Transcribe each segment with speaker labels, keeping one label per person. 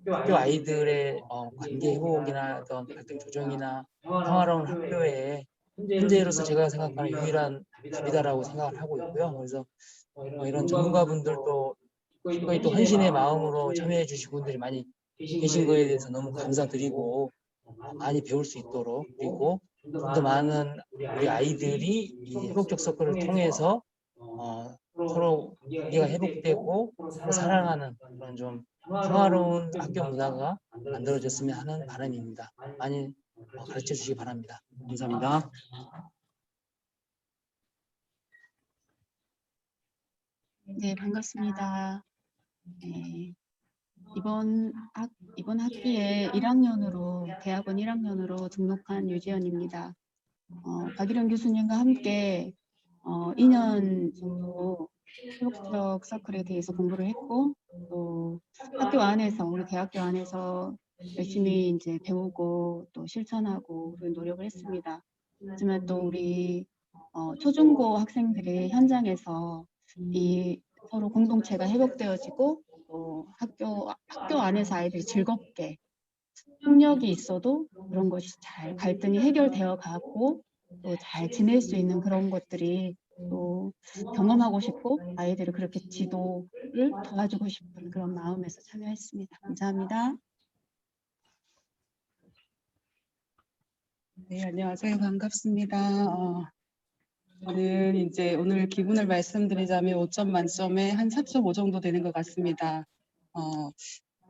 Speaker 1: 학교 아이들의 관계 회복이나 어떤 갈등 조정이나 평화로운 학교에 현재로서 제가 생각하는 유일한 답이다라고 생각을 하고 있고요. 그래서 이런 전문가분들도 기꺼이 또 헌신의 마음으로 참여해 주시고 분들이 많이 계신 거에 대해서 너무 감사드리고 많이 배울 수 있도록, 그리고 좀 더 많은 우리 아이들이 이 회복적 서클을 통해서 서로 관계가 회복되고 서로 사랑하는 그런 좀 평화로운 학교 문화가 만들어졌으면 하는 바람입니다. 많이 가르쳐 주시기 바랍니다. 감사합니다.
Speaker 2: 네, 반갑습니다. 네, 이번 학기에 1학년으로 대학원 1학년으로 등록한 유지연입니다. 박일영 교수님과 함께 2년 정도 회복적 서클에 대해서 공부를 했고, 또 학교 안에서 우리 대학교 안에서 열심히 이제 배우고 또 실천하고 그런 노력을 했습니다. 하지만 또 우리 초중고 학생들이 현장에서 이 서로 공동체가 회복되어지고 또 학교 안에서 아이들이 즐겁게 협력이 있어도 그런 것이 잘 갈등이 해결되어 가고 또 잘 지낼 수 있는 그런 것들이 또 경험하고 싶고 아이들을 그렇게 지도를 도와주고 싶은 그런 마음에서 참여했습니다. 감사합니다.
Speaker 3: 네, 안녕하세요. 반갑습니다. 저는 이제 오늘 기분을 말씀드리자면 5점 만점에 한 4.5 정도 되는 것 같습니다.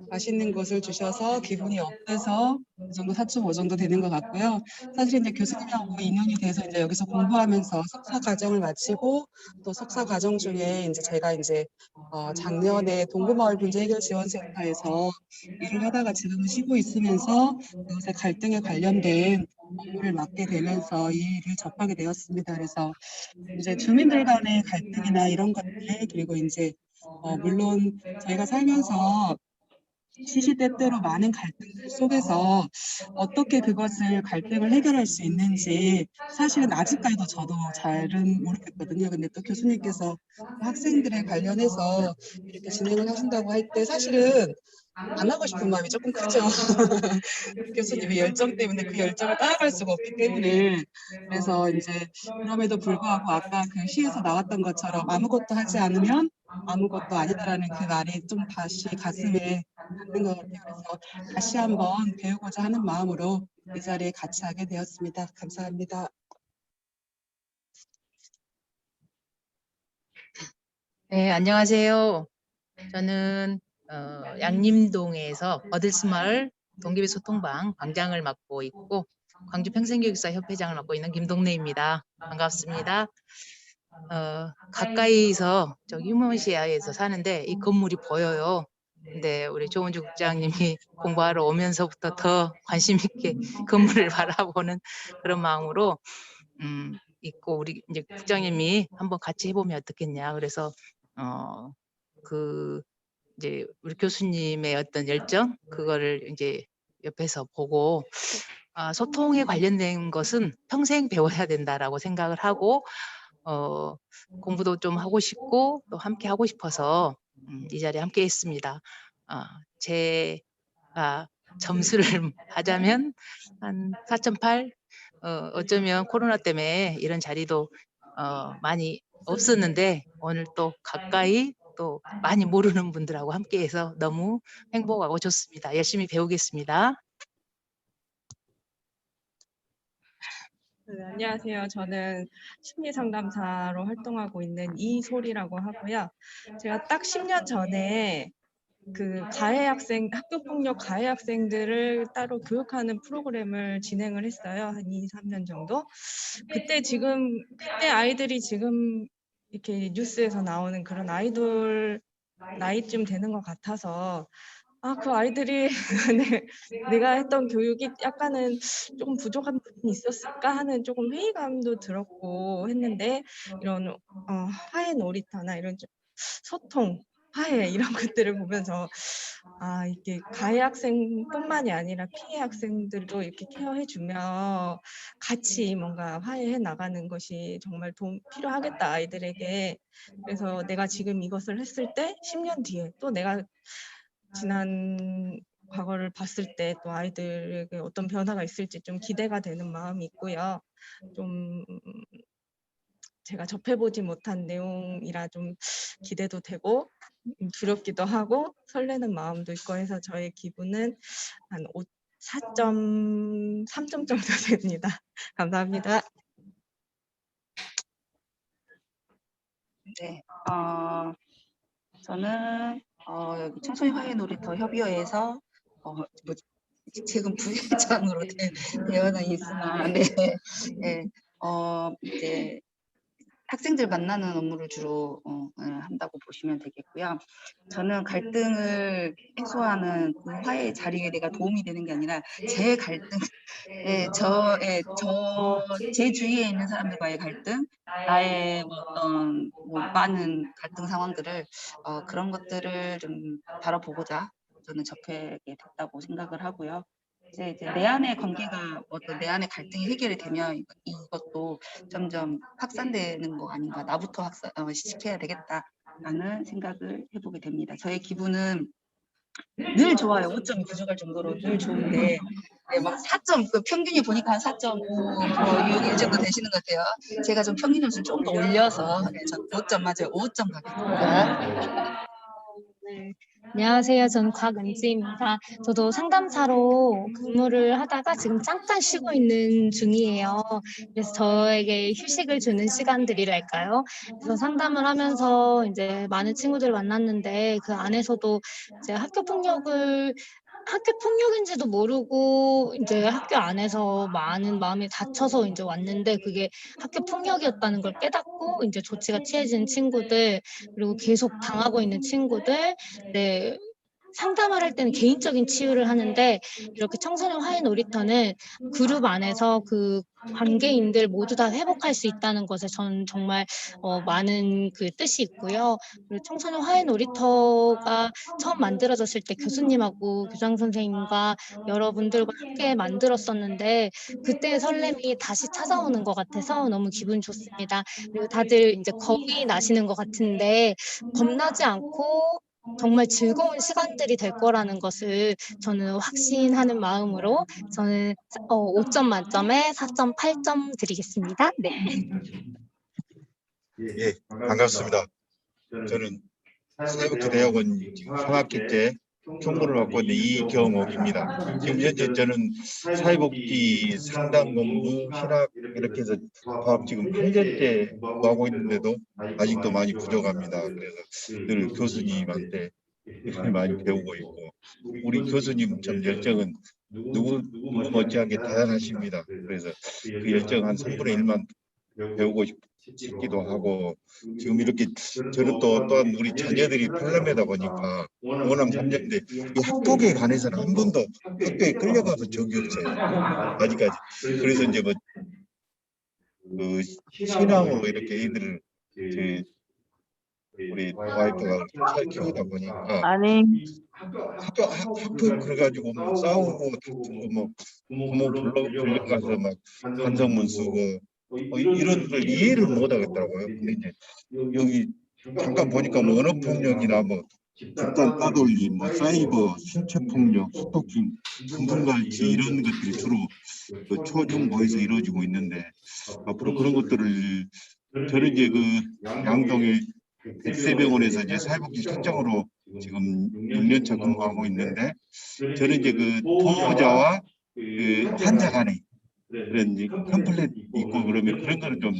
Speaker 3: 맛있는 것을 주셔서 기분이 업돼서 그 정도 4.5 정도 되는 것 같고요. 사실 이제 교수님하고 2년이 돼서 이제 여기서 공부하면서 석사 과정을 마치고 또 석사 과정 중에 이제 제가 이제 작년에 동부마을 문제 해결 지원센터에서 일을 하다가 지금은 쉬고 있으면서 그것의 갈등에 관련된 업무를 맡게 되면서 이 일을 접하게 되었습니다. 그래서 이제 주민들 간의 갈등이나 이런 것들, 그리고 이제 물론 저희가 살면서 시시때때로 많은 갈등들 속에서 어떻게 그것을 갈등을 해결할 수 있는지 사실은 아직까지도 저도 잘은 모르겠거든요. 근데 또 교수님께서 학생들에 관련해서 이렇게 진행을 하신다고 할 때 사실은 안 하고 싶은 마음이 조금 크죠. 교수님의 열정 때문에 그 열정을 따라갈 수가 없기 때문에. 그래서 이제 그럼에도 불구하고 아까 그 시에서 나왔던 것처럼 아무것도 하지 않으면 아무것도 아니다라는 그 말이 좀 다시 가슴에 닿는 것 같아요. 그래서 다시 한번 배우고자 하는 마음으로 이 자리에 같이 하게 되었습니다. 감사합니다.
Speaker 4: 네, 안녕하세요. 저는 양림동에서 버들스마을 동기부 소통방 방장을 맡고 있고 광주 평생교육사 협회장을 맡고 있는 김동래입니다. 반갑습니다. 가까이서 휴먼시아에서 사는데 이 건물이 보여요. 근데 우리 조은주 국장님이 공부하러 오면서부터 더 관심 있게 건물을 바라보는 그런 마음으로 있고, 우리 이제 국장님이 한번 같이 해보면 어떻겠냐. 그래서 이제 우리 교수님의 어떤 열정 그거를 이제 옆에서 보고 소통에 관련된 것은 평생 배워야 된다라고 생각을 하고 공부도 좀 하고 싶고 또 함께 하고 싶어서 이 자리에 함께 했습니다. 제가 점수를 하자면 한 4.8. 어쩌면 코로나 때문에 이런 자리도 많이 없었는데 오늘 또 가까이 또 많이 모르는 분들하고 함께해서 너무 행복하고 좋습니다. 열심히 배우겠습니다.
Speaker 5: 네, 안녕하세요. 저는 심리상담사로 활동하고 있는 이소리라고 하고요. 제가 딱 10년 전에 그 학교폭력 가해 학생들을 따로 교육하는 프로그램을 진행을 했어요. 한 2, 3년 정도. 그때 아이들이 지금 이렇게 뉴스에서 나오는 그런 아이돌 나이쯤 되는 것 같아서 그 아이들이 내가 했던 교육이 약간은 조금 부족한 부분이 있었을까 하는 조금 회의감도 들었고 했는데 이런 화해 놀이터나 이런 소통, 화해 이런 것들을 보면서 이게 가해 학생뿐만이 아니라 피해 학생들도 이렇게 케어해주면 같이 뭔가 화해해 나가는 것이 정말 필요하겠다 아이들에게. 그래서 내가 지금 이것을 했을 때 10년 뒤에 또 내가 지난 거를 봤을 때 또 아이들에게 어떤 변화가 있을지 좀 기대가 되는 마음이 있고요. 좀 제가 접해보지 못한 내용이라 좀 기대도 되고 두렵기도 하고 설레는 마음도 있고 해서 저의 기분은 한 4.3점 정도 됩니다. 감사합니다.
Speaker 6: 네, 저는 여기 청소년 화해 놀이터 협의회에서 뭐 지금 부회장으로 되어는 있으나, 네, 네, 이제 학생들 만나는 업무를 주로 한다고 보시면 되겠고요. 저는 갈등을 해소하는 그 화해 자리에 내가 도움이 되는 게 아니라 제 갈등에 제 주위에 있는 사람들과의 갈등, 나의 어떤 많은 갈등 상황들을 그런 것들을 좀 다뤄보고자 저는 접하게 됐다고 생각을 하고요. 이제 내 안의 관계가 내 안의 갈등이 해결이 되면 이것도 점점 확산되는 거 아닌가, 나부터 시켜야 되겠다라는 생각을 해보게 됩니다. 저의 기분은 늘 좋아요. 5점이 부족할 정도로 늘 좋은데, 네, 막 4점, 그 평균이 보니까 한 4.5, 6 정도 되시는 것 같아요. 제가 좀 평균 점수를 좀 더 올려서, 네, 저 5점 맞아요. 5점 가겠습니다.
Speaker 7: 네. 안녕하세요. 저는 곽은지입니다. 저도 상담사로 근무를 하다가 지금 잠깐 쉬고 있는 중이에요. 그래서 저에게 휴식을 주는 시간들이랄까요? 그래서 상담을 하면서 이제 많은 친구들을 만났는데 그 안에서도 이제 학교 폭력인지도 모르고 이제 학교 안에서 많은 마음이 다쳐서 이제 왔는데 그게 학교 폭력이었다는 걸 깨닫고 이제 조치가 취해진 친구들, 그리고 계속 당하고 있는 친구들, 네, 상담을 할 때는 개인적인 치유를 하는데 이렇게 청소년 화해 놀이터는 그룹 안에서 그 관계인들 모두 다 회복할 수 있다는 것에 저는 정말 많은 그 뜻이 있고요. 그리고 청소년 화해 놀이터가 처음 만들어졌을 때 교수님하고 교장 선생님과 여러분들과 함께 만들었었는데 그때의 설렘이 다시 찾아오는 것 같아서 너무 기분 좋습니다. 그리고 다들 이제 겁이 나시는 것 같은데 겁나지 않고 정말 즐거운 시간들이 될 거라는 것을 저는 확신하는 마음으로 저는 5점 만점에 4.8점 드리겠습니다. 네.
Speaker 8: 예, 반갑습니다. 저는 사회복지대학원 지금 3학기 때 총무를 맡고 있는 이경옥입니다. 지금 현재 저는 사회복지 상담 공부, 실학 이렇게 해서 밥 지금 8년째 하고 있는데도 아직도 많이 부족합니다. 그래서 늘 교수님한테 많이 배우고 있고, 우리 교수님 참 열정은 누구 못지않게 대단하십니다. 그래서 그 열정 한 3분의 1만 배우고 싶기도 하고, 지금 이렇게 저는 또한 우리 자녀들이 8남매다 보니까 5남 3녀인데 이 학폭에 관해서는 한 번도 학교에 끌려가서 적이 없어요. 아직까지. 그래서 이제 그 신앙으로 이렇게 애들을 우리 와이프가 잘 키우다 보니까 학폭 그래가지고 뭐 싸우고 다투고 뭐 부모 불러가서 막 반성문 쓰고 이런 걸 이해를 못 하겠더라고요. 근데 이제 여기 잠깐 보니까 뭐 언어폭력이나 뭐 집단 따돌림, 뭐 사이버, 신체폭력, 스토킹, 금품갈취 이런 것들이 주로 그 초중고에서 이루어지고 있는데, 앞으로 그런 것들을 저는 이제 그 양동의 백세병원에서 이제 사회복지 실장으로 지금 6년차 근무하고 있는데, 저는 이제 그 보호자와 그 환자 간의 그런 이제 컴플레인이 있고 그러면 그런 거는 좀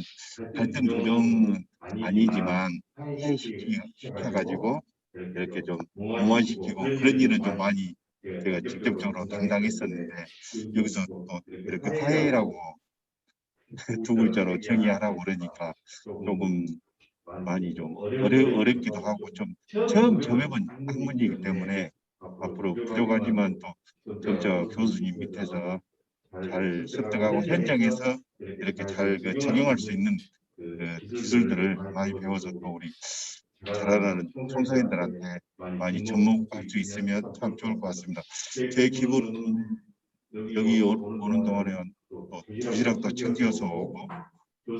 Speaker 8: 갈등 조정은 아니지만 해시켜가지고 이렇게 좀 무한시키고 그런 일은 좀 많이 제가 직접적으로 담당했었는데, 여기서 또 이렇게 화해라고 두 글자로 정의하라고 그러니까 조금 많이 좀 어렵기도 하고, 좀 처음 접해본 학문이기 때문에 앞으로 부족하지만 또 점차 교수님 밑에서 잘 습득하고 현장에서 이렇게 잘 적용할 수 있는 기술들을 많이 배워서 또 우리 자라나는 청소년들한테 많이 접목할 수 있으면 참 좋을 것 같습니다. 제 기분은 여기 오는 동안에 또 도시락도 챙겨서 오고,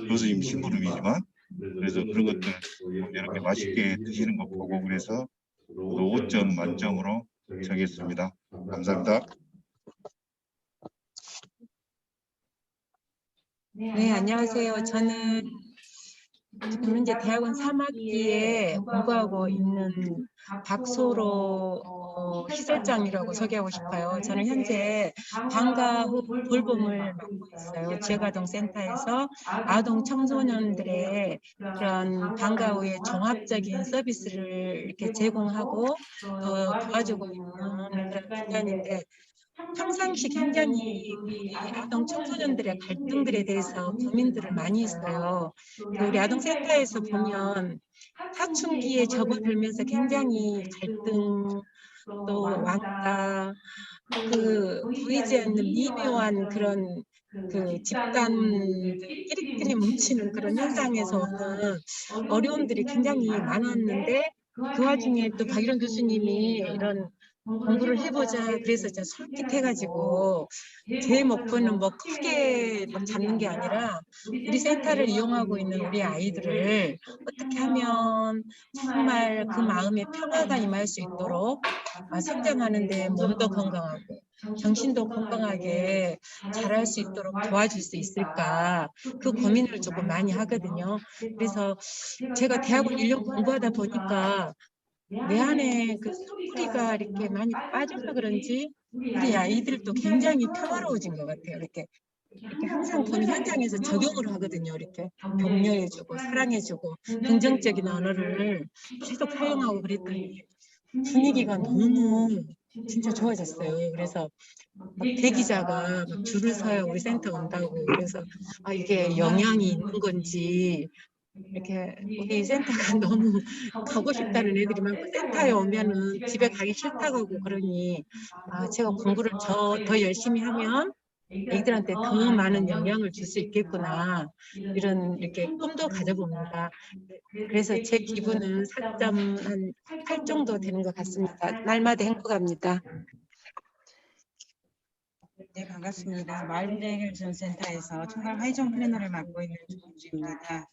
Speaker 8: 교수님 심부름이지만 그래서 그런 것들 이렇게 맛있게 드시는 거 보고 그래서 5점 만점으로 정했습니다. 감사합니다.
Speaker 9: 네, 안녕하세요. 저는 지금 현재 대학원 3학기에 공부하고 있는 박소로 시설장이라고 소개하고 싶어요. 저는 현재 방과 후 돌봄을 맡고 있어요. 지역아동 센터에서 아동 청소년들의 그런 방과 후의 종합적인 서비스를 이렇게 제공하고 도와주고 있는 그런 기관인데, 평상시 굉장히 우리 아동 청소년들의 갈등들에 대해서 고민들을 많이 했어요. 우리 아동센터에서 보면 사춘기에 접어들면서 굉장히 갈등, 또 왕따, 보이지 않는 미묘한 그런 집단들 끼리끼리 뭉치는 그런 현상에서 오는 어려움들이 굉장히 많았는데, 그 와중에 또 박일원 교수님이 이런 공부를 해보자 그래서 제가 솔깃해가지고, 제 목표는 뭐 크게 막 잡는 게 아니라 우리 센터를 이용하고 있는 우리 아이들을 어떻게 하면 정말 그 마음에 평화가 임할 수 있도록 성장하는데 몸도 건강하고 정신도 건강하게 자랄 수 있도록 도와줄 수 있을까, 그 고민을 조금 많이 하거든요. 그래서 제가 대학원 1년 공부하다 보니까 내 안에 그 소리가 이렇게 많이 빠져서 그런지 우리 아이들도 굉장히 평화로워진 것 같아요. 이렇게 항상 보는 현장에서 적용을 하거든요. 이렇게 격려해주고 사랑해주고 긍정적인 언어를 계속 사용하고 그랬더니 분위기가 너무 진짜 좋아졌어요. 그래서 막 대기자가 막 줄을 서요. 우리 센터 온다고. 그래서 이게 영향이 있는 건지, 이렇게 우리 센터가 너무 가고 싶다는 애들이 많고, 센터에 오면은 집에 가기 싫다고 하고 그러니 제가 공부를 더 열심히 하면 애들한테 더 많은 영향을 줄 수 있겠구나, 이런 이렇게 꿈도 가져봅니다. 그래서 제 기분은 4점 한 8 정도 되는 것 같습니다. 날마다 행복합니다.
Speaker 10: 네, 반갑습니다. 마을분대해결지원센터에서 총괄 화이정 플래너를 맡고 있는 조은주입니다.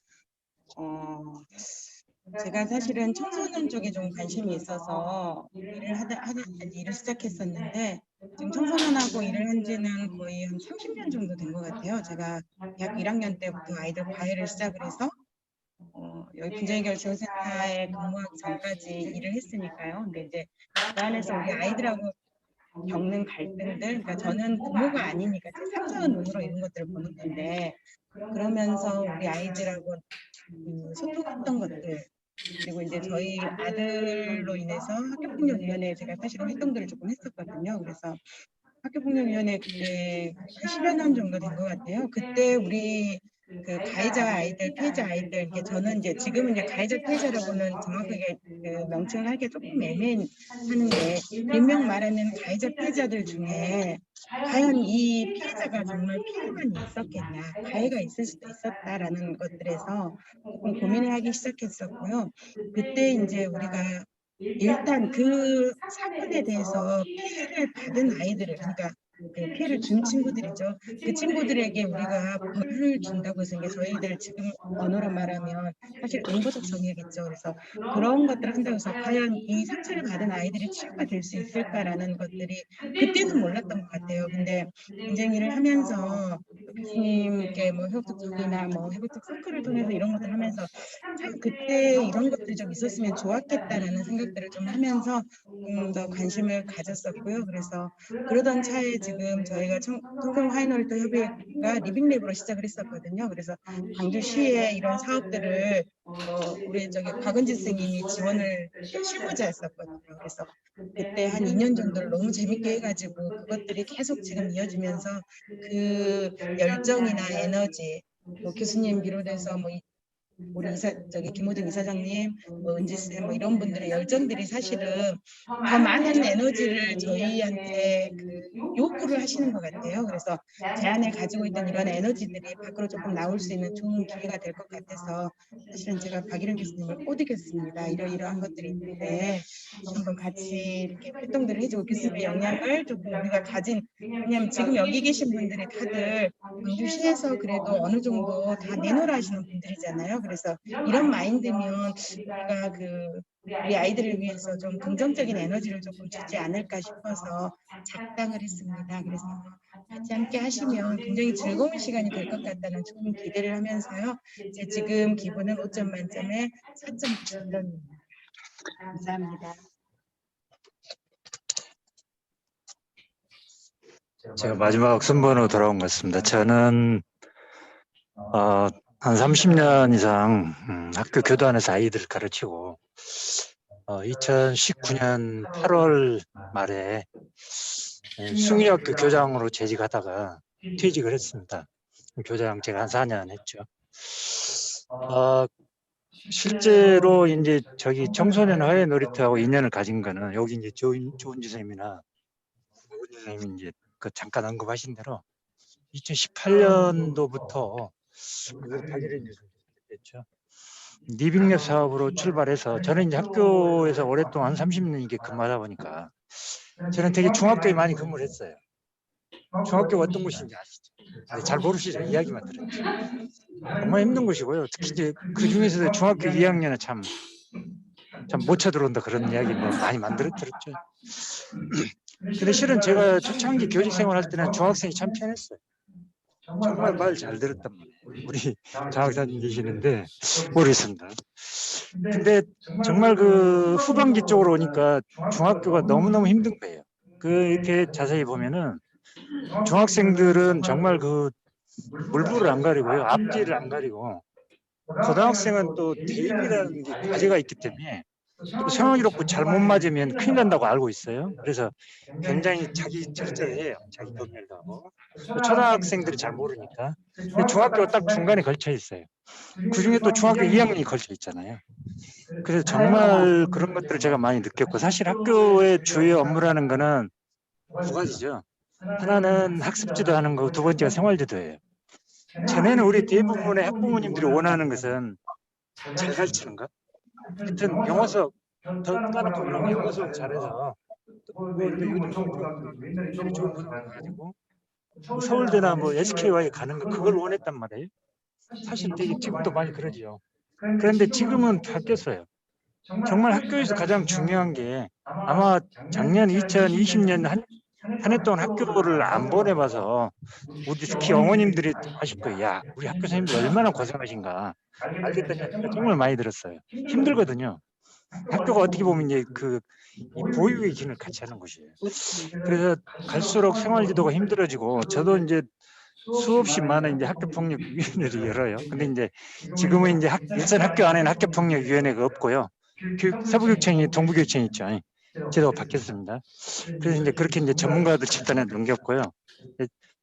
Speaker 10: 제가 사실은 청소년 쪽에 좀 관심이 있어서 일을 시작했었는데, 지금 청소년하고 일을 한 지는 거의 한 30년 정도 된 것 같아요. 제가 대학 1학년 때부터 아이들 과외를 시작을 해서 여기 분재해결지원센터에 근무하기 전까지 일을 했으니까요. 근데 이제 그 안에서 우리 아이들하고 겪는 갈등들, 그러니까 저는 부모가 아니니까 상상은 눈으로 이런 것들을 보는 건데, 그러면서 우리 아이들하고 소통했던 것들, 그리고 이제 저희 아들로 인해서 학교폭력위원회에 제가 사실은 활동들을 조금 했었거든요. 그래서 학교폭력위원회 그때 10여 년 정도 된 것 같아요. 그때 우리 가해자 아이들, 피해자 아이들, 이게 저는 이제 지금은 이제 가해자 피해자라고는 정확하게 명칭을 하기가 조금 애매하는데, 일명 말하는 가해자 피해자들 중에 과연 이 피해자가 정말 피해만 있었겠냐, 가해가 있을 수도 있었다라는 것들에서 조금 고민을 하기 시작했었고요. 그때 이제 우리가 일단 그 사건에 대해서 피해를 받은 아이들을, 그러니까 피해를 준 친구들이죠. 그 친구들에게 우리가 벌을 준다고 해서, 이게 저희들 지금 언어로 말하면 사실 응보적 정의겠죠. 그래서 그런 것들을 한다고 해서 과연 이 상처를 받은 아이들이 치유가 될 수 있을까라는 것들이 그때는 몰랐던 것 같아요. 근데 인생 일을 하면서 교수님께 뭐 회복적 정의나 뭐 회복적 서클을 통해서 이런 것들 하면서 참 그때 이런 것들이 좀 있었으면 좋았겠다라는 생각들을 좀 하면서 더 관심을 가졌었고요. 그래서 그러던 차에 지금 저희가 청소년 화해놀이터 협의회가 리빙랩으로 시작을 했었거든요. 그래서 광주시에 이런 사업들을 우리 박은지 선생님이 지원을 실무자였었거든요. 그래서 그때 한 2년 정도를 너무 재밌게 해가지고 그것들이 계속 지금 이어지면서 그 열정이나 에너지, 교수님 비롯해서 우리 김호준 이사장님, 은지쌤, 이런 분들의 열정들이 사실은 더 많은 에너지를 저희한테 요구를 하시는 것 같아요. 그래서 제 안에 가지고 있던 이런 에너지들이 밖으로 조금 나올 수 있는 좋은 기회가 될 것 같아서, 사실은 제가 박일원 교수님을 꼬드겼습니다. 이러한 것들이 있는데 한번 같이 이렇게 활동들을 해주고 교수님의 역량을 조금 우리가 가진, 왜냐하면 지금 여기 계신 분들이 다들 광주시에서 그래도 어느 정도 다 내노라 하시는 분들이잖아요. 그래서 이런 마인드면 우리가 우리 아이들을 위해서 좀 긍정적인 에너지를 조금 주지 않을까 싶어서 작당을 했습니다. 그래서 같이 함께 하시면 굉장히 즐거운 시간이 될 것 같다는 좋은 기대를 하면서요. 제 지금 기분은 5점 만점에 4.9점입니다. 감사합니다.
Speaker 11: 제가 마지막 순번으로 돌아온 것 같습니다. 저는 한 30년 이상 학교 교단에서 아이들을 가르치고 2019년 8월 말에 숭일학교 교장으로 재직하다가 퇴직을 했습니다. 교장 제가 한 4년 했죠. 실제로 이제 저기 청소년 화해 놀이터하고 인연을 가진 거는 여기 이제 조은지 선생님이나 오은지 선생님이 이제 그 잠깐 언급하신 대로 2018년도부터 박일인 교수님 됐죠. 리빙랩 사업으로 출발해서 저는 이제 학교에서 오랫동안 한 30년 이게 근무하다 보니까 저는 되게 중학교에 많이 근무를 했어요. 중학교가 어떤 곳인지 아시죠? 근데 잘 모르시죠? 이야기만 들었죠. 정말 힘든 곳이고요. 특히 이제 그 중에서도 중학교 2학년은 참 못 쳐들어온다 그런 이야기 뭐 많이 들었죠. 근데 실은 제가 초창기 교직 생활할 때는 중학생이 참 편했어요. 정말 말 잘 들었단 말이에요. 우리 장학사님 계시는데 모르겠습니다. 근데 정말 그 후반기 쪽으로 오니까 중학교가 너무너무 힘든 거예요. 이렇게 자세히 보면은 중학생들은 정말 그 물불을 안 가리고요. 앞뒤를 안 가리고 고등학생은 또 대입이라는 게 과제가 있기 때문에 또 생활기록부 잘못 맞으면 큰일 난다고 알고 있어요. 그래서 굉장히 자기 철저해요. 자기 검열도 하고. 또 초등학생들이 잘 모르니까. 근데 중학교가 딱 중간에 걸쳐 있어요. 그중에 또 중학교 2학년이 걸쳐 있잖아요. 그래서 정말 그런 것들을 제가 많이 느꼈고 사실 학교의 주요 업무라는 거는 두 가지죠. 하나는 학습지도 하는 거고 두 번째가 생활지도예요. 전에는 우리 대부분의 학부모님들이 원하는 것은 잘 가르치는 것. 하여튼 영어 수업 더 까놓고 그러면 영어 수업 잘해서 요즘 옛날에 좋은 분들 가지고 서울대나 뭐 SKY 가는 거 그걸 원했단 말이에요. 사실 되게 지금도 많이 그러지요. 그런데 지금은 바뀌었어요. 정말 학교에서 가장 중요한 게 아마 작년 2020년 한 해 동안 학교를 안 보내봐서 우리 특히 어머님들이 하실 거예요. 야, 우리 학교 선생님들 얼마나 고생하신가 알겠다는 얘기가 정말 많이 들었어요. 힘들거든요. 학교가 어떻게 보면 이제 이 보육의 기능을 같이 하는 곳이에요. 그래서 갈수록 생활지도가 힘들어지고 저도 이제 수없이 많은 이제 학교폭력위원회를 열어요. 근데 이제 지금은 이제 일선 학교 안에는 학교폭력위원회가 없고요. 서부교육청이 동부교육청이 있죠. 제도가 바뀌었습니다. 그래서 이제 그렇게 이제 전문가들 집단에 넘겼고요.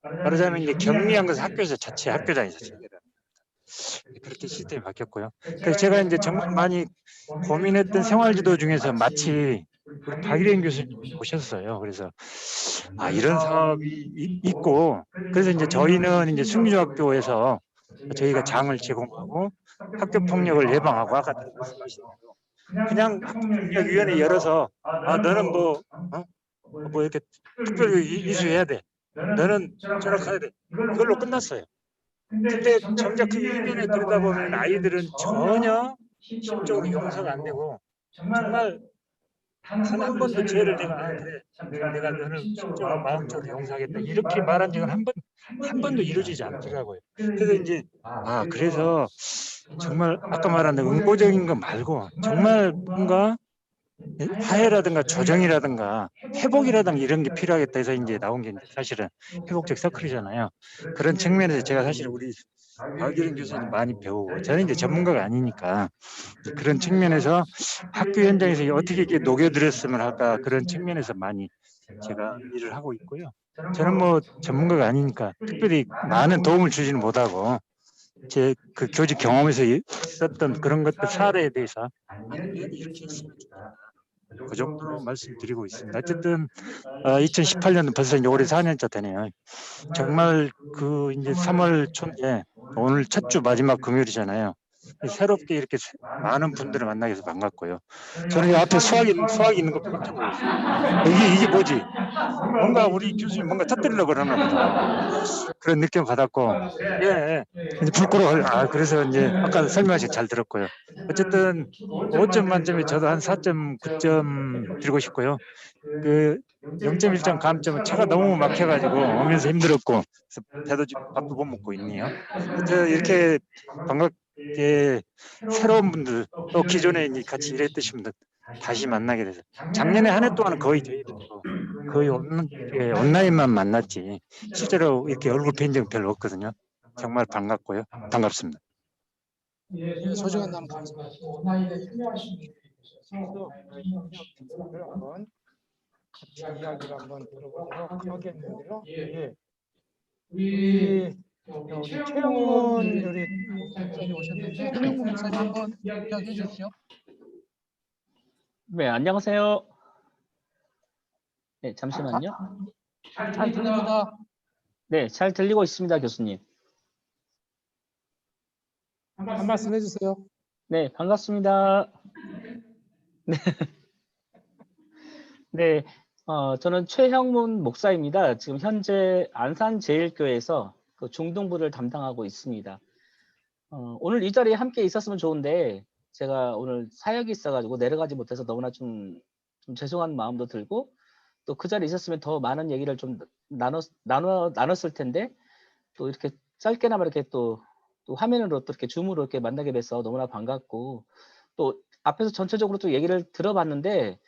Speaker 11: 말하자면 이제 경미한 것은 학교에서 자체 학교장에서 체계를 그렇게 시스템이 바뀌었고요. 그래서 제가 이제 정말 많이 고민했던 생활지도 중에서 마치 우리 박일현 교수님이 오셨어요. 그래서 이런 사업이 있고 그래서 이제 저희는 이제 승리중학교에서 저희가 장을 제공하고 학교 폭력을 예방하고 아까 말씀하신 대로 그냥 학교폭력위원회 열어서 너는 뭐 이렇게 특별히 이수해야 돼. 너는 전학해야 돼. 이걸로 끝났어요. 근데 정작 그 위원회에 들여다보면 아이들은 전혀 심적으로 용서가 안 되고 정말 단 한 번도 죄를 내가 그래 내가 너를 심적으로 마음적으로 용서하겠다 이렇게 말한 적은 한 번도 이루어지지 않더라고요. 그래서 이제 그래서 정말 아까 말한 응보적인 거 말고 정말 뭔가 화해라든가 조정이라든가 회복이라든가 이런 게 필요하겠다 해서 이제 나온 게 사실은 회복적 서클이잖아요. 그런 측면에서 제가 사실 우리 박일현 교수님 많이 배우고 저는 이제 전문가가 아니니까 그런 측면에서 학교 현장에서 어떻게 이렇게 녹여들었으면 할까 그런 측면에서 많이 제가 일을 하고 있고요. 저는 뭐 전문가가 아니니까 특별히 많은 도움을 주지는 못하고 제 그 교직 경험에서 있었던 그런 것들 사례에 대해서 이렇게 했으면 좋겠다. 그 정도로 말씀드리고 있습니다. 어쨌든 2018년 벌써 이제 올해 4년차 되네요. 정말 이제 3월 초인데 오늘 첫 주 마지막 금요일이잖아요. 새롭게 이렇게 많은 분들을 만나게 돼서 반갑고요. 저는 이 앞에 수학이 있는 거 깜짝 놀랐어요. 이게 뭐지? 뭔가 우리 교수님 뭔가 터뜨리려고 그러나 보다. 그런 느낌 받았고, 예, 이제 부끄러워. 그래서 이제 아까 설명하신 잘 들었고요. 어쨌든 5점 만점에 저도 한 4.9점 드리고 싶고요. 그 0.1점 감점은 차가 너무 막혀가지고 오면서 힘들었고, 그래서 밥도 못 먹고 있네요. 저 이렇게 반갑게 새로운 분들 또 기존에 같이 일했듯이 분들 다시 만나게 돼서 작년에 한 해 동안은 거의 저희도 거의 온라인만 만났지 실제로 이렇게 얼굴 뵌 적은 별로 없거든요. 정말 반갑고요. 반갑습니다.
Speaker 1: 소중한 나무 감사합니다.
Speaker 12: 한번 같이 이야기를 한번 들어보도록 하겠는데요. 예. 우리 최영문 우리
Speaker 1: 목사님 오셨는데 최영문 목사님 한번 이야기해 주시죠.
Speaker 13: 네, 안녕하세요. 네, 잠시만요.
Speaker 1: 잘 들립니다.
Speaker 13: 네, 잘 들리고 있습니다, 교수님.
Speaker 12: 한 말씀 해주세요.
Speaker 13: 네, 반갑습니다. 네, 네, 저는 최형문 목사입니다. 지금 현재 안산제일교회에서 그 중등부를 담당하고 있습니다. 오늘 이 자리에 함께 있었으면 좋은데 제가 오늘 사역이 있어가지고 내려가지 못해서 너무나 좀 죄송한 마음도 들고 또 그 자리에 있었으면 더 많은 얘기를 좀 나눴을 텐데 또 이렇게 짧게나마 이렇게 또 화면으로 또 이렇게 줌으로 이렇게 만나게 돼서 너무나 반갑고 또 앞에서 전체적으로 또 얘기를 들어봤는데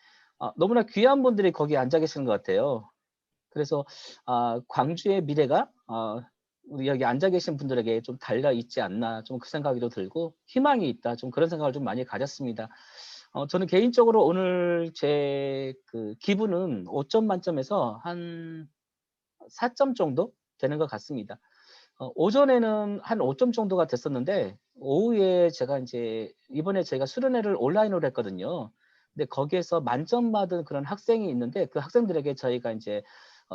Speaker 13: 너무나 귀한 분들이 거기 앉아 계시는 것 같아요. 그래서 광주의 미래가 우리 여기 앉아 계신 분들에게 좀 달려 있지 않나 좀 그 생각이 또 들고 희망이 있다 좀 그런 생각을 좀 많이 가졌습니다. 저는 개인적으로 오늘 제 그 기분은 5점 만점에서 한 4점 정도 되는 것 같습니다. 오전에는 한 5점 정도가 됐었는데 오후에 제가 이제 이번에 저희가 수련회를 온라인으로 했거든요. 근데 거기에서 만점 받은 그런 학생이 있는데 그 학생들에게 저희가 이제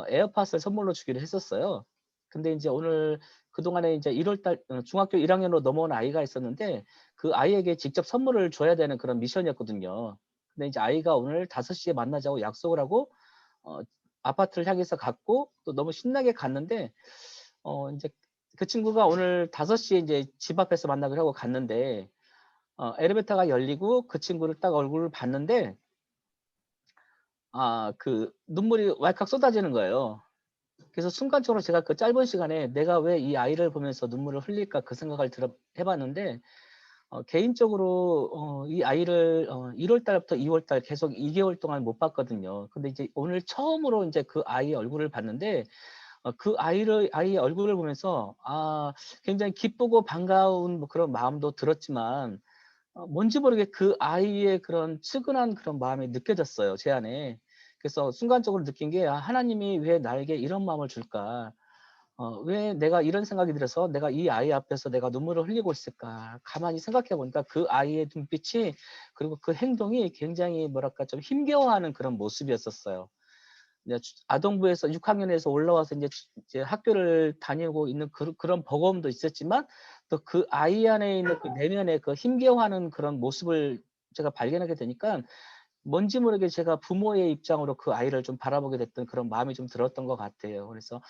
Speaker 13: 에어팟을 선물로 주기로 했었어요. 근데 이제 오늘 그동안에 이제 1월달 중학교 1학년으로 넘어온 아이가 있었는데 그 아이에게 직접 선물을 줘야 되는 그런 미션이었거든요. 근데 이제 아이가 오늘 5시에 만나자고 약속을 하고 아파트를 향해서 갔고 또 너무 신나게 갔는데 이제 그 친구가 오늘 5시에 이제 집 앞에서 만나기로 하고 갔는데 엘리베이터가 열리고 그 친구를 딱 얼굴을 봤는데 그 눈물이 왈칵 쏟아지는 거예요. 그래서 순간적으로 제가 그 짧은 시간에 내가 왜 이 아이를 보면서 눈물을 흘릴까 그 생각을 해봤는데 개인적으로 이 아이를 1월 달부터 2월 달 계속 2개월 동안 못 봤거든요. 근데 이제 오늘 처음으로 이제 그 아이의 얼굴을 봤는데 그 아이의 얼굴을 보면서 굉장히 기쁘고 반가운 뭐 그런 마음도 들었지만 뭔지 모르게 그 아이의 그런 측은한 그런 마음이 느껴졌어요, 제 안에. 그래서 순간적으로 느낀 게 하나님이 왜 나에게 이런 마음을 줄까? 왜 내가 이런 생각이 들어서 내가 이 아이 앞에서 내가 눈물을 흘리고 있을까? 가만히 생각해 보니까 그 아이의 눈빛이 그리고 그 행동이 굉장히 뭐랄까 좀 힘겨워하는 그런 모습이었었어요. 이제 아동부에서 6학년에서 올라와서 이제 학교를 다니고 있는 그런 버거움도 있었지만 또 그 아이 안에 있는 그 내면의 그 힘겨워하는 그런 모습을 제가 발견하게 되니까 뭔지 모르게 제가 부모의 입장으로 그 아이를 좀 바라보게 됐던 그런 마음이 좀 들었던 것 같아요. 그래서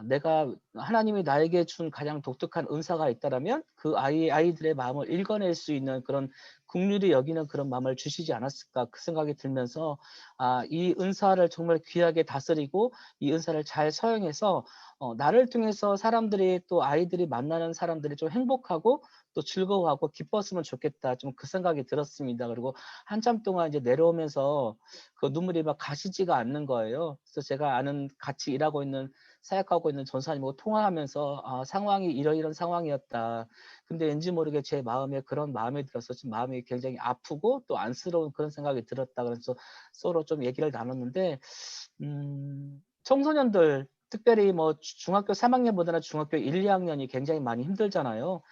Speaker 13: 내가 하나님이 나에게 준 가장 독특한 은사가 있다라면 그 아이들의 마음을 읽어낼 수 있는 그런 긍휼히 여기는 그런 마음을 주시지 않았을까 그 생각이 들면서 이 은사를 정말 귀하게 다스리고 이 은사를 잘 사용해서 나를 통해서 사람들이 또 아이들이 만나는 사람들이 좀 행복하고 또 즐거워하고 기뻤으면 좋겠다. 좀 그 생각이 들었습니다. 그리고 한참 동안 이제 내려오면서 그 눈물이 막 가시지가 않는 거예요. 그래서 제가 아는 같이 일하고 있는 사역하고 있는 전사님하고 통화하면서 상황이 이런 상황이었다. 근데 왠지 모르게 제 마음에 그런 마음이 들어서 지금 마음이 굉장히 아프고 또 안쓰러운 그런 생각이 들었다. 그래서 서로 좀 얘기를 나눴는데 청소년들 특별히 뭐 중학교 3학년보다는 중학교 1, 2학년이 굉장히 많이 힘들잖아요.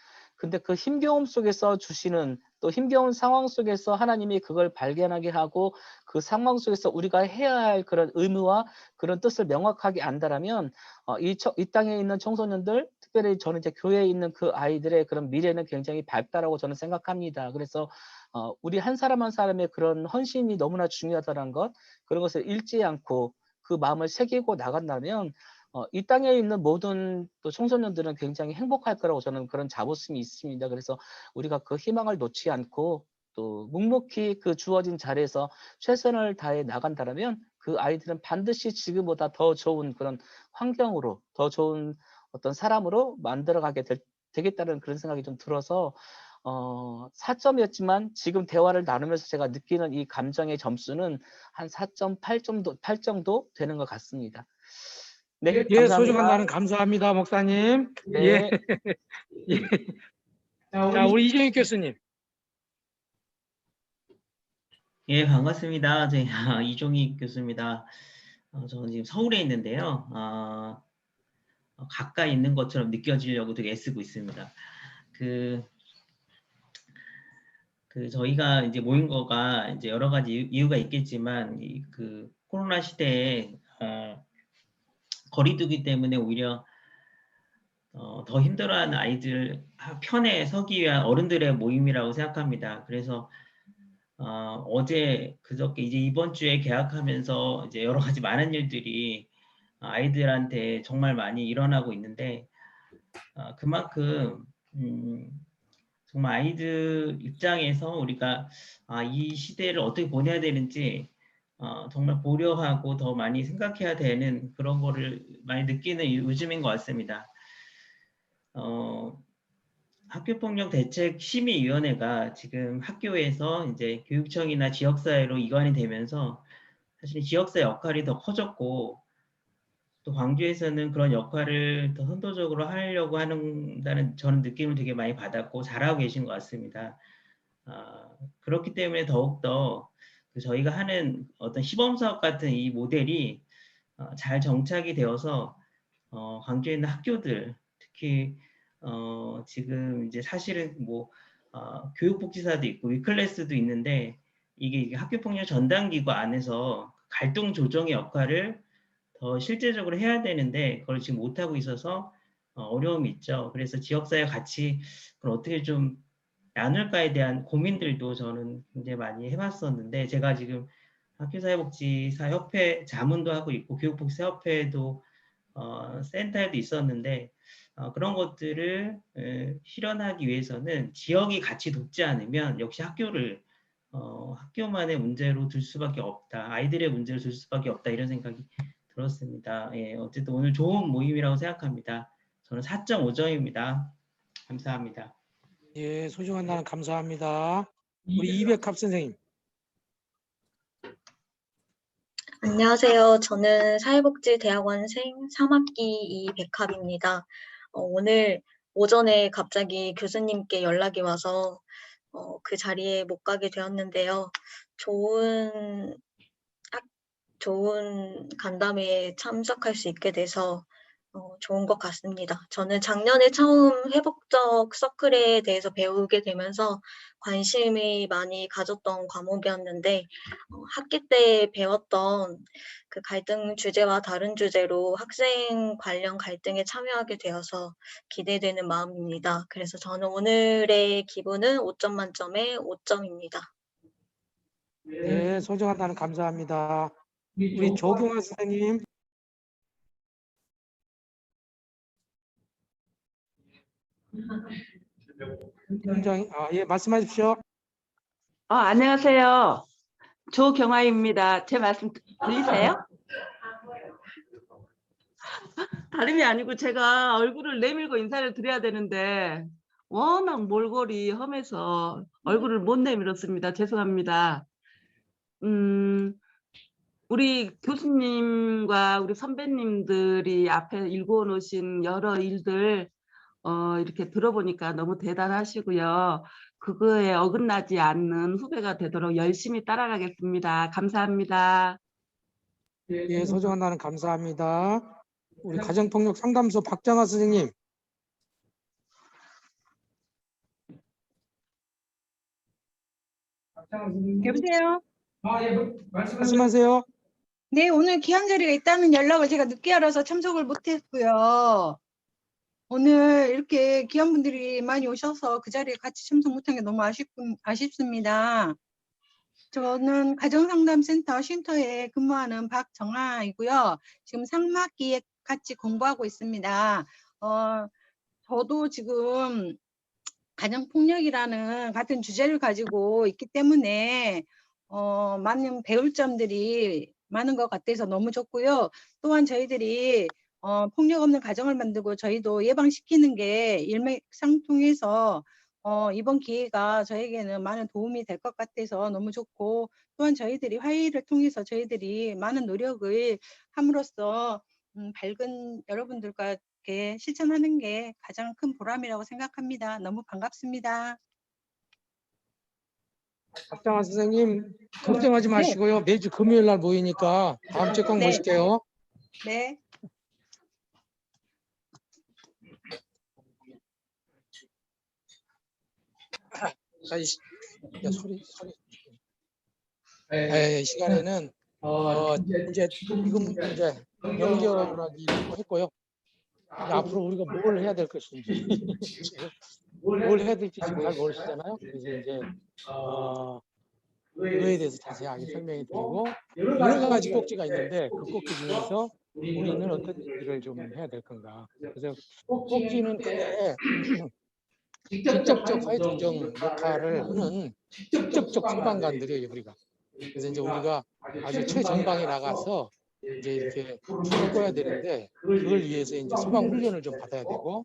Speaker 13: 근데 그 힘겨움 속에서 주시는 또 힘겨운 상황 속에서 하나님이 그걸 발견하게 하고 그 상황 속에서 우리가 해야 할 그런 의무와 그런 뜻을 명확하게 안다라면 이 땅에 있는 청소년들, 특별히 저는 이제 교회에 있는 그 아이들의 그런 미래는 굉장히 밝다라고 저는 생각합니다. 그래서 우리 한 사람 한 사람의 그런 헌신이 너무나 중요하다는 것, 그런 것을 잃지 않고 그 마음을 새기고 나간다면 이 땅에 있는 모든 또 청소년들은 굉장히 행복할 거라고 저는 그런 자부심이 있습니다. 그래서 우리가 그 희망을 놓지 않고 또 묵묵히 그 주어진 자리에서 최선을 다해 나간다면 그 아이들은 반드시 지금보다 더 좋은 그런 환경으로, 더 좋은 어떤 사람으로 만들어가게 되겠다는 그런 생각이 좀 들어서 4점이었지만 지금 대화를 나누면서 제가 느끼는 이 감정의 점수는 한 4.8 정도 되는 것 같습니다. 네,
Speaker 12: 예,
Speaker 13: 감사합니다.
Speaker 12: 소중한 나는 감사합니다, 목사님. 예.
Speaker 13: 네.
Speaker 12: 예. 자, 우리 이정익 교수님.
Speaker 14: 예, 반갑습니다. 제 이종익 교수입니다. 저는 지금 서울에 있는데요. 가까이 있는 것처럼 느껴지려고 되게 애쓰고 있습니다. 저희가 이제 모인 거가 이제 여러 가지 이유가 있겠지만, 그 코로나 시대에 거리두기 때문에 오히려 더 힘들어하는 아이들 편에 서기 위한 어른들의 모임이라고 생각합니다. 그래서 어제 그저께 이제 이번 주에 개학하면서 이제 여러 가지 많은 일들이 아이들한테 정말 많이 일어나고 있는데 그만큼 정말 아이들 입장에서 우리가 이 시대를 어떻게 보내야 되는지 정말 고려하고 더 많이 생각해야 되는 그런 거를 많이 느끼는 요즘인 것 같습니다. 학교폭력대책심의위원회가 지금 학교에서 이제 교육청이나 지역사회로 이관이 되면서 사실 지역사회 역할이 더 커졌고 또 광주에서는 그런 역할을 더 선도적으로 하려고 한다는 저는 느낌을 되게 많이 받았고 잘하고 계신 것 같습니다. 그렇기 때문에 더욱더 저희가 하는 어떤 시범사업 같은 이 모델이 잘 정착이 되어서 광주에 있는 학교들 특히 지금 이제 사실은 뭐 교육복지사도 있고 위클래스도 있는데 이게 학교폭력 전담기구 안에서 갈등 조정의 역할을 더 실제적으로 해야 되는데 그걸 지금 못하고 있어서 어려움이 있죠. 그래서 지역사회 같이 그걸 어떻게 좀 나눌까에 대한 고민들도 저는 굉장히 많이 해봤었는데 제가 지금 학교사회복지사협회 자문도 하고 있고 교육복지사협회도 센터에도 있었는데 그런 것들을 실현하기 위해서는 지역이 같이 돕지 않으면 역시 학교를 학교만의 문제로 둘 수밖에 없다. 아이들의 문제로 둘 수밖에 없다. 이런 생각이 들었습니다. 예, 어쨌든 오늘 좋은 모임이라고 생각합니다. 저는 4.5점입니다. 감사합니다.
Speaker 12: 예, 소중한 나는 감사합니다. 우리 이백합 선생님.
Speaker 15: 안녕하세요. 저는 사회복지대학원생 3학기 이백합입니다. 오늘 오전에 갑자기 교수님께 연락이 와서 그 자리에 못 가게 되었는데요. 좋은 간담회에 참석할 수 있게 돼서 좋은 것 같습니다. 저는 작년에 처음 회복적 서클에 대해서 배우게 되면서 관심이 많이 가졌던 과목이었는데 학기 때 배웠던 그 갈등 주제와 다른 주제로 학생 관련 갈등에 참여하게 되어서 기대되는 마음입니다. 그래서 저는 오늘의 기분은 5점 만점에 5점입니다.
Speaker 12: 예, 소중한 나는 감사합니다. 우리 조경화 선생님. 예, 말씀하십시오.
Speaker 16: 안녕하세요. 조경아입니다. 제 말씀 들리세요? 다름이 아니고 제가 얼굴을 내밀고 인사를 드려야 되는데 워낙 몰골이 험해서 얼굴을 못 내밀었습니다. 죄송합니다. 우리 교수님과 우리 선배님들이 앞에 일궈 놓으신 여러 일들 이렇게 들어보니까 너무 대단하시고요. 그거에 어긋나지 않는 후배가 되도록 열심히 따라가겠습니다. 감사합니다.
Speaker 12: 예, 소중한 나는 감사합니다. 우리 가정폭력 상담소 박정아 선생님.
Speaker 10: 여보세요?
Speaker 12: 말씀하세요.
Speaker 10: 네, 오늘 기한 자리가 있다는 연락을 제가 늦게 알아서 참석을 못했고요. 오늘 이렇게 귀한 분들이 많이 오셔서 그 자리에 같이 참석 못한 게 너무 아쉽습니다. 저는 가정상담센터 쉼터에 근무하는 박정아이고요. 지금 3학기에 같이 공부하고 있습니다. 저도 지금 가정폭력이라는 같은 주제를 가지고 있기 때문에 많은 배울 점들이 많은 것 같아서 너무 좋고요. 또한 저희들이 폭력 없는 가정을 만들고 저희도 예방시키는 게 일맥상통해서 이번 기회가 저에게는 많은 도움이 될 것 같아서 너무 좋고, 또한 저희들이 화해를 통해서 저희들이 많은 노력을 함으로써 밝은 여러분들과 이렇게 실천하는 게 가장 큰 보람이라고 생각합니다. 너무 반갑습니다.
Speaker 12: 박정아 선생님 걱정하지 마시고요. 매주 금요일 날 모이니까 다음 주에 꼭
Speaker 10: 네.
Speaker 12: 모실게요.
Speaker 10: 네.
Speaker 12: 이 시간에는 이제 지금 이제 연결하기 했고요. 이제 앞으로 우리가 뭘 해야 될 것인지 뭘 해야 될지 지금 잘 모르시잖아요. 그래서 이제 그거에 대해서 자세하게 설명해 드리고, 여러 가지 꼭지가 있는데 그 꼭지 중에서 우리는 어떤 일을 좀 해야 될 건가. 그래서 꼭지는 끝에 직접적 화해조정 역할을 하는 직접적 소방관들이에요, 우리가. 그래서 이제 우리가 아주 최전방에 나가서 이제 이렇게 불을 꺼야 되는데, 그걸 위해서 이제 소방 훈련을 좀 받아야 되고,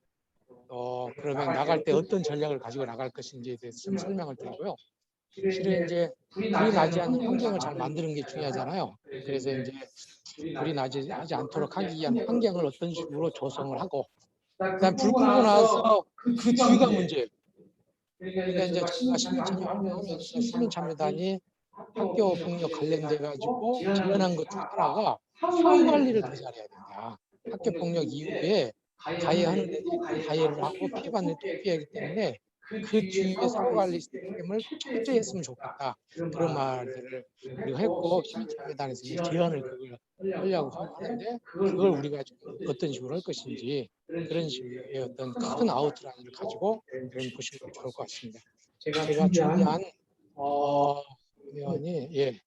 Speaker 12: 그러면 나갈 때 어떤 전략을 가지고 나갈 것인지에 대해서 좀 설명을 드리고요. 실은 이제 불이 나지 않는 환경을 잘 만드는 게 중요하잖아요. 그래서 이제 불이 나지 않도록 하기 위한 환경을 어떤 식으로 조성을 하고, 그다음 불 끄고 나서 그 뒤가 문제예요. 그러니까 이제 저희가 시민참여 활동하면서 시민참여단이 학교 폭력 관련돼 가지고 제안한 것 중 하나가 사후 관리를 더 잘해야 된다. 학교 폭력 이후에 가해하는 애들이 가해를 하고 피해받는 또 피해하기 때문에 그 뒤에 사후 관리 시스템을 철저히 했으면 좋겠다. 그런 말들을 우리가 했고, 시민참여단에서 이제 제안을 그걸 하려고 하는데, 그걸 우리가 좀 어떤 식으로 할 것인지, 그런 식의 어떤 큰 아웃라인을 가지고 그런 보시면 좋을 것 같습니다. 제가 준비한 화면이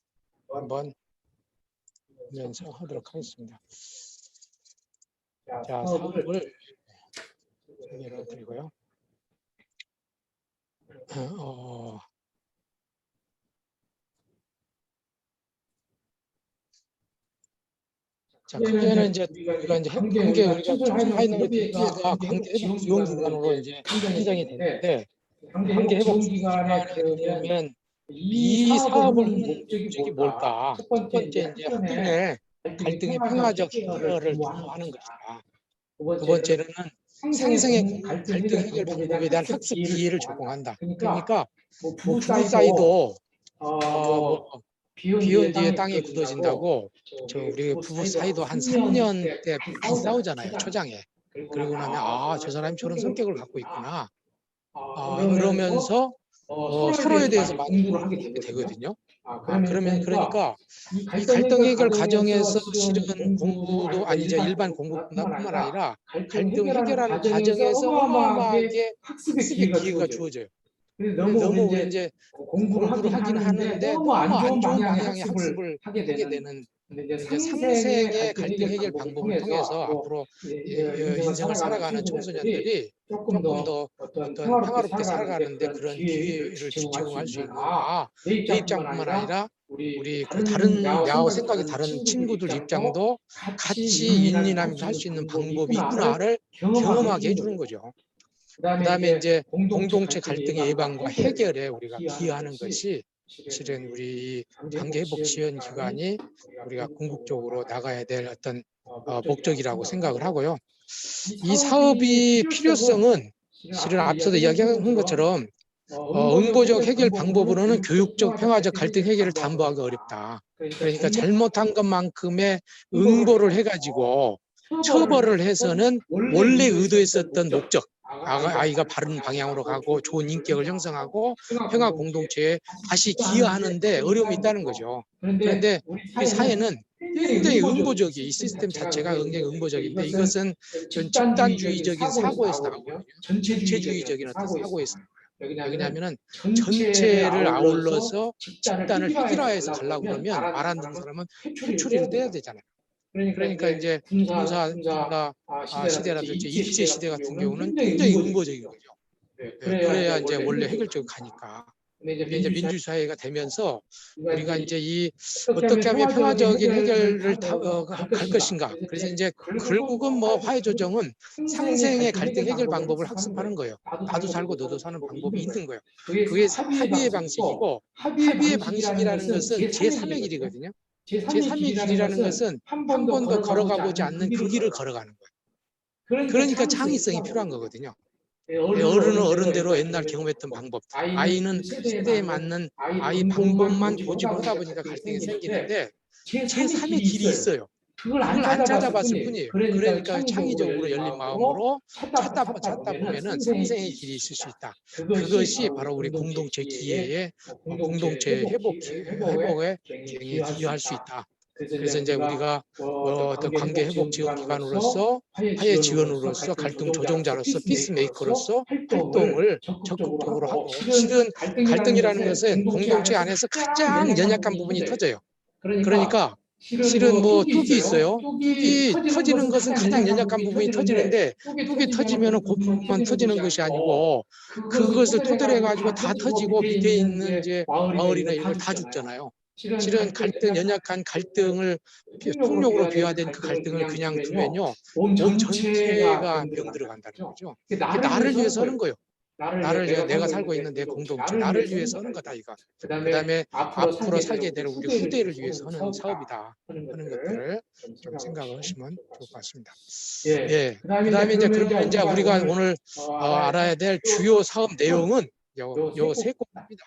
Speaker 12: 한번 보면서 하도록 하겠습니다. 자, 사업을 소개를 드리고요. 자, 크게는 이제 우리가 이제 한개 우리가 청소하이너가 관계 회복 지원 기관으로 이제 선정이 됐는데, 관계 회복 지원 기관이면 이 사업을 하는 목적이 뭘까? 첫 번째 이제 학교 내 갈등의 평화적 해결을 도모하는 것이다. 두 번째는 상생의 갈등 해결 방법에 대한 학습 기회를 제공한다. 그러니까 부부 사이도 비온 뒤에 땅이 굳어진다고, 우리 부부 사이도 한 3년 때 많이 싸우잖아요, 초장에. 그러고 나면 저 사람이 저런 성격을 갖고 있구나. 그러면서 서로에 대해서 많이 공부하게 되거든요. 그러니까 이 갈등 해결 과정에서 실은 공부도 아니죠. 일반 공부뿐만 아니라 갈등 해결하는 과정에서 어마어마하게 학습의 기회가 주어져요. 너무 우리 이제 공부를 하긴 하는데 너무 안 좋은 방향의 학습을 하게 되는, 이제 상생의 갈등 해결 방법을 통해서 앞으로 인생을 살아가는 청소년들이 조금 더 어떤 평화롭게 살아가는데 그런 기회를 제공할 수 있는, 내 입장뿐만 아니라 우리 그 다른 나하고 생각이 다른 친구들 입장도 같이 인리나면서 할 수 있는 방법이 있구나를 경험하게 해주는 거죠. 그다음에 이제 공동체 갈등의 예방과 해결에 우리가 기여하는 것이 실은 우리 관계회복 지원 기관이 우리가 궁극적으로 나가야 될 어떤 목적이라고 생각을 하고요. 이 사업의 필요성은 실은 앞서도 이야기한 것처럼 응보적 해결 방법으로는 교육적 평화적 갈등 해결을 담보하기 어렵다. 그러니까 잘못한 것만큼의 응보를 해가지고 처벌을 해서는 원래 의도했었던 목적, 아이가 바른 방향으로 가고 좋은 인격을 형성하고 평화 공동체에 다시 기여하는데 어려움이 있다는 거죠. 그런데 우리 사회는 굉장히 응보적이 이 시스템 자체가 굉장히 응보적인데 이것은 전 집단주의적인 사고에서 나오거든요. 전체주의적인 어떤 사고에서 나와요. 왜냐하면은 전체를 아울러서 집단을 획일화해서 가려고 그러면 말 안 듣는 사람은 회초리를 떼야 되잖아요. 그러니까 이제 군사 시대라든지 일제 시대 같은 경우는 굉장히 응보적인 거죠. 그래야 이제 원래 해결적으로 가니까. 이게 이제 민주주의 사회가 되면서 우리가 이제 이 어떻게 하면 평화적인 해결을 갈 것인가. 그래서 이제 결국은 뭐 화해 조정은 상생의 갈등 해결 방법을 학습하는 거예요. 나도 살고 너도 사는 방법이 있는 거예요. 그게 합의의 방식이고 합의의 방식이라는 것은 제3의 길이거든요. 제3의 길이라는 것은 한 번도 걸어가 보지 않는 그 길을 걸어가는 거예요. 그러니까 창의성이 필요한 거거든요. 어른은 어른대로 옛날 경험했던 방법, 아이는 시대에 맞는 아이 방법만 고집하다 보니까 갈등이 생기는데 제3의 길이 있어요. 그걸 안 찾아봤을 뿐이에요. 그러니까 창의적으로 열린 마음으로 찾다 보면은 상생의 길이 있을 수 있다. 그것이 바로 우리 공동체 기회의 공동체 회복에 기여할 수 있다. 그래서 이제 우리가 어떤 관계 회복 지원 기관으로서 화해 지원으로서 갈등 조정자로서 피스메이커로서 활동을 적극적으로 하고 실은 갈등이라는 것은 공동체 안에서 가장 연약한 부분이 터져요. 그러니까 실은 뭐 뚝이 있어요. 뚝이 터지는 것은 가장 연약한 부분이 터지는데 뚝이 터지면은 그 부분만 터지는 것이 아니고 그것을 토대로 해가지고 다 터지고 밑에 있는 이제 마을이나 이런 걸 다 죽잖아요. 실은 갈등, 연약한 갈등을 폭력으로 비화된 그 갈등을 그냥 두면요. 몸 전체가 병들어간다는 거죠. 나를 위해서 하는 거예요. 나를 위해 내가 살고 있는 내 공동체, 나를 위해서 하는 거다 이거. 그다음에 앞으로 살게 될 우리 후대를 위해서 하는 사업이다 하는 것들을 좀 생각을 하시면 좋을 것 같습니다. 예. 그다음에 이제 그러면 이제 우리가 오늘 알아야 될 주요 사업 내용은 요 세 곳입니다.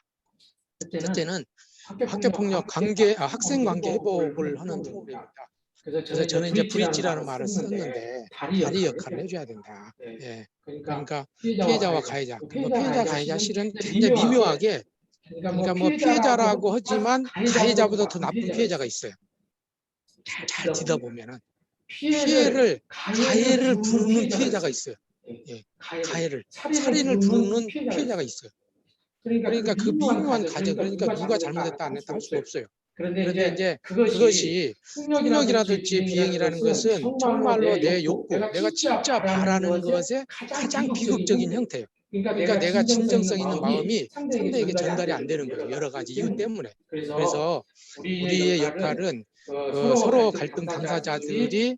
Speaker 12: 첫째는 학교폭력 학생 관계 회복을 하는 프로그램입니다. 그래서 저는 이제 브릿지라는 말을 썼는데 다리 역할을 해줘야 된다. 예. 그러니까 피해자와 가해자. 뭐 피해자 가해자 실은 굉장히 미묘하게 그러니까 뭐 피해자라고 하지만 가해자보다 더 나쁜 피해자가 있어요. 잘 듣다 보면은 가해를 부르는 피해자가 있어요. 예. 가해를 살인을 부르는 피해자가 있어요. 그러니까 그 미묘한 가정, 그러니까 누가 잘못했다 안 했다 할 수가 없어요. 그런데 이제 그것이 폭력이라든지 비행이라는 것은 정말로 내 욕구, 내가 진짜 바라는 것의 가장 비극적인 형태예요. 그러니까 내가 진정성 있는 마음이 상대에게 전달이 안 되는 거예요. 여러 가지 이유 때문에. 그래서 우리의 역할은 서로 갈등 당사자들이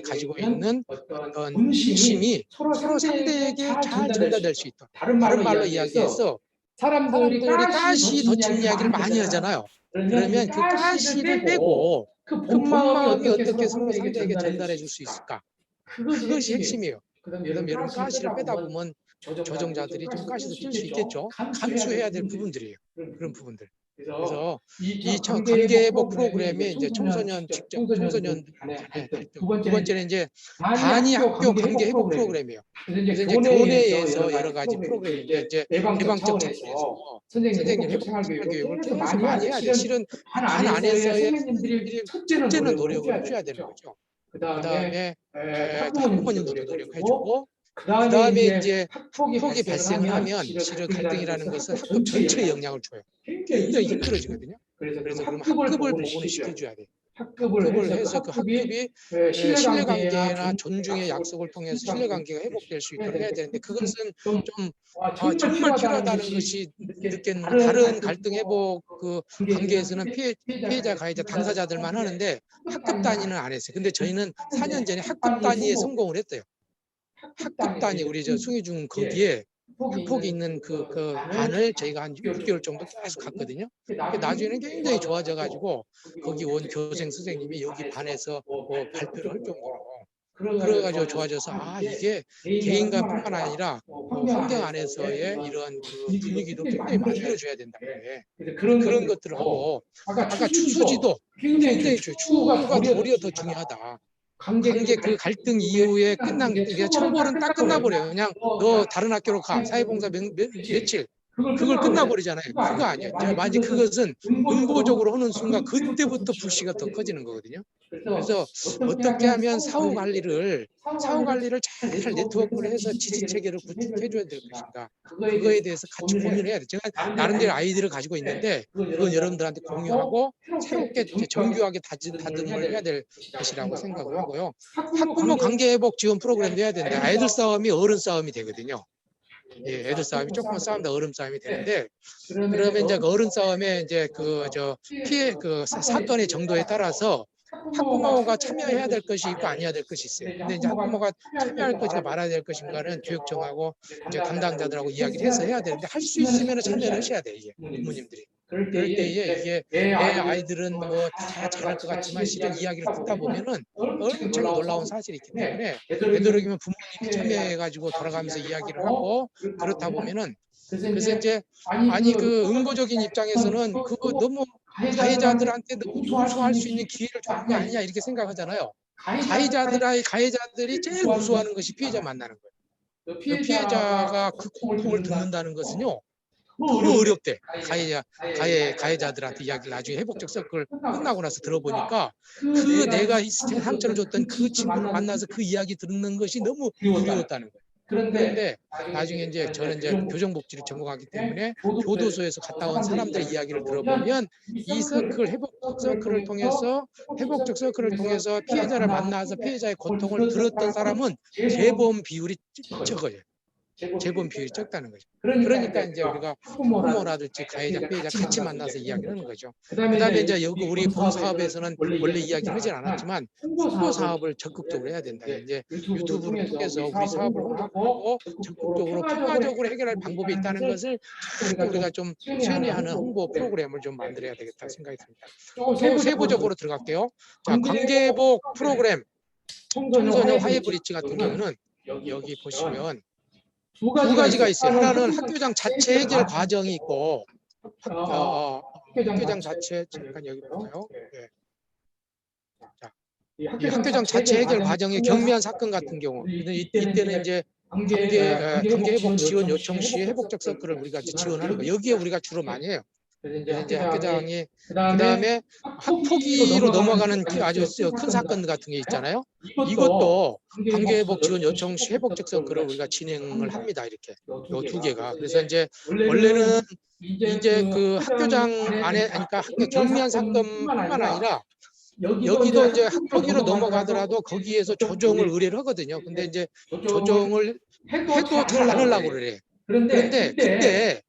Speaker 12: 가지고 있는 어떤 힘이 서로 상대에게 잘 전달될 수 있도록. 다른 말로 이야기해서 사람들이 가시 덧친 이야기를 많이 하잖아요. 그러면 그 가시를 빼고 그 본마음이 어떻게 서로 상대에게 전달해 줄 수 있을까? 그것이 핵심이에요. 그럼 여러분 가시를 빼다 보면 조정자들이 좀 가시도 뜰 수 있겠죠. 감수해야 될 부분들이에요. 그런 부분들. 그래서 이 관계 회복 프로그램에 이제 청소년 간의 갈등. 두 번째는 이제 단위 학교 관계 회복 프로그램이에요. 그래서 이제 교내에서 여러 가지 프로그램인데 이제 예방적 차원에서 선생님 회복 교육을 계속 많이 해야 돼요. 실은 반 안에서의 선생님들이 첫째는 노력을 해줘야 되는 거죠. 그다음에 학부모님들도 노력해주고 그다음에 이제 학폭이 발생을 하면 실은 갈등이라는 것은 학급 전체에 영향을 줘요. 굉장히 힘들어지거든요. 그래서 그럼 학급을 복원을 시켜줘야 돼요. 학급을 해서 그 학급이 신뢰관계나 존중의 약속을 통해서 신뢰관계가 회복될 수 있도록 해야 되는데 그것은 좀 정말 필요하다는 것이 느꼈는데 다른 갈등 회복 그 관계에서는 피해자, 가해자, 당사자들만 하는데 학급 단위는 안 했어요. 근데 저희는 4년 전에 학급 단위에 성공을 했대요. 학급 단위 우리 저 숭의중 거기에 학폭이 있는 그 반을 저희가 한 6개월 정도 계속 갔거든요. 나중에는 굉장히 좋아져 가지고 거기 온 교생 선생님이 여기 반에서 발표를 할 정도로 그래가지고 좋아져서 이게 개인간뿐만 아니라 환경 안에서의 이런 그 분위기도 굉장히 만들어줘야 된다는 거예요. 그런 것들을 하고 아까 추수지도 굉장히 추후가 도리어 더 중요하다. 관계 그 갈등 이후에 끝난 게 처벌은 딱 끝나버려요. 그냥 너 다른 학교로 가. 사회봉사 며칠. 그걸 끝나버리잖아요. 그거 아니에요. 만약 그것은 응보적으로 하는 순간 그때부터 불씨가 더 커지는 거거든요. 그래서 어떻게 하면 사후 관리를 잘 네트워크를 해서 지지 체계를 구축해줘야 될 것인가. 그거에 대해서 같이 고민을 해야 돼요. 제가 나름대로 아이디어를 가지고 있는데 그건 여러분들한테 공유하고 새롭게 정교하게 다듬을 해야 될 것이라고 생각을 하고요. 학부모 관계 회복 지원 프로그램도 해야 되는데 아이들 싸움이 어른 싸움이 되거든요. 예, 애들 싸움이 조금만 싸움다 어른 싸움이 되는데 그러면 이제 그 어른 싸움에 이제 피해 사건의 정도에 따라서 학부모가 참여해야 될 것이 있고 아니어야 될 것이 있어요. 근데 이제 학부모가 참여할 것인가 말아야 될 것인가는 교육청하고 이제 담당자들하고 이야기를 해서 해야 되는데 할 수 있으면 참여를 하셔야 돼요. 이게 부모님들이. 그럴 때에 이게 내 아이들은 뭐 다 잘할 것 같지만 실은 이야기를 듣다 보면은 엄청 놀라운 사실이 있기 때문에 되도록이면 부모님이 참여해가지고 돌아가면서 이야기를 하고 그렇다 보면은 그래서 이제 아니 그 응보적인 입장에서는 그거 너무 가해자들한테 너무 무수할 수 있는 기회를 주는 게 아니냐 이렇게 생각하잖아요. 가해자들이 제일 무수하는 것이 피해자 만나는 거예요. 그 피해자가 그 고통을 듣는다는 것은요. 너무 어렵대. 가해자들한테 이야기를 나중에 회복적 서클 끝나고 나서 들어보니까 그 내가 상처를 줬던 그 친구를 만나서 그 이야기 듣는 것이 너무 두려웠다는 거예요. 그런데 나중에 이제 저는 이제 교정복지를 전공하기 때문에 교도소에서 갔다 온 사람들의 이야기를 들어보면 이 회복적 서클을 통해서 피해자를 만나서 피해자의 고통을 들었던 사람은 재범 비율이 적어요. 재범 비율이 적다는 거죠. 그러니까 이제 우리가 학부모라든지 가해자, 피해자 같이 만나서 이야기를 하는 거죠. 그다음에 이제 여기 우리 본 사업에서는 원래 이야기를 하진 않았지만 홍보 사업을 적극적으로 해야 된다. 이제 유튜브를 통해서 우리 사업을 홍보하고 적극적으로 평화적으로 해결할 방법이 있다는 것을 우리가 좀宣얘하는 홍보 프로그램을 좀 만들어야 되겠다 생각이 듭니다. 또 세부적으로 들어갈게요. 자, 관계회복 프로그램 청소년 화해 브릿지 같은 경우는 여기 보시면 두 가지가 있어요. 하나는 학교장 자체 해결 과정이 있고 학교장 자체 잠깐 여기 볼까요? 네. 자, 이 학교장 자체 해결 과정의 경미한 사건 같은 경우 이때는 이제 관계 회복 지원 요청 시 회복적 서클을 우리가 지원하는 거 여기에 우리가 주로 많이 해요. 그래서 이제 학교장이 그다음에 학폭위로 넘어가는 아주 큰 사건 같은 게 있잖아요. 이것도 관계회복 지원 요청 시 회복적 서클을 우리가 진행을 합니다. 이렇게 요 두 개가. 그래서 이제 원래는 이제 그 학교장 안에 그러니까 경미한 사건뿐만 아니라 여기도 이제 학폭위로 넘어가더라도 거기에서 조정을 의뢰를 하거든요. 근데 이제 조정을 해도 잘 안 하려고 그래. 그런데 그때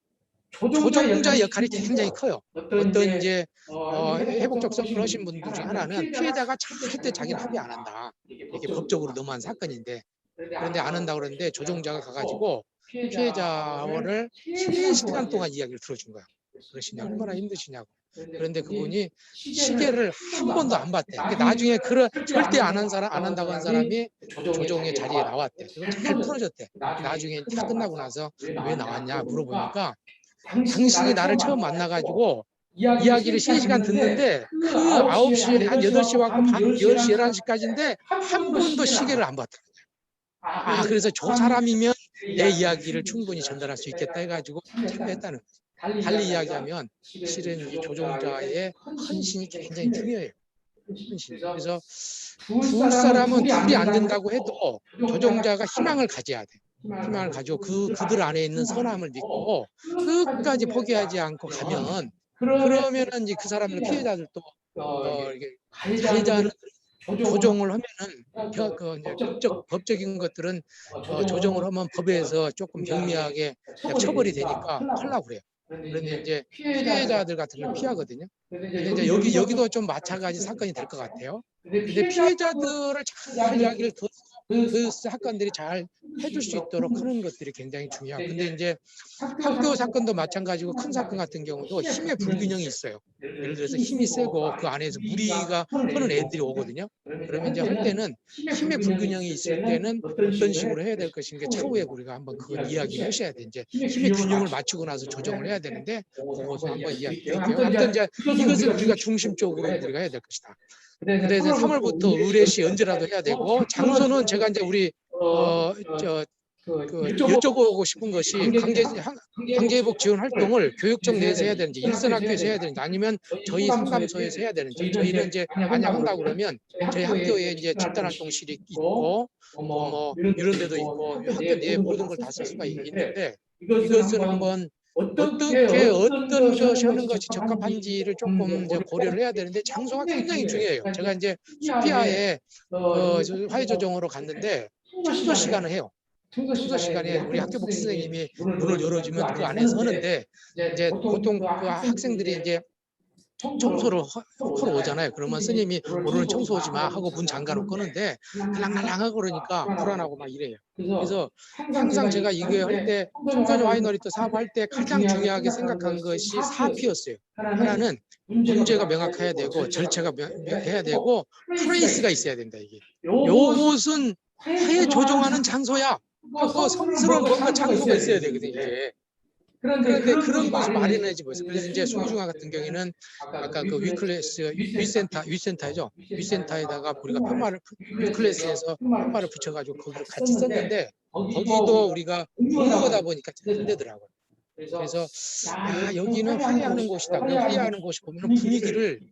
Speaker 12: 조정자 역할이 굉장히 커요. 어떤 이제 회복적 서클을 하신 분들 중에 하나는 피해자가 할 때 자기는 합의 안 한다. 이게 법적으로 너무한 사건인데 그런데 안 한다고 그러는데 조정자가 가가지고 피해자를 3시간 동안 이야기를 들어준 거야. 그러시냐 얼마나 힘드시냐고. 그런데 그분이 시계를 한 번도 안 봤대. 나중에 절대 안 한다고 한 사람이 조정의 자리에 나왔대. 그걸 잘 풀어줬대. 나중에 다 끝나고 나서 왜 나왔냐 물어보니까 당신이 나를 처음 만나가지고 이야기를 3시간 듣는데 그 9시 한 8시 왔고 밤 10시 11시까지인데 한 번도 시계를 안 봤더라고요. 그래서 저 사람이면 내 이야기를 충분히 전달할 수 있겠다 해가지고 참여했다는 거죠. 달리 이야기하면 실은 이 조종자의 헌신이 굉장히 중요해요. 그래서 두 사람은 둘이 안 된다고 해도 조종자가 희망을 가져야 돼. 희망을 가지고 그들 안에 있는 선함을 믿고 끝까지 포기하지 않고 가면 그러면은 이제 그 사람들 피해자들도 이게 가해자는 조정을 하면은 법적인 것들은 조정을 하면 법에서 조금 경미하게 처벌이 되니까 하려고 그래요. 그런데 이제 피해자들 같은 걸 피하거든요. 근데 이제 여기도 좀 마찬가지 사건이 될 것 같아요. 근데 피해자들을 잘 이야기를 들어서 그 사건들이 잘 해줄 수 있도록 하는 것들이 굉장히 중요하고 근데 이제 학교 사건도 마찬가지고 큰 사건 같은 경우도 힘의 불균형이 있어요. 예를 들어서 힘이 세고 그 안에서 무리가 하는 애들이 오거든요. 그러면 이제 할 때는 힘의 불균형이 있을 때는 어떤 식으로 해야 될 것인가 차후에 우리가 한번 그걸 이야기를 하셔야 돼. 이제 힘의 균형을 맞추고 나서 조정을 해야 되는데 그것을 한번 이야기 드릴게요. 아무튼 이제 이것을 우리가 중심적으로 우리가 해야 될 것이다. 그래서 3월부터 의뢰시 언제라도 해야 되고 장소는 제가 이제 우리 여쭤보고 싶은 것이 관계회복 지원 활동을 교육청 내에서 해야 되는지 일선학교에서 해야 되는지 아니면 저희 상담소에서 해야 되는지 저희는 이제 만약 한다고 그러면 저희 학교에 이제 집단활동실이 있고 뭐 이런 데도 있고 학교 내에 모든 걸 다 쓸 수가 있는데 이것은 한번 어떻게 어떤 것이 하는 것이 적합한지를 조금 이제 고려를 해야 되는데 장소가 굉장히 중요해요. 제가 이제 수피아에 화해조정으로 갔는데 청소 시간을 해요. 청소 시간에 우리 학교 복지 선생님이 문을 열어주면 그 안에서 하는데 이제 보통 그 학생들이 이제 청소를 하러 오잖아요. 그러면 스님이 오늘은 청소 오지 마 하고 문 잠가놓고 끄는데 갈랑갈랑하고 그러니까 불안하고 막 이래요. 그래서 항상 제가 이거 할 때 청소년 와이너리터 사업할 때 가장 중요하게 생각한 것이 4P였어요. 하나는 문제가 명확해야 되고 절차가 해야 되고 프레이스가 있어야 된다. 이게 요것은 화해 조정하는 장소야 하고 성스러운 뭔가 장소가 있어야 되거든요. 이게. 그런데 그런 것을 마련해야지 뭐였어요. 그래서 이제 소중화 같은 경우에는 아까 그 위클래스 위센터죠. 위센터에다가 우리가 위클래스에서 편마를 붙여가지고 거기를 같이 썼는데 거기도 우리가 공부하다 보니까 잘 안 되더라고요. 그래서 여기는 화해하는 곳이다. 화해하는 곳이 보면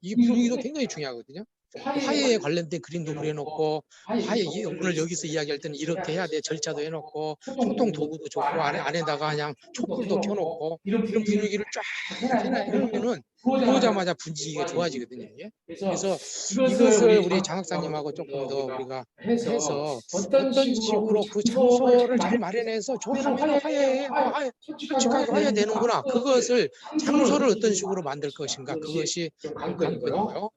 Speaker 12: 이 분위기도 굉장히 중요하거든요. 화해에 관련된 그림도 그려놓고 화해 오늘 여기서 이야기할 때는 이렇게 해야 돼 절차도 해놓고 소통 도구도 좋고 안에다가 그냥 촛불도 켜놓고 이런 분위기를 쫙 해놓으면은 들어오자마자 분위기가 좋아지거든요. 그래서 이것을 우리 장학사님하고 조금 더 우리가 해서 어떤 식으로 그 장소를 잘 마련해서 솔직하게 화해되는구나. 그것을 장소를 어떤 식으로 만들 것인가 그것이 관건이고요.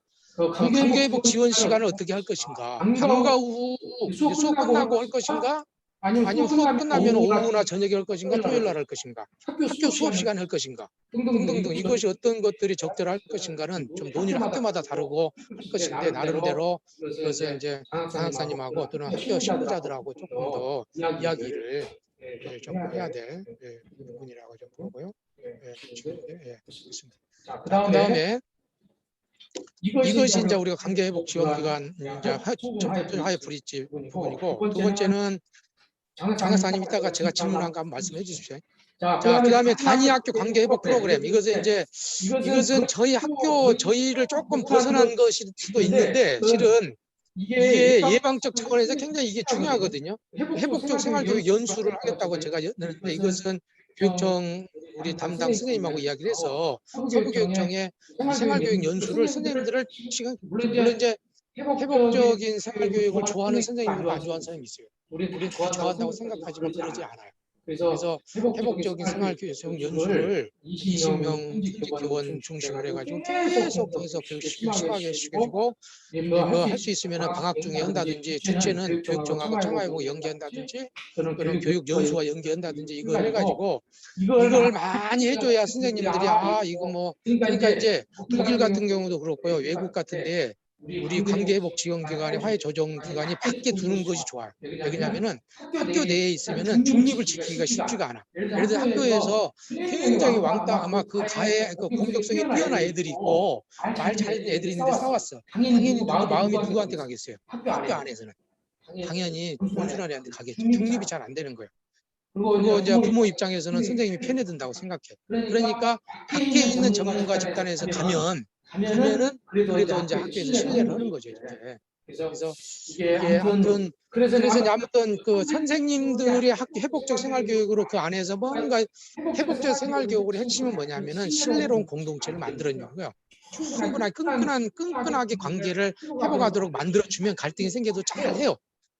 Speaker 12: 관계회복 지원 시간을 어떻게 할 것인가? 방과 후 수업 끝나고 할 것인가? 아니면 수업 끝나면 오후나 저녁에 할 것인가? 토요일 날 할 것인가? 학교 수업 시간에 할 것인가? 등등등 이것이 어떤 것들이 적절할 것인가는 좀 논의를 학교마다 다르고 할 것인데 나름대로 그래서 이제 장학사님하고 또는 학교 신부자들하고 조금 더 이야기를 좀 해야 될 부분이라고 좀 보고요. 그렇습니다. 그다음에 이것이 이제 우리가 관계회복 지원기관 이제 화해 브릿지 부분이고 두 번째는 장학사님 이따가 제가 질문한 거 한번 말씀해 주십시오. 자, 그다음에 단위학교 관계회복 프로그램 이것은 저희 학교 저희를 조금 벗어난 것일 수도 있는데 실은 이게 예방적 차원에서 굉장히 이게 중요하거든요. 회복적 생활교육 연수를 하겠다고 제가 했는데 이것은 교육청 우리 담당 선생님하고 이야기를 해서 서부교육청에 생활교육 연수를 선생님들을 지금 물론 이제 회복적인 생활교육을 좋아하는 선생님들과 안 좋아하는 선생님이 있어요. 우리는 다 좋아한다고 생각하지만 그러지 않아요. 그래서 회복적인 생활교육 연수를 20명 교원 중심으로 해가지고 계속 교육시키고 시켜주고 할 수 있으면 방학 중에 한다든지 주체는 교육청하고 청와회복 연계한다든지 그런 교육 연수와 연계한다든지 이걸 해가지고 이걸 많이 해줘야 선생님들이 이거 뭐 그러니까 이제 독일 같은 경우도 그렇고요 외국 같은데 우리 관계회복 지원기관의 화해조정기관이 밖에 두는 것이 좋아요. 왜냐하면은 학교 내에 있으면은 중립을 지키기가 쉽지가 않아. 예를 들어 학교에서 굉장히 왕따 아마 그 가해 그 공격성이 뛰어난 애들이 있고 말 잘하는 애들이 있는데 싸웠어. 당연히 누구 마음이 누구한테 가겠어요. 학교 안에서는 당연히 온순한 애한테 가겠죠. 중립이 잘 안 되는 거예요. 그리고 이제 부모 입장에서는 선생님이 편에 든다고 생각해. 그러니까 밖에 있는 전문가 집단에서 가면은 그래도 이제 학교에서 신뢰를 하는 거죠. 이렇게. 그래서 이게 아무튼 그래서 아무튼 그 선생님들이 학교 회복적 생활교육으로 그 안에서 뭔가 회복적 생활교육의 핵심은 뭐냐면은 신뢰로운 공동체를 만들어내는 거예요. 충분하게 끈끈하게 관계를 회복하도록 만들어주면 갈등이 생겨도 잘해요.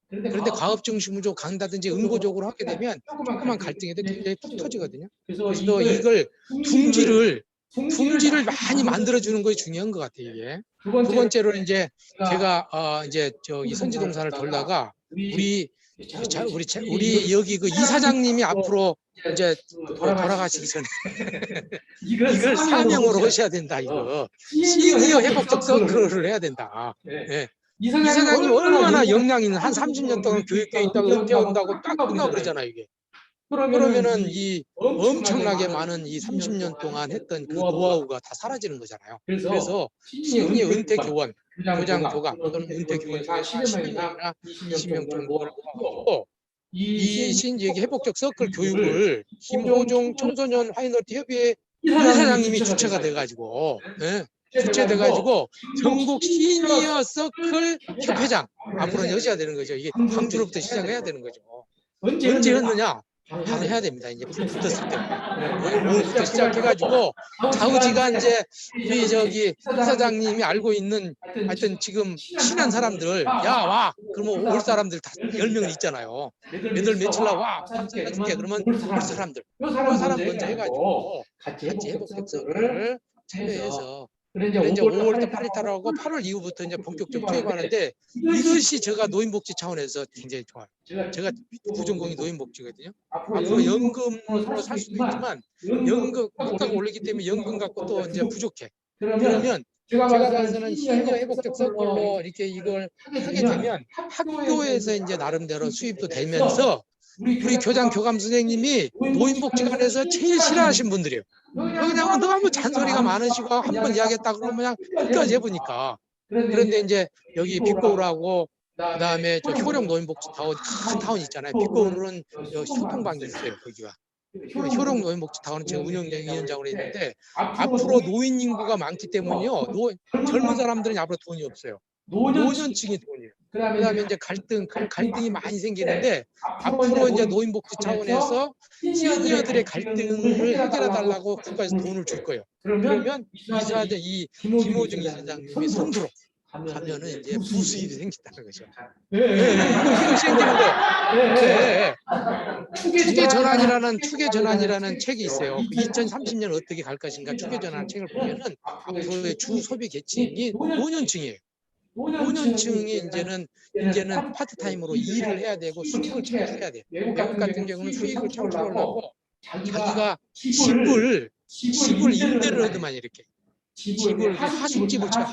Speaker 12: 그런데 과업 중심으로 간다든지 응고적으로 하게 되면 조그만 갈등에도 굉장히 푹 터지거든요. 그래서 이걸 둥지를 많이 만들어주는 것이 중요한 것 같아요. 이게 두 번째로 이제 제가 이제 이 선지동산을 돌다가 우리 여기 그 이사장님이 앞으로 이제 돌아가시기 전에 이걸 사명으로 하셔야 된다. 이거 시니어 회복적 서클을 해야 된다. 네. 이사장님 얼마나 역량 있는 한 30년 동안 교육계에 있다가 은퇴한다고 딱 끝나고 그러잖아요. 이게 그러면은 이 엄청나게 많은 이 30년 동안 했던 그 노하우가 다 사라지는 거잖아요. 그래서 신입 은퇴 교원, 교장, 교감 또는 은퇴 교원 중에 10명이나 20명 정도를 모아가지고 이 신지역의 회복적 서클 교육을 김호종 청소년 마이너리티 협의회 이사장님이 주체가 돼가지고 주체돼가지고 전국 시니어 서클 협회장 앞으로는 여셔야 되는 거죠. 이게 광주로부터 시작해야 되는 거죠. 언제 했느냐? 바로 해야 됩니다. 이제 불 붙었을 때 오늘부터 시작해가지고 좌우지가 이제 우리 저기 이사장님이 알고 있는 하여튼 지금 친한 사람들 야 와 그러면 올 사람들 다 10명은 있잖아요. 몇월 며칠날 와 해줄게 그러면 올 사람들 그 사람 먼저 해가지고 같이 회복적 서클을 참여해서 이제 5월달 8일달하고 8월 이후부터 이제 본격적으로 투입하는데 이것이 제가 노인복지 차원에서 굉장히 좋아요. 제가 부전공이 노인복지거든요. 앞으로 연금으로 살 수도 있지만 연금 물가가 오르기 때문에 연금 갖고 또 이제 부족해. 그러면 제가 봐서는 시니어 회복적 서클로 이렇게 이걸 하게 되면 학교에서 이제 나름대로 수입도 되면서 우리 교장 교감 선생님이 노인복지관에서 제일 싫어하신 분들이에요. 그냥 너무 잔소리가 많으시고 한 번 이야기했다 그러면 그냥 끝까지 해보니까. 그런데 이제 여기 빅거울하고 그다음에 저 효령 노인복지 타운 큰 타운 있잖아요. 빅거울은 교통방이 있어요. 거기가. 효령 노인복지 타운은 제가 운영위원장으로 했는데 앞으로 노인 인구가 많기 때문에요. 젊은 사람들은 앞으로 돈이 없어요. 노년층이 돈이에요. 그다음에 이제 갈등이 많이 생기는데 앞으로 이제 노인복지 차원에서 시니어들의 갈등을 해결해 달라고 국가에서 돈을 줄 거예요. 그러면 이사장 이 김호중 이사장님이 선두로 가면은 이제 부수입이 생긴다는 거죠. 이거 생기는 거예요. 추계 전환이라는 책이 있어요. 2030년 어떻게 갈 것인가 추계 전환 책을 보면은 앞으로의 주 소비 계층이 노년층이에요. 노년층이 이제는 파트타임으로 일을 해야 되고 수익을 창출해야 돼요. 외국 같은 경우는 수익을 창출하려고 자기가 집을 임대를 하더만 이렇게 집을 하숙집을 쳐요.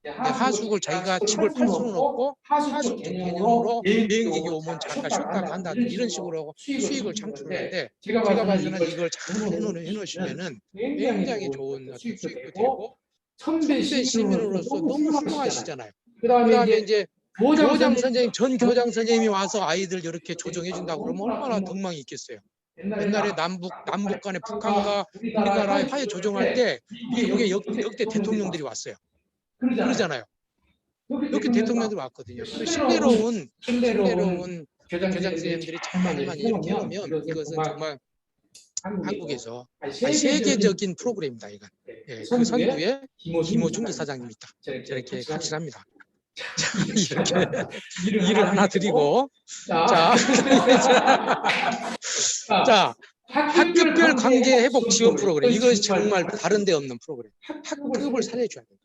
Speaker 12: 하숙을 자기가 집을 팔 수는 없고 하숙 개념으로 비행기가 오면 잠깐 쉬었다가 한다 이런 식으로 하고 수익을 창출하는데 제가 봐서는 이걸 잘 해놓으시면은 굉장히 좋은 수익도 되고 선배 시민으로서 너무 훌륭하시잖아요. 그다음에 이제 교장 선생님 전 교장 선생님이 와서 아이들 이렇게 조정해 준다고 그러면 얼마나 덕망이 있겠어요. 옛날에 남북 간에 북한과 우리나라의 화해 조정할 때 이게 역대 대통령들이 왔어요. 그러잖아요. 이렇게 대통령들이 왔거든요. 신뢰로운 교장 선생님들이 잘 많이 이렇게 해놓으면 이것은 정말 한국에서 세계적인 프로그램입니다. 이건. 예, 그 선두에 김호중 이사장님이 있다. 저렇게 확실합니다. 자, 이렇게 일을 하나 드리고 자 학급별 관계 회복 지원 프로그램 이것이 정말 다른 데 없는 프로그램. 학급을 살려줘야 돼요.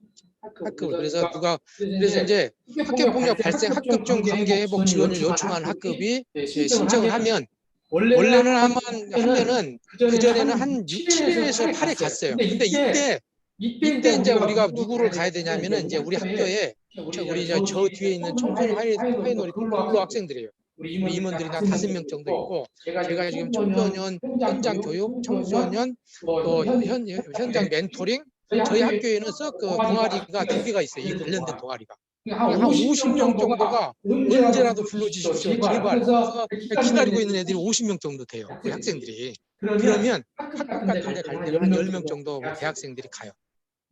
Speaker 12: 학급을 그래서 이제 학교폭력 발생 학급 중 관계 회복 지원을 요청한 학급이 신청을 하면 원래는 하면은 그전에는 한 6, 7에서 8에 갔어요. 근데 이때 이제 우리가 누구를 가야 되냐면은 이제 우리 학교에 우리 저 뒤에 있는 청소년 화해놀이 플로 학생들이에요. 우리 임원들이나 5명 정도 있고 제가 지금 청소년 현장 교육, 청소년 또 현장 멘토링 저희 학교에는 동아리가 2개가 있어요. 이 관련된 동아리가. 한 50명 정도가 언제라도 불러주십시오. 제발. 그래서 기다리고 있는 애들이 50명 정도 돼요. 그 학생들이. 그러면 학급 같은 데 갈 때는 한 10명 정도 대학생들이 가요.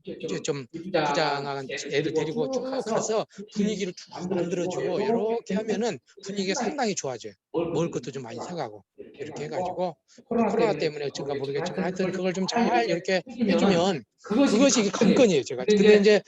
Speaker 12: 이제 좀 부장한 애를 데리고 쭉 가서 분위기를 쭉 만들어주고 이렇게 하면은 분위기가 상당히 좋아져요. 먹을 것도 좀 많이 사가고 이렇게 해가지고 코로나 때문에 어쩐가 모르겠지만 하여튼 그걸 좀 잘 이렇게 해주면 그것이 관건이에요. 제가 근데 이제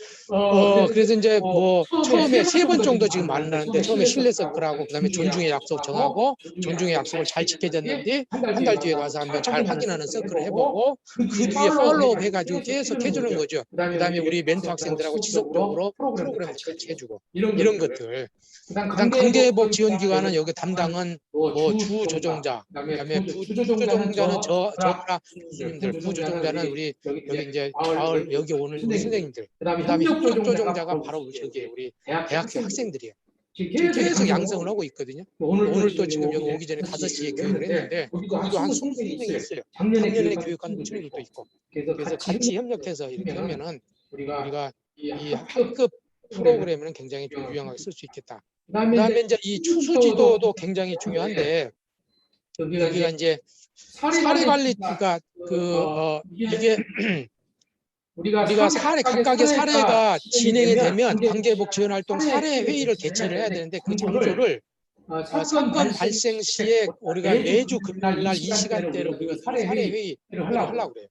Speaker 12: 그래서 이제 뭐 처음에 3번 정도 지금 만나는데 처음에 신뢰 서클하고 그다음에 존중의 약속 정하고 존중의 약속을 잘 지켜졌는지 한 달 뒤에 가서 한번 잘 확인하는 서클을 해보고 그 뒤에 팔로우업 해가지고 계속 해주는 거죠. 그다음에 우리 멘토 학생들하고 지속적으로 프로그램도 같이 해주고 이런 것들. 그다음 관계회복 지원기관은 여기 담당은 뭐 주조정자, 그다음에 부조정자는 저나 교수님들, 부조정자는 우리 여기 이제 마을 여기 오는 우리 선생님들, 그다음에 협조조정자가 바로 저기 우리 대학교 학생들이에요. 지금 계속 양성을 하고 있거든요. 오늘도 지금 여기 오기 전에 5시에 교육을 했는데 거기도 한 20명이 있어요. 작년에 교육한 친구들도 있고. 그래서 같이 협력해서 이렇게 하면은 우리가 이 학급 프로그램은 굉장히 좀 유용하게 쓸 수 있겠다. 그다음에 이제 이 추수 지도도 굉장히 중요한데 여기가 이제 사례 관리가 이게 우리가 각각의 사례가 진행이 되면 관계회복 지원 활동 사례 회의를 개최를 해야 되는데 그 장소를 사건 발생 시에 우리가 매주 금요일 날 이 시간대로 우리가 사례 회의를 하려고 그래요.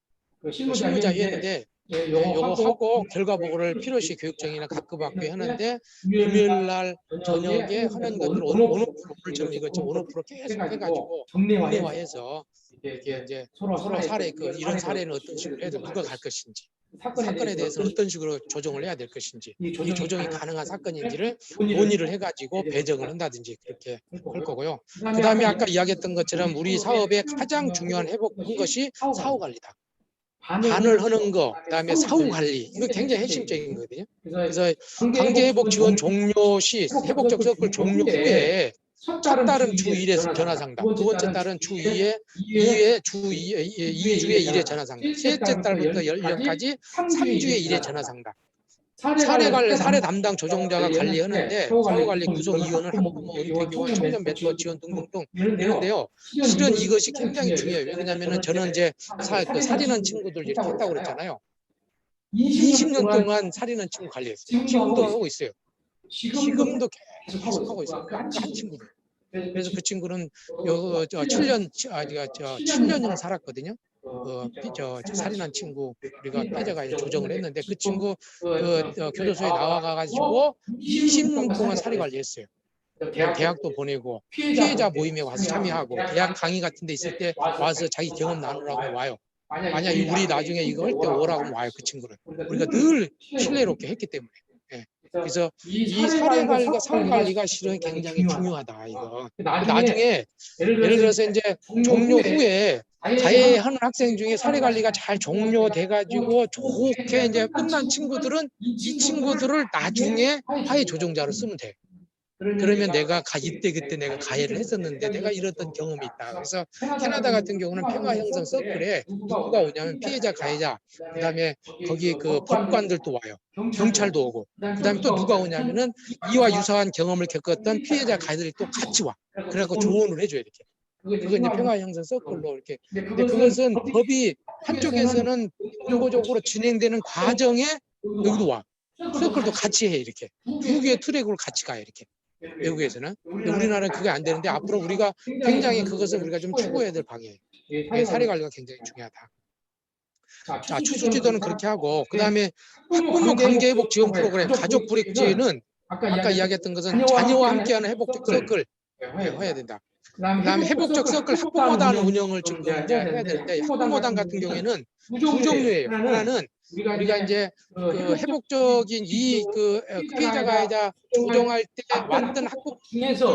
Speaker 12: 실무자 회의인데 요거 하고 결과 보고를 필요시 교육청이나 각급 학교에 하는데 금요일 날 저녁에 하는 것들 오늘 저는 이거 온오프로 계속 해가지고 정례화해서 이렇게 이제 서로 사례 이런 사례는 어떤 식으로 해서 누가 갈 것인지 사건에 대해서 어떤 식으로 조정을 해야 될 것인지 이 조정이 가능한 사건인지를 논의를 해가지고 배정을 한다든지 그렇게 할 거고요. 그 다음에 아까 이야기했던 것처럼 우리 사업의 가장 중요한 회복한 것이 사후 관리다. 반을 하는 거, 그다음에 사후 관리 이거 굉장히 핵심적인 거거든요. 그래서 관계 회복 지원 종료 시 회복적 서클 종료 후에 첫 달은 주 1회 전화 상담, 두 번째 달은 주 2회 주 2주에 1회 전화 상담, 셋째 달부터 1년까지 3주에 1회 전화 상담. 사례 담당 조정자가 관리하는데 사후 관리 구성위원을 학부모, 은퇴교원, 청년 멘토 지원 등등등 이런데요. 실은 이것이 굉장히 중요해요. 왜냐하면 저는 이제 살인한 친구들 이렇게 했다고 그랬잖아요. 20년 동안 살인한 친구 관리했어요. 지금도 하고 있어요. 지금도 계속 하고 있어요. 한 친구를. 그래서 그 친구는 7년을 살았거든요. 살인한 친구 우리가 피해자가 조정을 했는데 그 친구 교도소에 나와가지고 20년 동안 사례 관리했어요. 대학도 보내고 피해자 모임에 와서 참여하고 대학 강의 같은 데 있을 때 와서 자기 경험 나누라고 와요. 만약 우리 나중에 이거 할 때 오라고 하면 와요. 그 친구는. 우리가 늘 신뢰롭게 했기 때문에. 그래서 이 사례 관리가 사후 관리가 실은 굉장히 중요하다. 이거 나중에 예를 들어서 이제 종료 후에 가해하는 학생 중에 사례 관리가 잘 종료돼 가지고 좋게 이제 끝난 친구들은 이 친구들을 나중에 화해 조정자로 쓰면 돼. 그러면 내가 그때 내가 가해를 했었는데 내가 이랬던 경험이 있다. 그래서 캐나다 같은 경우는 평화 형성 서클에 누가 오냐면 피해자, 가해자, 그다음에 거기 그 법관들도 와요. 경찰도 오고. 그다음에 또 누가 오냐면은 이와 유사한 경험을 겪었던 피해자, 가해자들이 또 같이 와. 그래갖고 조언을 해줘요 이렇게. 그거 이제 평화 형성 서클로 이렇게. 근데 그것은 법이 한쪽에서는 정보적으로 진행되는 과정에 여기도 와. 서클도 같이 해 이렇게. 두 개의 트랙으로 같이 가요 이렇게. 외국에서는. 근데 우리나라는 그게 안 되는데 앞으로 우리가 굉장히 그것을 우리가 좀 추구해야 될 방향이에요. 사례 관리가 굉장히 중요하다. 자, 추수 지도는 그렇게 하고 그다음에 학부모 관계 회복 지원 프로그램 가족 불익지는 아까 이야기했던 것은 자녀와 함께하는 회복적 서클 해야 된다. 그다음에 회복적 서클 학부모단 운영을 지금 이제 해야 되는데 학부모단 같은 경우에는 두 종류예요. 하나는 우리가 이제 그 회복적인 피해자 가해자 조정할 때 왔던 학부모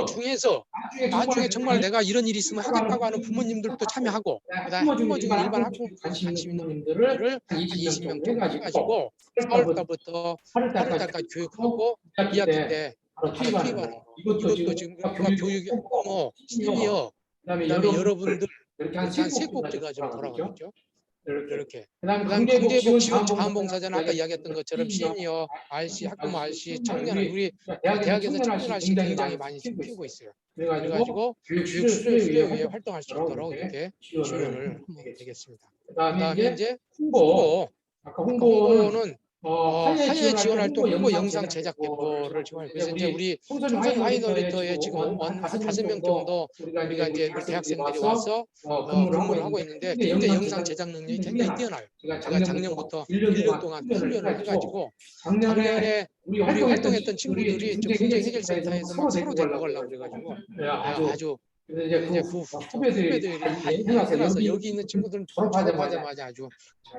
Speaker 12: 중에서 나중에 정말 내가 이런 일이 있으면 하겠다고 하는 부모님들도 참여하고 그다음에 학부모 중에 일반 학부모 관심 있는 분들을 한 20명 정도 해가지고 4월달부터 8월달까지 교육하고 2학기 때 투입하는 거. 이것도 지금 우리가 교육이 학부모, 시니어, 그다음에 여러분들 한 3꼭지가 좀 돌아가고 있죠. 이렇게. 그다음 관계회복 지원 자원봉사자는 아까 이야기했던 것처럼 시니어, RC, 학부모 RC, 청년 우리 대학에서 청년 RC 굉장히 많이 키우고 있어요. 그래가지고 교육 수료 위에 활동할 수 있도록 이렇게 지원을 하면 되겠습니다. 그다음에 이제 홍보는 화해 지원 활동 홍보 영상 제작 배포를 지원해요. 그래서 이제 우리 청소년 마이너리터에 지금 한 5명 정도 우리가 이제 대학생들이 와서 근무를 하고 있는데 굉장히 영상 제작 능력이 굉장히 뛰어나요. 제가 작년부터 1년 동안 훈련을 해가지고 작년에 우리 활동했던 친구들이 경쟁 해결센터에서 막 서로 데리고 가려고 그래가지고 아주 이제 그 후배들이 많이 해놔서 여기 있는 친구들은 졸업하자마자 아주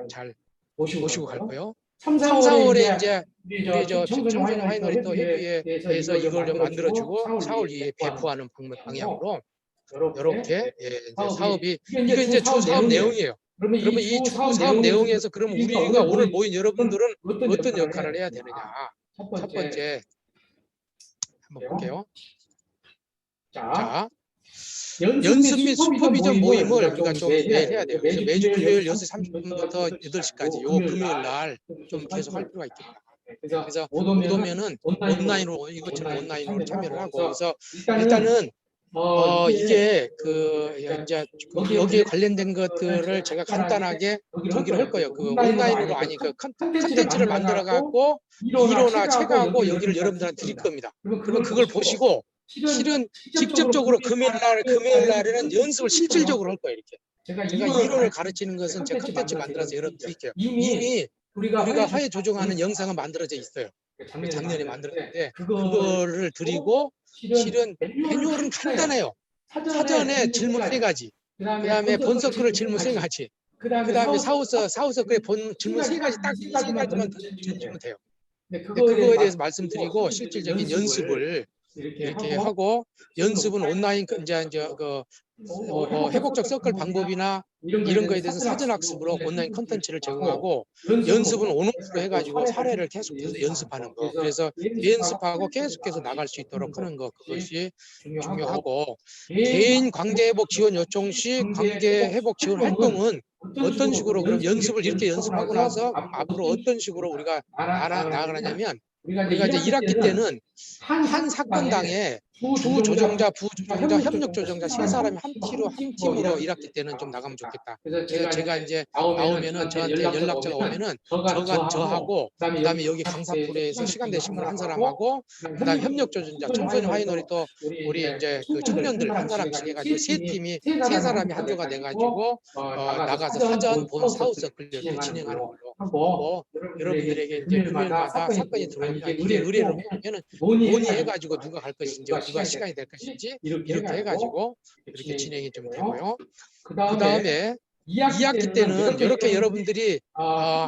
Speaker 12: 잘 모시고 갈 거예요. 3, 4월에 이제 우리 청소년 마이너리터 협의회에서 이걸 좀 만들어주고 4월 2일 배포하는 방향으로 이렇게 이제 사업이 이게 이제 주 사업 내용이에요. 그러면 이 주 사업 내용에서 그러면 우리가 오늘 모인 여러분들은 어떤 역할을 해야 되느냐? 첫 번째 한번 볼게요. 자, 연습 및 슈퍼비전 모임을 우리가 좀 매일 해야 돼요. 그래서 매주 금요일 6시 30분부터 8시까지 요 금요일 날 좀 계속 할 필요가 있겠다. 그래서 못 오면은 온라인으로 이것저것 온라인으로 참여를 하고 그래서 일단은 이게 이제 여기에 관련된 것들을 제가 간단하게 저기를 할 거예요. 그 온라인으로 아니 그 컨텐츠를 만들어 갖고 이론화 책하고 여기를 여러분들한테 드릴 겁니다. 그러면 그걸 보시고 실은 직접적으로 금요일 날에는 연습을 실질적으로 할 거예요. 이렇게 제가 이론을 가르치는 것은 제가 컨텐츠 만들어서 여러분 드릴게요. 이미 우리가 화해 조정하는 영상은 만들어져 있어요. 작년에 만들었는데 그거를 드리고 실은 매뉴얼은 간단해요. 사전에 질문 3가지, 그다음에 본서클을 질문 3가지, 그다음에 사후서클의 질문 3가지 딱 3가지만 던지면 돼요. 그거에 대해서 말씀드리고 실질적인 연습을 이렇게 하고 연습은 온라인 이제 회복적 서클 방법이나 이런 거에 대해서 사전 학습으로 온라인 컨텐츠를 제공하고 연습은 온오프로 해가지고 사례를 계속해서 연습하는 거. 그래서 연습하고 계속해서 나갈 수 있도록 하는 거 그것이 중요하고 개인 관계 회복 지원 요청 시 관계 회복 지원 활동은 어떤 식으로 그럼 연습을 이렇게 연습하고 나서 앞으로 어떤 식으로 우리가 나아가냐면 우리가 이제 1학기 때는 한 사건당에 조정자, 부조정자, 협력조정자 3사람이 한 팀으로 1학기 때는 좀 나가면 좋겠다. 제가 이제 나오면은 저한테 연락처가 오면은 저하고 그다음에 여기 강사풀에서 시간 되신 분 한 사람하고 그다음에 협력조정자, 청소년 화해놀이 또 우리 이제 그 청년들 한 사람씩 해가지고 3팀이 3사람이 한 조가 돼가지고 나가서 사전, 본, 사후서클 이렇게 진행하는 걸로 하고 여러분들에게 이제 금요일마다 사건이 들어오면 이게 의뢰를 해오면은 논의해가지고 누가 갈 것인지 누가 시간이 될 것인지 이렇게 해가지고 이렇게 진행이 좀 되고요. 그 다음에 2학기 때는 이렇게 여러분들이 한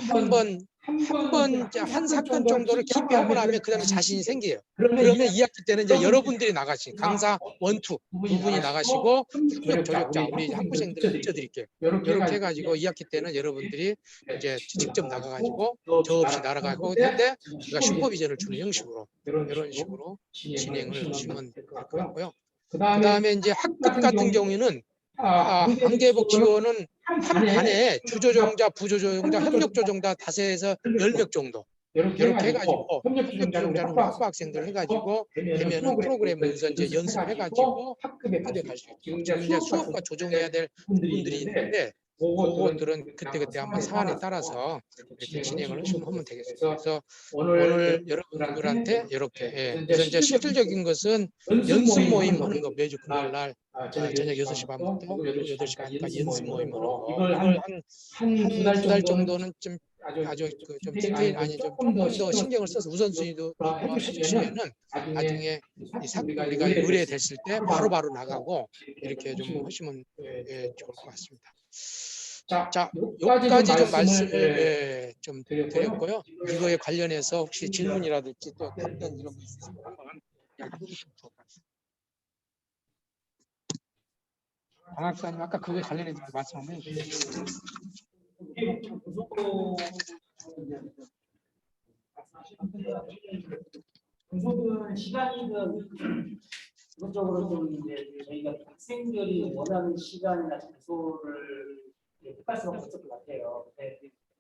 Speaker 12: 사건 정도를 깊이 하고 나면 그 다음에 자신이 생겨요. 그러면 2학기 때는 이제 여러분들이 나가신 강사 1, 2 두 분이 나가시고 협력조력자 우리 학부생들을 붙여드릴게요. 이렇게 해가지고 2학기 때는 여러분들이 이제 직접 나가가지고 저 없이 날아가고 근데 우리가 슈퍼비전을 주는 형식으로 이런 식으로 진행을 하시면 될 것 같고요. 그 다음에 이제 학급 같은 경우에는 관계회복 지원은 한 반에 주조정자, 부조정자, 협력조정자 5에서 10명 정도 이렇게 해가지고 협력조정자는 우리 학부학생들 해가지고 되면은 프로그램 문서 이제 연습해가지고 학급에 갈 수 있죠. 지금 이제 수업과 조정해야 될 부분들이 있는데 그것들은 그때그때 한번 사안에 따라서 이렇게 진행을 하면 되겠습니다. 그래서 오늘 여러분들한테 이렇게 그래서 이제 실질적인 것은 연습 모임 하는 거 매주 금요일 날 저녁 6시 반부터 8시 반까지 연습 모임 하는 거 이걸 한 두 달 정도는 좀 아주 좀 디테일 아니 좀 더 신경을 써서 우선순위도 해주시면은 나중에 우리가 의뢰됐을 때 바로바로 나가고 이렇게 좀 하시면 좋을 것 같습니다. 자, 여기까지 좀 말씀을 좀 드렸고요. 이거에 관련해서 혹시 질문이라든지 또 답변 이런 거 있으시면 한번 해주시면 좋을 것 같습니다. 강학사님 아까 그거에 관련해서 말씀 한번 해주세요.
Speaker 17: 분석은 시간이든 기본적으로 좀 이제 저희가 학생들이 원하는 시간이나 장소를 택할 수가 없을 것 같아요.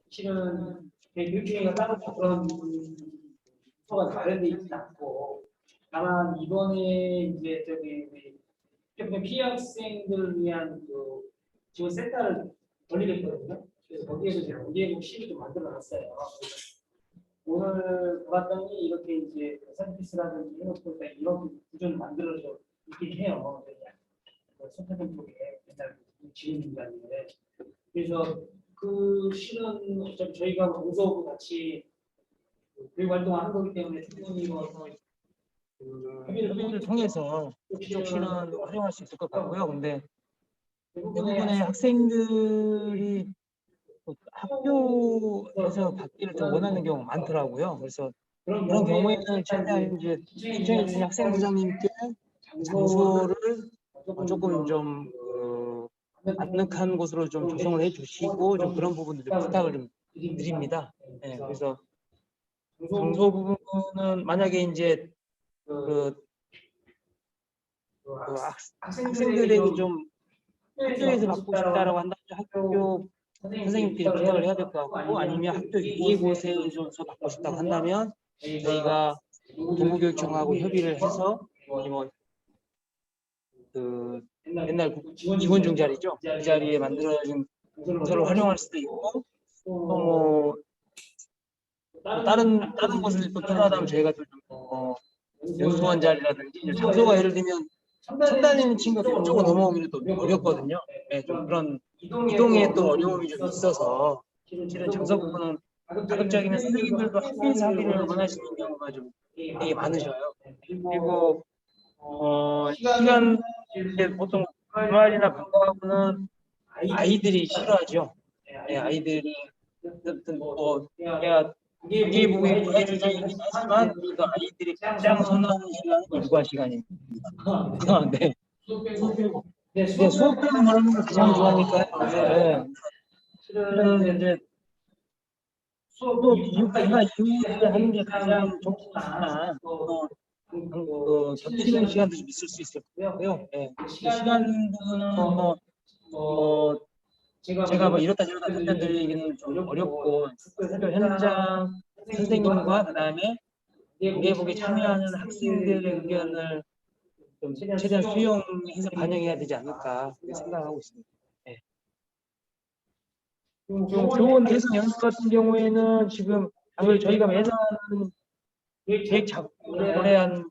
Speaker 17: 실은 교육계획가 따로 그런 부서가 마련돼 있지 않고 다만 이번에 이제 저기 피해 학생들을 위한 그 지원 센터를 돌리겠거든요. 그래서 거기에서 이제 관계회복 실을 좀 만들어놨어요. 오늘 봤더니 이렇게 이제 서비스라든지 해놓고 이런 구조를 만들어져 있긴 해요. 소태동 쪽에 옛날 지원인가인데 그래서 그 실은 어차피 저희가 공서하고 같이 교육 활동을 하는 거기 때문에 충분히
Speaker 1: 협의를 통해서 이쪽 실은 활용할 수 있을 것 같고요. 근데 대부분의 학생들이 학교에서 받기를 좀 원하는 경우가 많더라고요. 그래서 그런 경우에는 최대한 이제 신청해 주신 학생부장님께 장소를 조금 좀 아늑한 곳으로 좀 조성을 해주시고 좀 그런 부분들 좀 부탁을 좀 드립니다. 네, 그래서 장소 부분은 만약에 이제 학생들에게 좀 학교에서 받고 싶다라고 한다면 학교 선생님들이 부탁을 해야 될 것 같고, 아니면 학교 이곳에서 받고 싶다고 한다면 저희가 동부교육청하고 협의를 해서 뭐 그 옛날 기본중 자리죠, 그 자리에 만들어진 공사를 활용할 수도 있고, 또 다른 곳을 또 필요하다면 저희가 또 연수원 자리라든지 장소가 예를 들면 천 다니는 친구가 그쪽으로 넘어오면 또 어렵거든요. 네, 좀 그런 이동에 또 어려움이 좀 있어서 실은 장소 부분은 가급적이면 선생님들도 학교에서 하기를 원하시는 경우가 좀 되게 많으셔요. 그리고 시간 이제 보통 주말이나 방과후는 아이들이 싫어하죠. 네, 아이들이 어쨌든 뭐 제가 이게 보기에 주장이긴 하지만 그래도 아이들이 가장 선호하는 시간은 일과 시간입니다. 네. 네, 수업 빼고 말하는 걸 가장 좋아하니까요. 실은 이제 수업 이유가 이유를 하는 게 가장 좋지만 겹치는 시간도 좀 있을 수 있을 거고요. 네. 시간 부분은 제가 뭐 이렇다 저렇다 답변드리기는 좀 어렵고, 학교 현장 선생님과 그다음에 공개복에 참여하는 학생들의 의견을 좀 최대한 수용해서 반영해야 되지 않을까 생각하고 있습니다. 네. 교원 대상 연수 같은 경우에는 지금 저희가 매년 계획 잡고 올해 한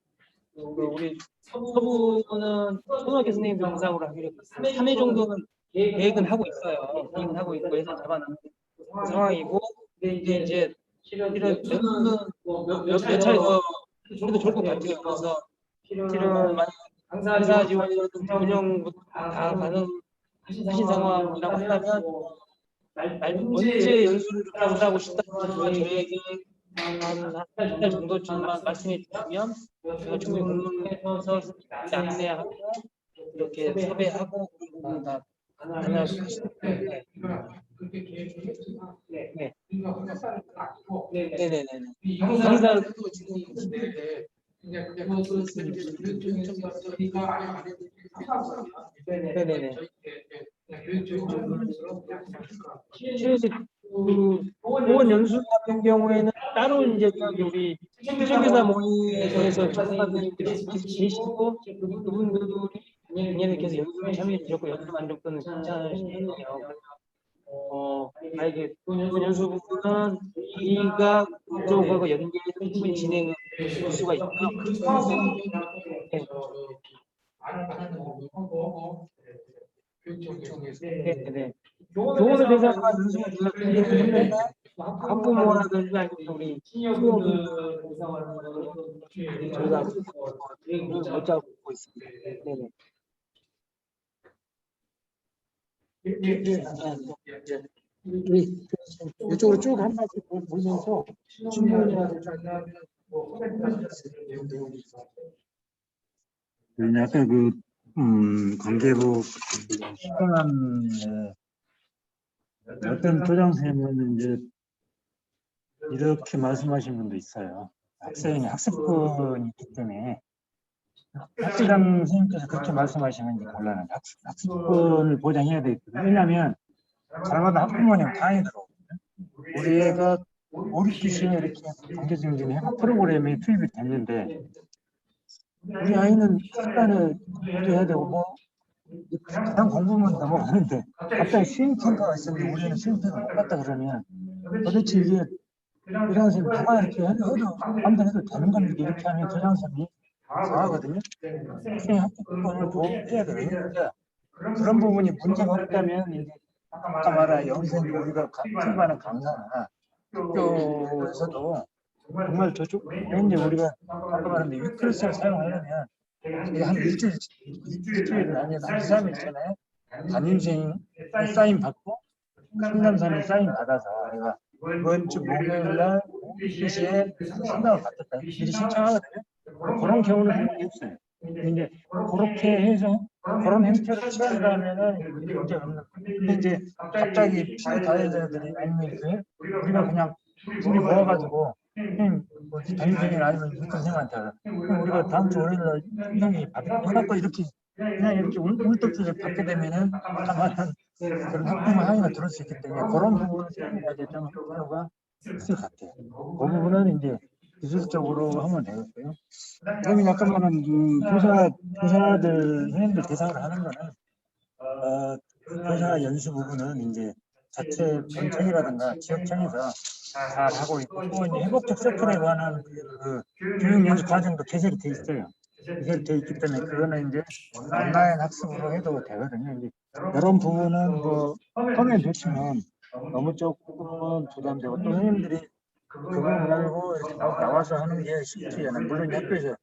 Speaker 1: 우리 서부는 초등학교 선생님들 대상으로 하기로 했거든요. 3회 정도는 계획은 하고 있어요. 계획은 하고 있고 해서 잡아놓은 상황이고, 근데 이제 실은 연수는 몇 차례 더 해도 좋을 것 같아요. 그래서 실은 강사 지원이라든지 운영부터 다 가능하신 상황이라고 한다면 언제 연수를 감사하고 싶다는 저에게 한 달 정도쯤만 말씀해 주시면 제가 충분히 공론해서 안내하고 이렇게 섭외하고 그런 부분 다 가능할 것 같습니다. 네. 네. 네네네. 강사 네네네. 보건 연수 같은 경우에는 따로 이제 우리 실전교사 모임에서 전문가님들이 계시고 그분들이 작년에 계속 연수에 참여해 주셨고 연수 만족도는 괜찮으시거든요. 만약에 보건 연수 부분은 저희가 그쪽하고 연계해서 충분히 진행을 할 수가 있고요. 네. 교원을 대상으로 한 연수가 했는데 학부모라든지 아니면 우리 수용을 저희가 못 잡고 있습니다. 네네.
Speaker 12: 이쪽으로 쭉 한 바퀴 보면서 질문이라든지
Speaker 11: 약간 관계부 시간에 어떤 조장쌤은 이제 이렇게 말씀하신 분도 있어요. 학생이 학습권이 있기 때문에 학교장 선생님께서 그렇게 말씀하시는지 곤란한데 학습권을 보장해야 되거든요. 왜냐하면 잘못하면 학부모님 강의 들어오거든요. 우리 애가 오리기 시에 이렇게 경제증진해가 프로그램에 투입이 됐는데 우리 아이는 시간을 공부해야 되고 뭐 그냥 공부만 넘어가는데 갑자기 수행평가가 있었는데 우리는 수행평가 못 갔다 그러면 도대체 이게 교장선생님 누가 이렇게 해도 마음대로 해도 되는 겁니까? 이렇게 하면 교장선생님이 좋아하거든요. 학생의 학습권을 보호해야 되는데 그런 부분이 문제가 없다면 이제 아까 말한 여기서 이제 우리가 출발하는 강사나 학교에서도 정말 저쪽 이제 우리가 아까 말한 위클래스를 사용하려면 한 일주일 아니어도 한 2, 3일 전에 담임선생님 사인 받고 상담사님 사인 받아서 내가 이번 주 목요일날 2시에 상담을 받겠다 미리 신청하거든요. 그런 경우는 상관이 없어요. 이제 그렇게 해서 그런 행태를 취한다면은 문제 없는. 근데 이제 갑자기 피해 가해자들이 아니면 우리가 그냥 둘이 모아가지고 선생님 뭐 담임선생님 아니면 육군 선생님한테 그냥 우리가 다음 주 월요일날 선생님이 받고 이렇게 그냥 이렇게 울떡지게 받게 되면은 아마 그런 학부모 항의가 들을 수 있기 때문에 그런 부분을 선생님에게 좀 필요가 있을 것 같아요. 그 부분은 이제 기술적으로 하면 되겠고요. 그러면 아까 말한 교사들 선생님들 대상으로 하는 거는 교사 연수 부분은 이제 자체 본청이라든가 지역청에서 잘 하고 있고 또 이제 회복적 서클에 관한 그 교육 연수 과정도 개설이 돼 있어요. 개설이 돼 있기 때문에 그거는 이제 온라인 학습으로 해도 되거든요. 이제 이런 부분은 뭐 화면 배치면 너무 조금 부담되고 또 선생님들이 그거 말고 이렇게 나와서 하는 게 쉽지 않아요. 물론 학교에서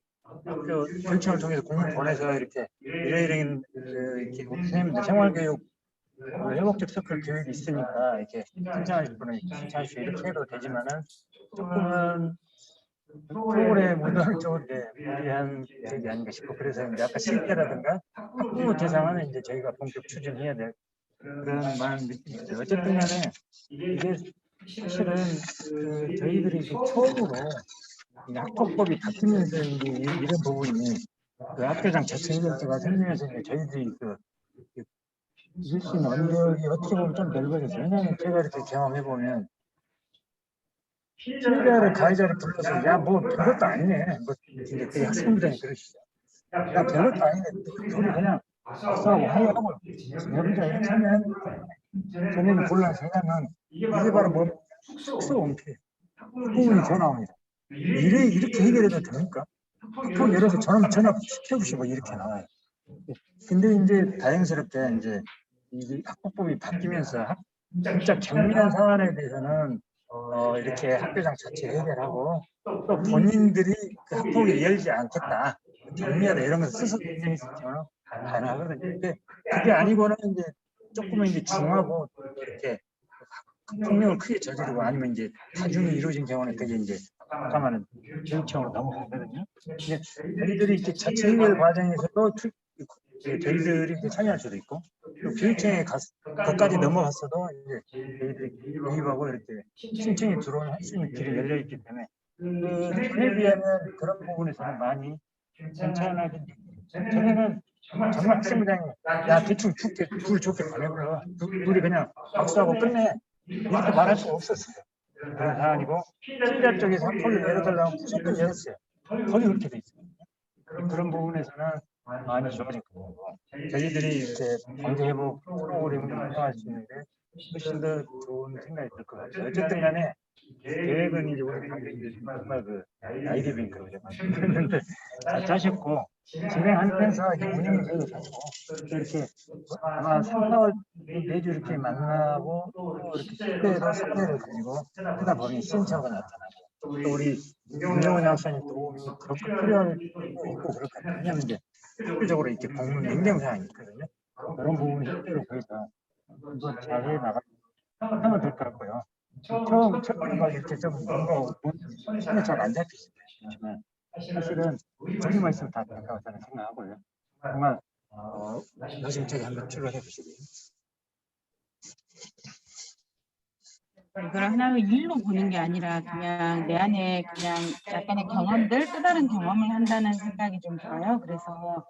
Speaker 11: 학교 교육청을 통해서 공문 보내서 이렇게 이런 이렇게 우리 선생님들 생활교육 회복적 서클 교육이 있으니까 이렇게 신청하실 분은 신청할 수 이렇게 해도 되지만은 조금은 프로그램 운영을 쪽으로 무리한 계획이 아닌가 싶고 그래서 이제 아까 실태라든가 학부모 대상은 이제 저희가 본격 추진해야 될 그런 마음 느낌인데 어쨌든 간에 이게 사실은 그 저희들이 이제 처음으로 이 학폭법이 바뀌면서 이제 이런 부분이 그 학교장 자체 해결제가 생기면서 이제 저희들이 이길 수 있는 언덕이 어떻게 보면 좀 넓어졌어요. 왜냐하면 제가 이렇게 경험해 보면 피해자를 가해자를 불러서 야 뭐 별것도 아니네. 뭐 이제 그 학생부장이 그러시죠. 야 별것도 아니네. 둘이 그냥 싸우고 화해하고 지내보자 이렇게 하면 전에는 곤란해서 왜냐면 이게 바로 뭐 숙소 원피 학부모님 전화 옵니다. 이렇게 해결해도 됩니까? 학부모 열어서 전화 시켜주시고 이렇게 나와요. 근데 이제 다행스럽게 이제 이 학폭법이 바뀌면서 진짜 경미한 사안에 대해서는 이렇게 학교장 자체 해결하고 또 본인들이 그 학폭을 열지 않겠다 경미하다 이런 것을 스스로 인정이 있으면 가능하거든요. 근데 그게 아니고는 이제 조금은 이제 중하고 이렇게 폭력을 크게 저지르고 아니면 이제 다중이 이루어진 경우는 되게 이제 아까 말한 교육청으로 넘어가거든요. 근데 저희들이 이렇게 자체 해결 과정에서도 저희들이 이제 참여할 수도 있고 또 교육청에 거기까지 넘어갔어도 이제 저희들이 개입하고 이렇게 신청이 들어오는 할 수 있는 길이 열려 있기 때문에 그 전에 비하면 그런 부분에서는 많이 괜찮아진 전에는 정말 학생부장이 야 대충 줄게 둘 좋게 보내버려 둘이 그냥 박수하고 끝내 이렇게 말할 수가 없었어요. 그런 사안이고 피해자 쪽에서 학폭을 열어달라고 무조건 열었어요. 거의 그렇게 돼 있어요. 그런 부분에서는 많이 좋아진 거고 저희들이 이렇게 관계회복 프로그램을 운영할 수 있는데 훨씬 더 좋은 생각이 들 것 같아요. 어쨌든 간에 계획은 이제 우리 당연히 정말 그 아이디뱅크로 만들었는데 잘 짜셨고 진행하면서 이제 운영을 저희가 하고 이렇게 아마 3, 4월 매주 이렇게 만나고 또 이렇게 실제로 사례를 가지고 하다 보니 시행착오가 나타나고 또 우리 윤영원 약사님 도움이 그렇게 필요할 수도 있고 그럴 것 같아요. 왜냐하면 이제 학교적으로 이렇게 공문 냉정 사항이 있거든요. 그런 부분을 실제로 저희가 한번 잘 해나가면 될 것 같고요. 처음에 막 이렇게 좀 뭔가 손에 잘 안 잡히시지만 사실은 저기만 있으면 다 될까 저는 생각하고요. 정말 노심차게 한번 출발해 보시고요.
Speaker 10: 이걸 하나의 일로 보는 게 아니라 그냥 내 안에 그냥 약간의 경험들, 또 다른 경험을 한다는 생각이 좀 들어요. 그래서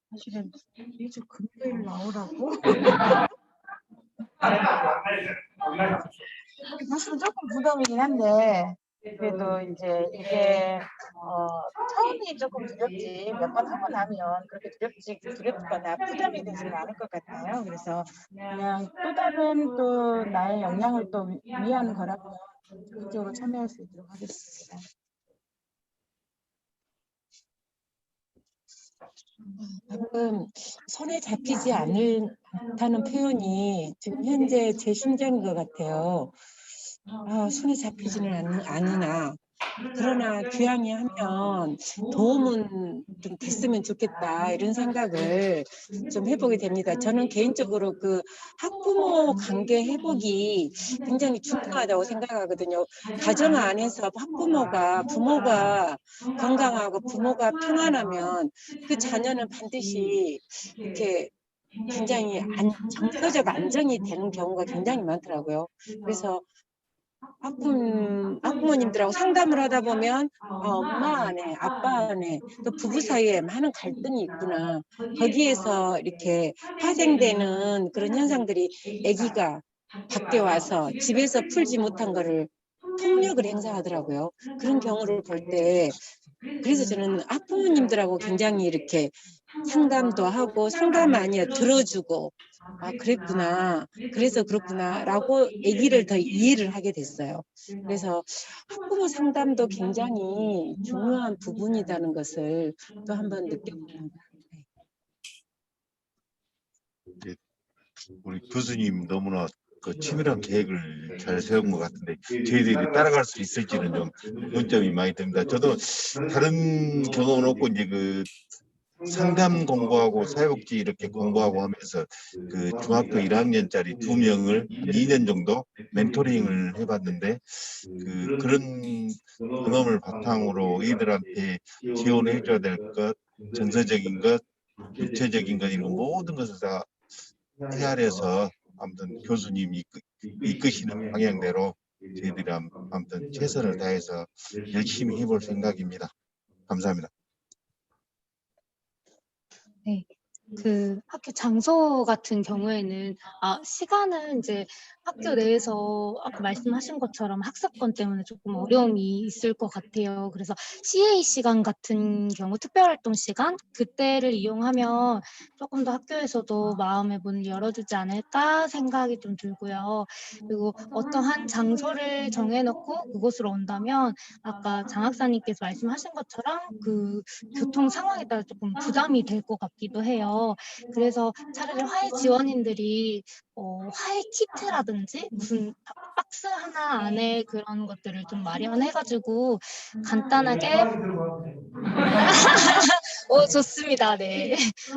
Speaker 10: 사실은 매주 금요일 나오라고 사실 조금 부담이긴 한데 그래도 이제 이게 처음이 조금 두렵지 몇 번 하고 나면 그렇게 두렵거나 부담이 되지는 않을 것 같아요. 그래서 그냥 또 다른 또 나의 역량을 또 위한 거라면 적극적으로 참여할 수 있도록 하겠습니다.
Speaker 9: 방금 손에 잡히지 않다는 표현이 지금 현재 제 심정인 것 같아요. 손에 잡히지는 않으나 그러나 귀향이 하면 도움은 좀 됐으면 좋겠다 이런 생각을 좀 해보게 됩니다. 저는 개인적으로 그 학부모 관계 회복이 굉장히 중요하다고 생각하거든요. 가정 안에서 부모가 건강하고 부모가 평안하면 그 자녀는 반드시 이렇게 굉장히 정서적 안정이 되는 경우가 굉장히 많더라고요. 그래서 학부모님들하고 상담을 하다 보면 엄마 안에, 아빠 안에, 또 부부 사이에 많은 갈등이 있구나. 거기에서 이렇게 파생되는 그런 현상들이 아기가 밖에 와서 집에서 풀지 못한 거를 폭력을 행사하더라고요. 그런 경우를 볼 때 그래서 저는 학부모님들하고 굉장히 이렇게 상담도 하고 상담 아니야 들어주고 아 그랬구나 그래서 그렇구나라고 아기를 더 이해를 하게 됐어요. 그래서 학부모 상담도 굉장히 중요한 부분이라는 것을 또 한번 느껴봅니다.
Speaker 8: 우리 교수님 너무나 그 치밀한 계획을 잘 세운 것 같은데 저희들이 따라갈 수 있을지는 좀 문점이 많이 듭니다. 저도 다른 경험은 없고 이제 그 상담 공부하고 사회복지 이렇게 공부하고 하면서 그 중학교 1학년짜리 2명을 한 2년 정도 멘토링을 해봤는데 그런 경험을 바탕으로 이들한테 지원해 줘야 될 것, 정서적인 것, 육체적인 것 이런 모든 것을 다 헤아려서 아무튼 교수님이 이끄시는 방향대로 저희들이 아무튼 최선을 다해서 열심히 해볼 생각입니다. 감사합니다.
Speaker 7: 네. 그 학교 장소 같은 경우에는 시간은 이제 학교 내에서 아까 말씀하신 것처럼 학습권 때문에 조금 어려움이 있을 것 같아요. 그래서 CA 시간 같은 경우 특별활동 시간 그때를 이용하면 조금 더 학교에서도 마음의 문을 열어주지 않을까 생각이 좀 들고요. 그리고 어떠한 장소를 정해놓고 그곳으로 온다면 아까 장 학사님께서 말씀하신 것처럼 그 교통 상황에 따라 조금 부담이 될 것 같기도 해요. 그래서 차라리 화해 지원인들이 화해 키트라든지 무슨 박스 하나 안에 그런 것들을 좀 마련해가지고 간단하게 좋습니다. 네.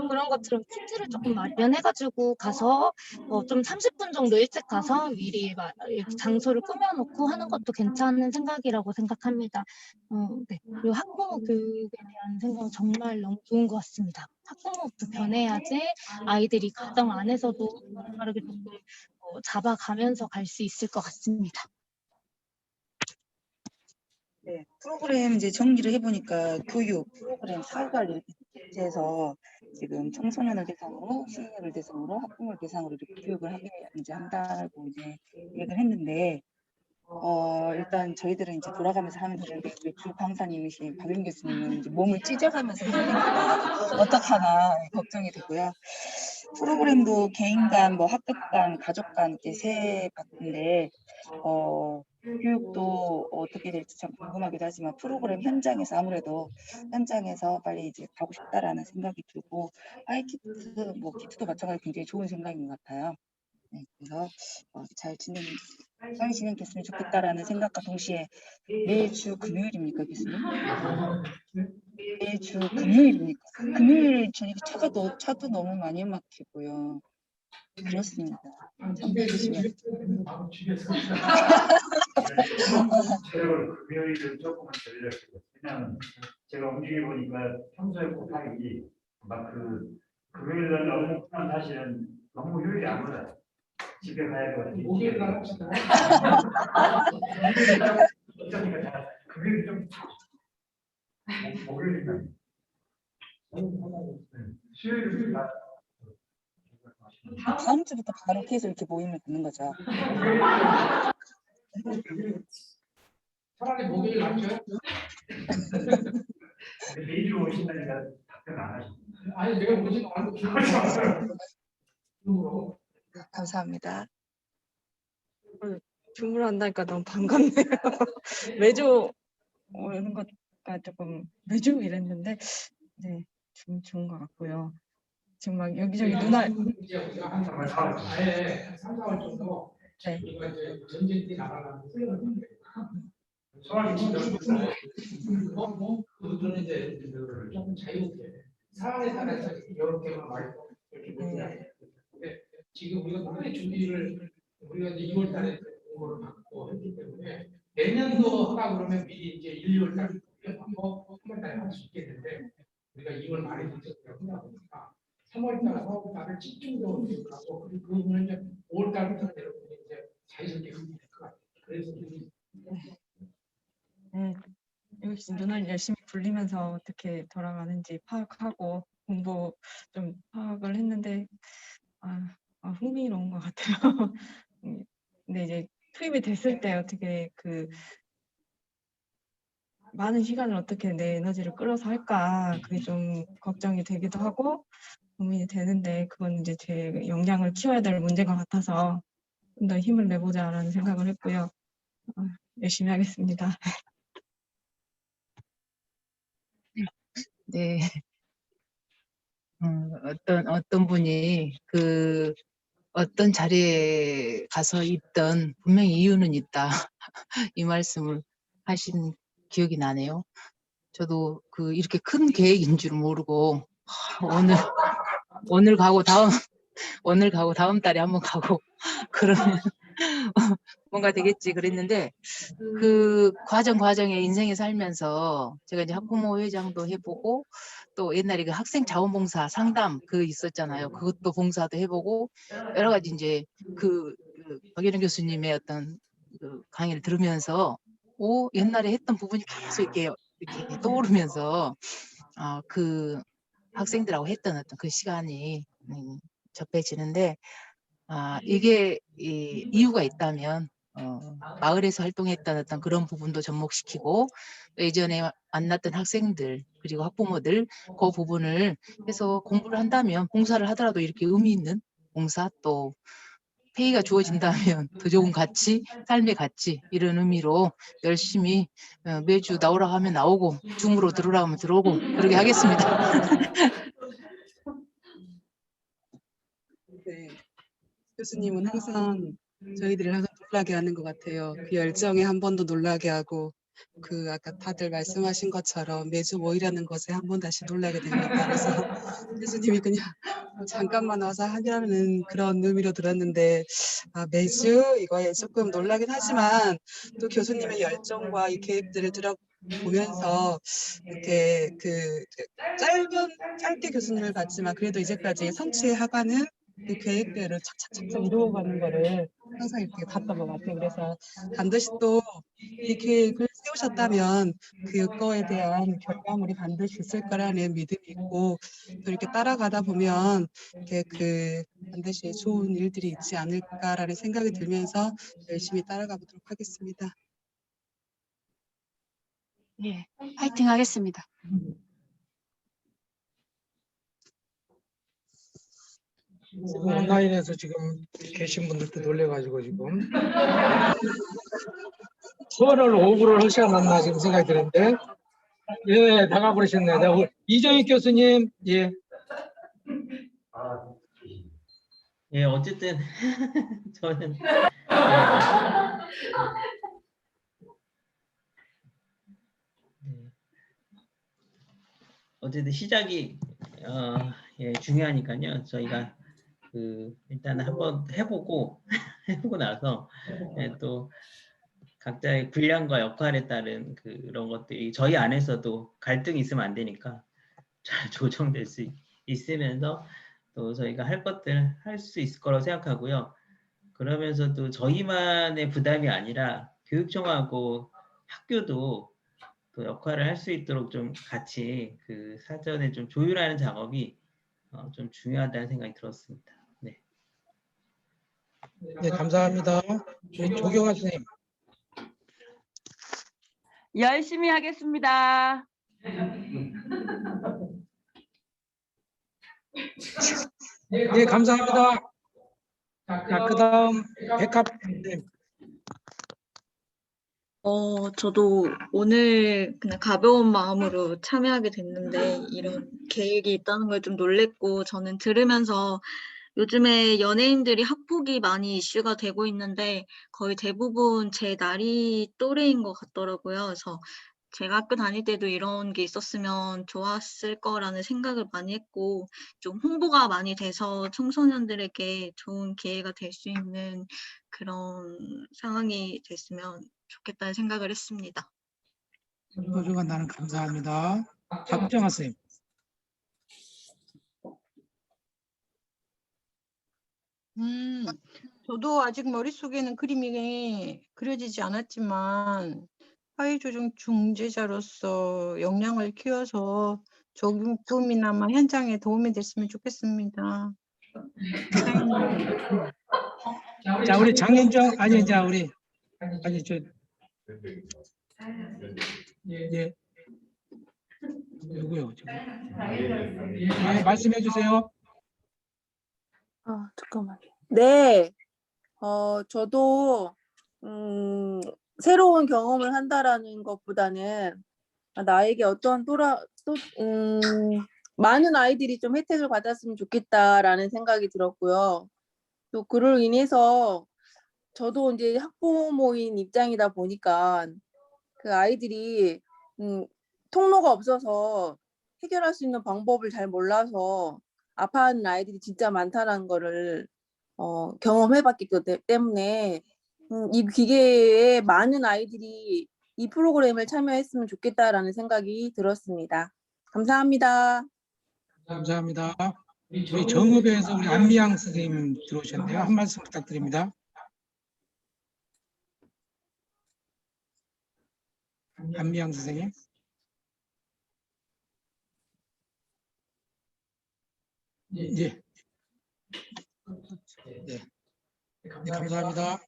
Speaker 7: 그런 것처럼 키트를 조금 마련해가지고 가서 좀 30분 정도 일찍 가서 미리 이렇게 장소를 꾸며놓고 하는 것도 괜찮은 생각이라고 생각합니다. 네. 그리고 학부모 교육에 대한 생각은 정말 너무 좋은 것 같습니다. 학부모부터 변해야지 아이들이 가정 안에서도 빠르게 조금 잡아가면서 갈 수 있을 것 같습니다.
Speaker 6: 네, 프로그램 이제 정리를 해보니까 교육, 프로그램, 사후관리 이렇게 해서 지금 청소년을 대상으로, 시니어를 대상으로, 학부모를 대상으로 이렇게 교육을 하게 이제 한다고 이제 얘기를 했는데, 일단 저희들은 이제 돌아가면서 하면 되는데 우리 주 강사님이신 박윤 교수님은 이제 몸을 찢어가면서 하니까 어떡하나 걱정이 되고요. 프로그램도 개인 간, 뭐 학급 간, 가족 간 이렇게 세 바퀴인데 교육도 어떻게 될지 참 궁금하기도 하지만 프로그램 현장에서 아무래도 현장에서 빨리 이제 가고 싶다라는 생각이 들고 아이키트, 뭐 키트도 마찬가지로 굉장히 좋은 생각인 것 같아요. 네, 그래서 잘 빨리 진행됐으면 좋겠다라는 생각과 동시에 매주 금요일입니까 교수님? 매주 금요일입니까? 금요일 저녁에 차도 너무 많이 막히고요. 그렇습니다. 참고해 주시면.
Speaker 11: 체력을 금요일은 조금은 늘렸어요. 왜냐하면 제가 움직여 보니까 평소에 곱하기 막 그 금요일날 너무 푸면 사실은 너무 효율이 안 올라요. 집에 가야 되거든요. 목요일 날 합시다. 금요일 좀 목요일이면 수요일은
Speaker 6: 다음 주부터 바로 계속 이렇게 모임을 갖는 거죠.
Speaker 17: 차라리 목요일 낫죠?
Speaker 11: 매일 오신다니까 답변 안 하십니다.
Speaker 17: 아니 내가 오지 말고
Speaker 6: 감사합니다.
Speaker 5: 주문한다니까 너무 반갑네요. 매주 오는 것가 조금 매주 이랬는데 네, 좋은 것 같고요. 지금 막 여기저기 누나
Speaker 17: 아예 3, 4월 정도
Speaker 5: 네.
Speaker 17: 이거 이제 전쟁기 나가는 그들은 이제 조금 자유롭게 상황에 따라서 이렇게만 말고 이렇게 근데 지금 우리가 빨리 준비를 우리가 이제 2월 달에 공고를 받고 했기 때문에 내년도 하다 그러면 미리 이제 1, 2월 달에 하고 3월 달에 할 수 있게 되는데 우리가 2월 말에 늦었다고 하다 보니까 3월 달, 4월 달을 집중적으로 교육하고 그리고 그 부분을 이제 5월 달부터 여러분이 이제 자연스럽게 하면 될 것 같아요. 그래서 우리
Speaker 5: 눈을 열심히 굴리면서 어떻게 돌아가는지 파악하고 공부 좀 파악을 했는데 흥미로운 것 같아요. 근데 이제 투입이 됐을 때 어떻게 그 많은 시간을 어떻게 내 에너지를 끌어서 할까 그게 좀 걱정이 되기도 하고 고민이 되는데 그건 이제 제 역량을 키워야 될 문제인 것 같아서 좀 더 힘을 내보자라는 생각을 했고요. 열심히 하겠습니다.
Speaker 4: 네. 어떤 분이 그 어떤 자리에 가서 있던 분명히 이유는 있다. 이 말씀을 하신 기억이 나네요. 저도 그 이렇게 큰 계획인 줄 모르고 오늘 가고 다음 달에 한번 가고 그러면 뭔가 되겠지 그랬는데 그 과정에 인생에 살면서 제가 이제 학부모 회장도 해보고 또 옛날에 그 학생 자원봉사 상담 그 있었잖아요. 그것도 봉사도 해보고 여러 가지 이제 그 박예련 교수님의 어떤 그 강의를 들으면서 옛날에 했던 부분이 계속 이렇게 떠오르면서 그 학생들하고 했던 어떤 그 시간이 접해지는데 이게 이유가 있다면 마을에서 활동했던 어떤 그런 부분도 접목시키고 예전에 만났던 학생들 그리고 학부모들 그 부분을 해서 공부를 한다면 봉사를 하더라도 이렇게 의미 있는 봉사 또 페이가 주어진다면 더 좋은 가치, 삶의 가치 이런 의미로 열심히 매주 나오라고 하면 나오고 줌으로 들어오라고 하면 들어오고 그러게 하겠습니다.
Speaker 3: 네. 교수님은 항상 저희들을 항상 놀라게 하는 것 같아요. 그 열정에 한 번도 놀라게 하고 그 아까 다들 말씀하신 것처럼 매주 모이라는 것에 한 번 다시 놀라게 됩니다. 그래서 교수님이 그냥 잠깐만 와서 하냐는 그런 의미로 들었는데 매주 이거에 조금 놀라긴 하지만 또 교수님의 열정과 이 계획들을 들어보면서 이렇게 짧게 교수님을 봤지만 그래도 이제까지 성취해 가는 그 계획대로 착착착착 이루어가는 거를 항상 이렇게 봤던 것 같아요. 그래서 반드시 또 이 계획을 세우셨다면 그거에 대한 결과물이 반드시 있을 거라는 믿음이 있고 또 이렇게 따라가다 보면 이렇게 반드시 좋은 일들이 있지 않을까라는 생각이 들면서 열심히 따라가 보도록 하겠습니다.
Speaker 2: 예, 파이팅 하겠습니다.
Speaker 17: 온라인에서 지금 계신 분들도 놀래가지고 지금 소원을 오구를 하셔야 맞나 지금 생각이 드는데 예 나가 버리셨네요. 네, 이정익 교수님 예.
Speaker 14: 예, 어쨌든 저는 어쨌든 시작이 중요하니까요. 저희가 일단 한번 해보고 나서 또 각자의 분량과 역할에 따른 그런 것들이 저희 안에서도 갈등이 있으면 안 되니까 잘 조정될 수 있으면서 또 저희가 할 것들 할 수 있을 거라고 생각하고요. 그러면서도 저희만의 부담이 아니라 교육청하고 학교도 또 역할을 할 수 있도록 좀 같이 그 사전에 좀 조율하는 작업이 좀 중요하다는 생각이 들었습니다. 네.
Speaker 17: 네 감사합니다. 조경아 선생님.
Speaker 16: 열심히 하겠습니다.
Speaker 17: 네 감사합니다. 자, 그다음 백합님.
Speaker 15: 저도 오늘 그냥 가벼운 마음으로 참여하게 됐는데 이런 계획이 있다는 걸 좀 놀랬고 저는 들으면서 요즘에 연예인들이 학폭이 많이 이슈가 되고 있는데 거의 대부분 제 나이 또래인 것 같더라고요. 그래서 제가 학교 다닐 때도 이런 게 있었으면 좋았을 거라는 생각을 많이 했고 좀 홍보가 많이 돼서 청소년들에게 좋은 기회가 될 수 있는 그런 상황이 됐으면 좋겠다는 생각을 했습니다.
Speaker 17: 소중한 나는 감사합니다. 박정아 선생님.
Speaker 9: 저도 아직 머릿속에는 그림이 그려지지 않았지만 화해 조정 중재자로서 역량을 키워서 조금이나마 현장에 도움이 됐으면 좋겠습니다. 이상입니다.
Speaker 17: 자, 우리 장현정 아니 자 우리 아니 저 예. 누구요? 네, 말씀해 주세요.
Speaker 18: 잠깐만요. 네, 저도 새로운 경험을 한다라는 것보다는 나에게 어떤 많은 아이들이 좀 혜택을 받았으면 좋겠다라는 생각이 들었고요. 또 그로 인해서 저도 이제 학부모인 입장이다 보니까 그 아이들이 통로가 없어서 해결할 수 있는 방법을 잘 몰라서 아파하는 아이들이 진짜 많다는 거를 경험해봤기 때문에 이 기계에 많은 아이들이 이 프로그램을 참여했으면 좋겠다라는 생각이 들었습니다. 감사합니다.
Speaker 17: 감사합니다. 우리 정읍에서 우리 안미양 선생님 들어오셨네요. 한 말씀 부탁드립니다. 안미양 선생님. 예. 네. 네, 감사합니다.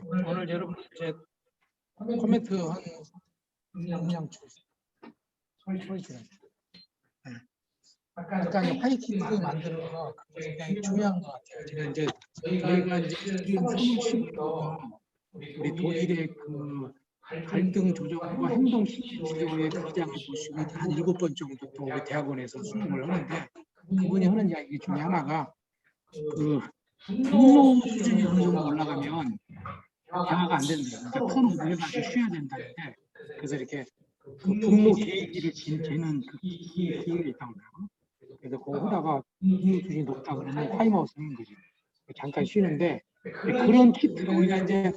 Speaker 17: 오늘 여러분 이제 코멘트 한 음량 소리 줄. 아까 화이트 만들어서 굉장히 중요한 것 같아요. 제가 이제 저희가 이제 3월부터 우리 독일의 그 갈등 조정과 행동 지도의 기장을 보시고 한 7번 정도 또 우리 대학원에서 수업을 하는데 그분이 하는 이야기 중에 하나가 그 분노 수준이 어느 정도 올라가면 대화가 안 된다. 그러니까 큰 해가지고 쉬어야 된다는데 그래서 이렇게 그 분노 계기를 재는 그 기계가 있다고 그래요. 그래서 그거 하다가 분노 수준이 높다 그러면 타임아웃 하는 거죠. 잠깐 쉬는데 그런 키트를 우리가 이제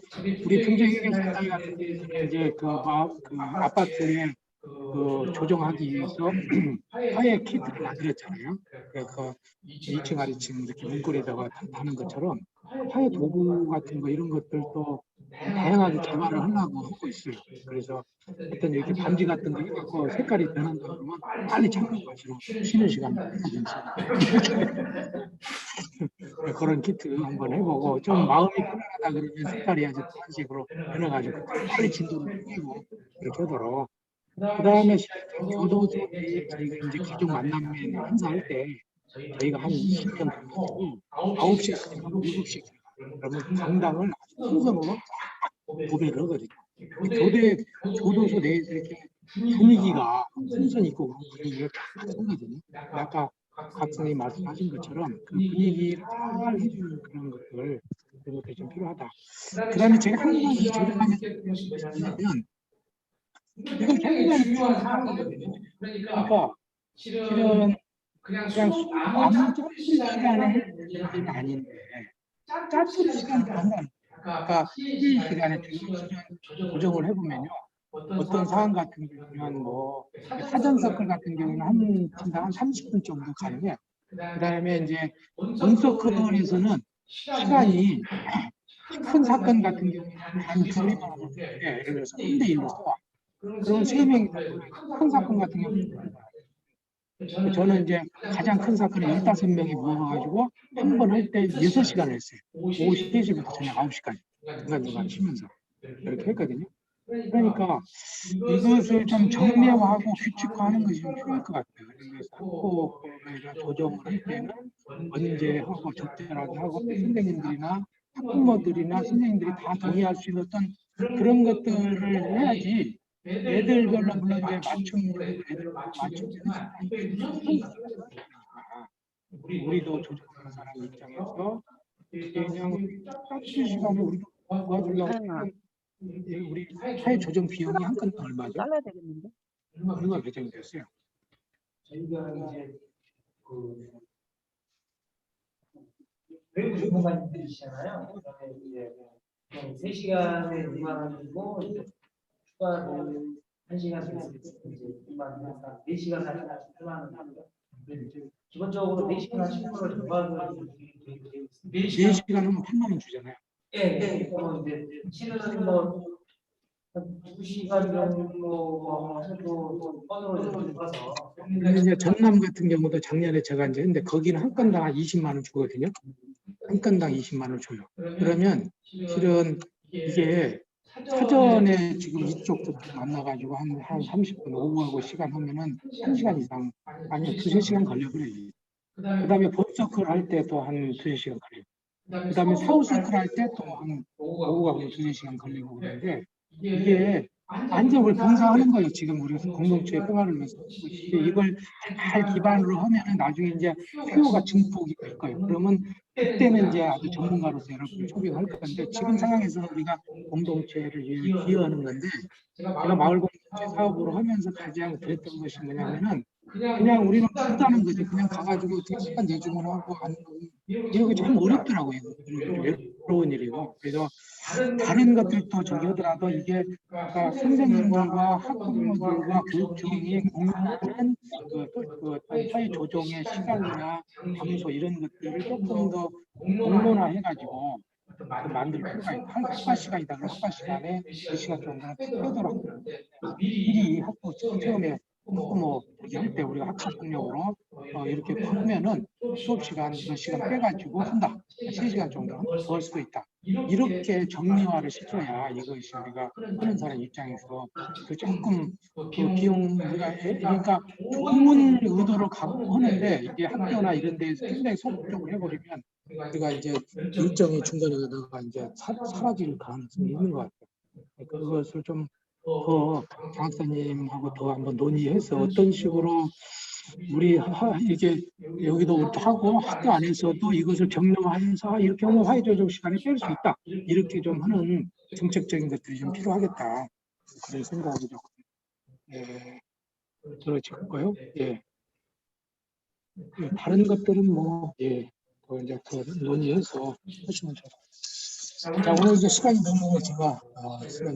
Speaker 17: 우리 평생회계센터 같은 데 이제 그 아파트에 그 조정하기 위해서 화해 키트를 만들었잖아요. 그래서 2층 아래층 이렇게 문고리에다가 하는 것처럼 화해 도구 같은 거 이런 것들도 다양하게 개발을 하려고 하고 있어요. 그래서 어떤 이렇게 반지 같은 거 해갖고 색깔이 변한다 그러면 빨리 찾는 것으로 쉬는 시간 그런 키트 한번 해보고 좀 마음이 편안하다 그러면 색깔이 아주 그런 식으로 변해가지고 빨리 진도를 뛰고 이렇게 하도록. 그 다음에 교도소에 저희가 이제 기존 만남회 행사할 때 저희가 한 20년 가지고 9시에 시작하고 7시에 그러면 강당을 순서로 도배를 하거든요. 교도소 내에서 이렇게 분위기가 순선 있고 그런 분위기가 쫙 하거든요. 아까 각 선생님이 말씀하신 것처럼 그 분위기를 잘 해주는 그런 것들 그런 것들이 좀 필요하다. 그 다음에 제가 한 가지 조정하면서 뭐냐면 이건 굉장히 중요한 사항이거든요. 그러니까 실은 그냥 아무 짧은 시간에 할 문제는 아닌데 짧은 시간이 아니라 아까 이 시간에 조정을 해보면요. 어떤 사안 같은 경우는 뭐 사전 서클 같은 경우는 한 팀당 한 30분 정도 가능해요. 그다음에 이제 온서클에서는 시간이 큰 사건 같은 경우는 한 둘이만 하면 돼. 예를 들어서 1대1로 써. 그럼 3명이 큰 사건 같은 경우는 저는 이제 가장 큰 사건에 15명이 모여가지고 한 번 할 때 6시간을 했어요. 오후 3시부터 저녁 9시까지 중간중간 쉬면서 이렇게 했거든요. 그러니까 이것을 좀 정례화하고 규칙화하는 것이 좀 필요할 것 같아요. 그래서 학부모가 조정을 할 때는 언제 하고 적절하게 하고 선생님들이나 학부모들이나 선생님들이 다 동의할 수 있는 어떤 그런 것들을 해야지 애들별로 물론 이제 맞춤으로 애들 맞춤 우리도 조정하는 사람 입장에서 그냥 짧은 시간에 우리도 도와주려고 하면 우리 화해 조정 비용이 한 건당 얼마죠?
Speaker 16: 잘라야 되겠는데?
Speaker 17: 얼마 배정이 됐어요? 저희가 이제 외부 전문가님들이시잖아요. 그다음에 이제 3시간에 6만 원이고 추가로 1시간 이제 2만 원, 4시간 하시면 8만 원 합니다. 기본적으로 4시간 하시는 걸 정박을 4시간 하면 8만 원 주잖아요. 예, 네. 이제 실은 뭐 2시간 정도 해도 건으로 들어서
Speaker 12: 이제 전남 같은 경우도 작년에 제가 이제 했는데 거기는 한 건당 한 20만 원 주거든요. 한 건당 20만 원 줘요. 그러면 실은 이게 사전에 지금 이쪽도 만나가지고 한 30분 오후하고 시간 하면은 1시간 이상, 아니요, 2~3시간 걸려 그래요. 그 다음에 봄서클 할 때 또 한 2~3시간 걸려요. 그 다음에 사후서클 할 때 또 한 오후하고 2~3시간 걸리고 그러는데 이게 완전 우리 봉사하는 거예요. 지금 우리 공동체의 평화를 위해서. 이걸 잘 기반으로 하면은 나중에 이제 수요가 증폭이 될 거예요. 그러면 그때는 이제 아주 전문가로서 여러분을 초빙할 건데 지금 상황에서는 우리가 공동체를 위해 기여하는 건데 제가 마을 공동체 사업으로 하면서 가장 그랬던 것이 뭐냐면은 그냥 우리는 부다는 거지. 그냥 가가지고 시간 내주면 하고 하는 거 이런 게 참 어렵더라고요. 외로운 일이고. 그래서 다른 것들도 저기 하더라도 이게 그러니까 선생님들과 학부모들과 교육청이 공유하는 그 사회 조정의 시간이나 장소 이런 것들을 조금 더 공론화해가지고 만들 필요가 있고 학과 시간이다. 학과 시간에 2시간 정도는 빼더라고요. 미리 학부 처음에 학부모 할 때 우리가 학습폭력으로 이렇게 하면은 수업 시간 몇 시간 빼가지고 한다. 3시간 정도 더 할 수도 있다. 이렇게 정리화를 시켜야 이것이 우리가 하는 사람 입장에서 그 조금 그 비용 우리가 그러니까 좋은 의도로 가고 하는데 이게 학교나 이런 데에서 굉장히 소극적으로 해버리면 우리가 이제 일정이 중간에 가다가 이제 사라질 가능성이 있는 것 같아요. 그것을 좀 더 장학사님하고 더 한번 논의해서 어떤 식으로 우리 이게 여기도 하고 학교 안에서도 이것을 정량화해서 이렇게 하면 화해조정 시간에 뺄 수 있다. 이렇게 좀 하는 정책적인 것들이 좀 필요하겠다. 그런 생각이 좀 들어지고요. 예. 다른 것들은 뭐 더 이제 더 논의해서 하시면 좋을 것 같아요. 자, 오늘 이제 시간이 너무 제가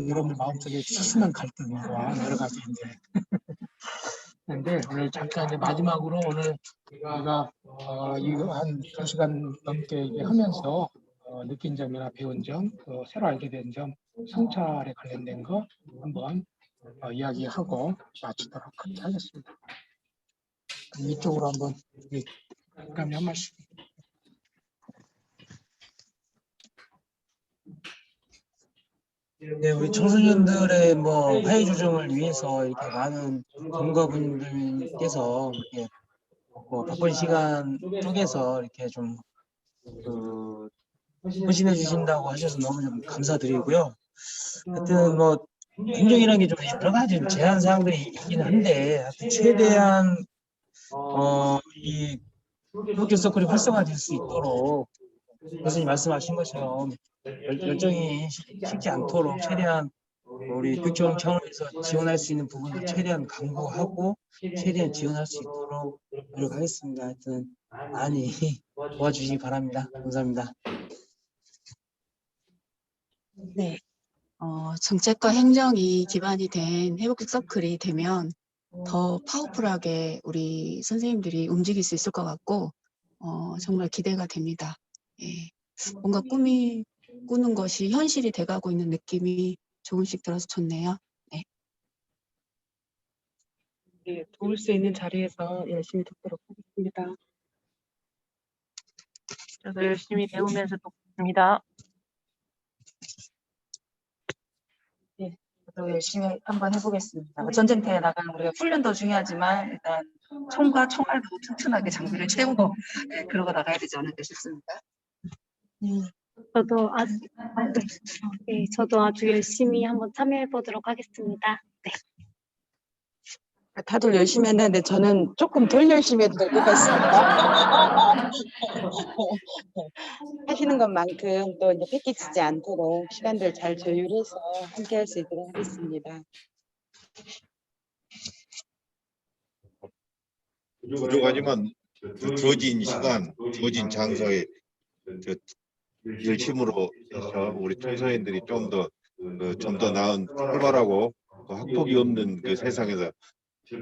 Speaker 12: 여러분들 마음속에 심한 갈등과 여러 가지 이제 근데 오늘 잠깐 이제 마지막으로 오늘 우리가 이거 한 2시간 넘게 하면서 느낀 점이나 배운 점, 새로 알게 된 점, 성찰에 관련된 거 한번 이야기하고 마치도록 그렇게 하겠습니다. 그럼 이쪽으로 한번 그다음에 한 말씀.
Speaker 1: 네, 우리 청소년들의 뭐 화해 조정을 위해서 이렇게 많은 전문가분들께서 이렇게 뭐 바쁜 시간 쪼개서 이렇게 좀 헌신해 주신다고 하셔서 너무 좀 감사드리고요. 하여튼 뭐 행정이라는 게 좀 여러 가지 제한 사항들이 있긴 한데 하여튼 최대한 이 교육 서클이 활성화될 수 있도록 교수님 말씀하신 것처럼 열정이 식지 않도록 최대한 우리 교육청 차원에서 지원할 수 있는 부분을 최대한 강구하고 최대한 지원할 수 있도록 노력하겠습니다. 하여튼 많이 도와주시기 바랍니다. 감사합니다.
Speaker 2: 네. 정책과 행정이 기반이 된 회복국 서클이 되면 더 파워풀하게 우리 선생님들이 움직일 수 있을 것 같고 정말 기대가 됩니다. 예. 뭔가 꿈이 꾸는 것이 현실이 돼가고 있는 느낌이 조금씩 들어서 좋네요. 네.
Speaker 3: 네, 도울 수 있는 자리에서 열심히 돕도록 하겠습니다.
Speaker 4: 저도 열심히 배우면서 돕습니다.
Speaker 6: 네, 저도 열심히 한번 해보겠습니다. 전쟁터에 나가는 우리가 훈련도 중요하지만 일단 총과 총알도 튼튼하게 장비를 채우고 그러고 나가야 되지 않을까 싶습니다.
Speaker 7: 저도 아주 열심히 한번 참여해 보도록 하겠습니다. 네.
Speaker 9: 다들 열심히 했는데 저는 조금 덜 열심히 해도 될 것 같습니다. 하시는 것만큼 또 이제 뺏기지 않도록 시간들 잘 조율해서 함께 할 수 있도록 하겠습니다.
Speaker 8: 부족하지만 주어진 시간, 주어진 장소에 열심으로 해서 우리 청소년들이 좀 더 나은 활발하고 학폭이 없는 그 세상에서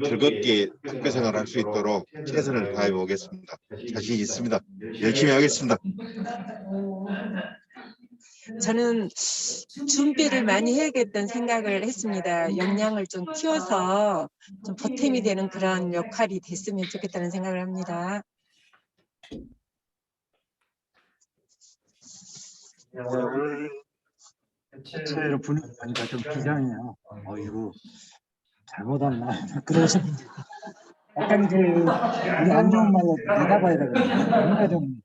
Speaker 8: 즐겁게 학교 생활을 할 수 있도록 최선을 다해 보겠습니다. 자신 있습니다. 열심히 하겠습니다.
Speaker 9: 저는 준비를 많이 해야겠다는 생각을 했습니다. 역량을 좀 키워서 좀 보탬이 되는 그런 역할이 됐으면 좋겠다는 생각을 합니다.
Speaker 11: 오늘 대체로 분위기 보니까 좀 비장해요. 어이구 잘못했나 그러신 분들 약간 우리 안 좋은 말로 내다봐야 되거든요. 뭔가 좀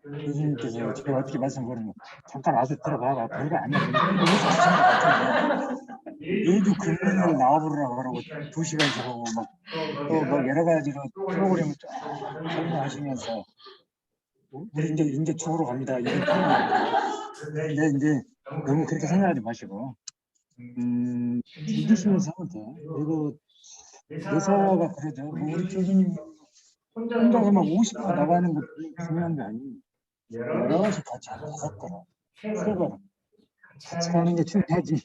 Speaker 11: 교수님께서 제가 어떻게 말씀드리면 잠깐 와서 들어봐봐 별거 아니야 이러면서 하신 것 같은데 매주 금요일 나와보라고 그러고 2시간 저러고 또 뭐 여러 가지로 프로그램을 쫙 설명하시면서 우리 이제 죽으러 갑니다 이런 표현이 근데 이제 너무 그렇게 생각하지 마시고 즐기시면서 하면 돼요. 그리고 대사가 그러죠. 뭐 우리 교수님 혼자서 막 50분 나가는 것도 중요한 게 아니에요. 여럿이 같이 5걸음, 3걸음 같이 가는 게 중요하지.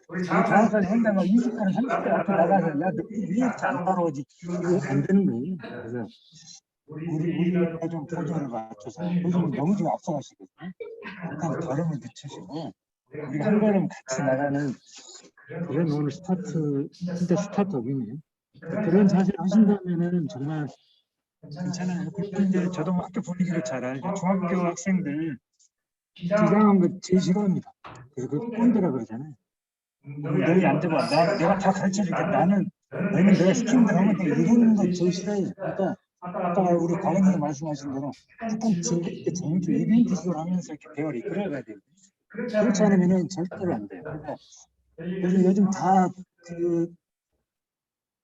Speaker 11: 우리 정확하게 혼자 막 20걸음, 30개 앞에 나가서 야, 너 왜 이렇게 안 따라오지? 이거 안 되는 거예요. 그래서 우리가 좀 포즈를 맞춰서 교수님 너무 지금 앞서가시거든요. 약간 걸음을 늦추시고 우리가 한 걸음 같이 나가는 그런 오늘 스타트, 진짜 스타트업이네요. 그런 자세를 하신다면은 정말 괜찮아요. 그리고 이제 저도 학교 분위기를 잘 알죠. 중학교 학생들 비장한 거 제일 싫어합니다. 그래서 그 꼰대라 그러잖아요. 너희 앉아봐. 내가 다 가르쳐줄게. 너는 내가 시키는 대로 하면 돼. 이런 거 제일 싫어해요. 그러니까 아까 우리 과장님 말씀하신 대로 약간 즐겁게 재밌게 이벤트식으로 하면서 이렇게 대화를 이끌어가야 돼요. 그렇지 않으면 절대로 안 돼요. 그러니까 요즘 다 그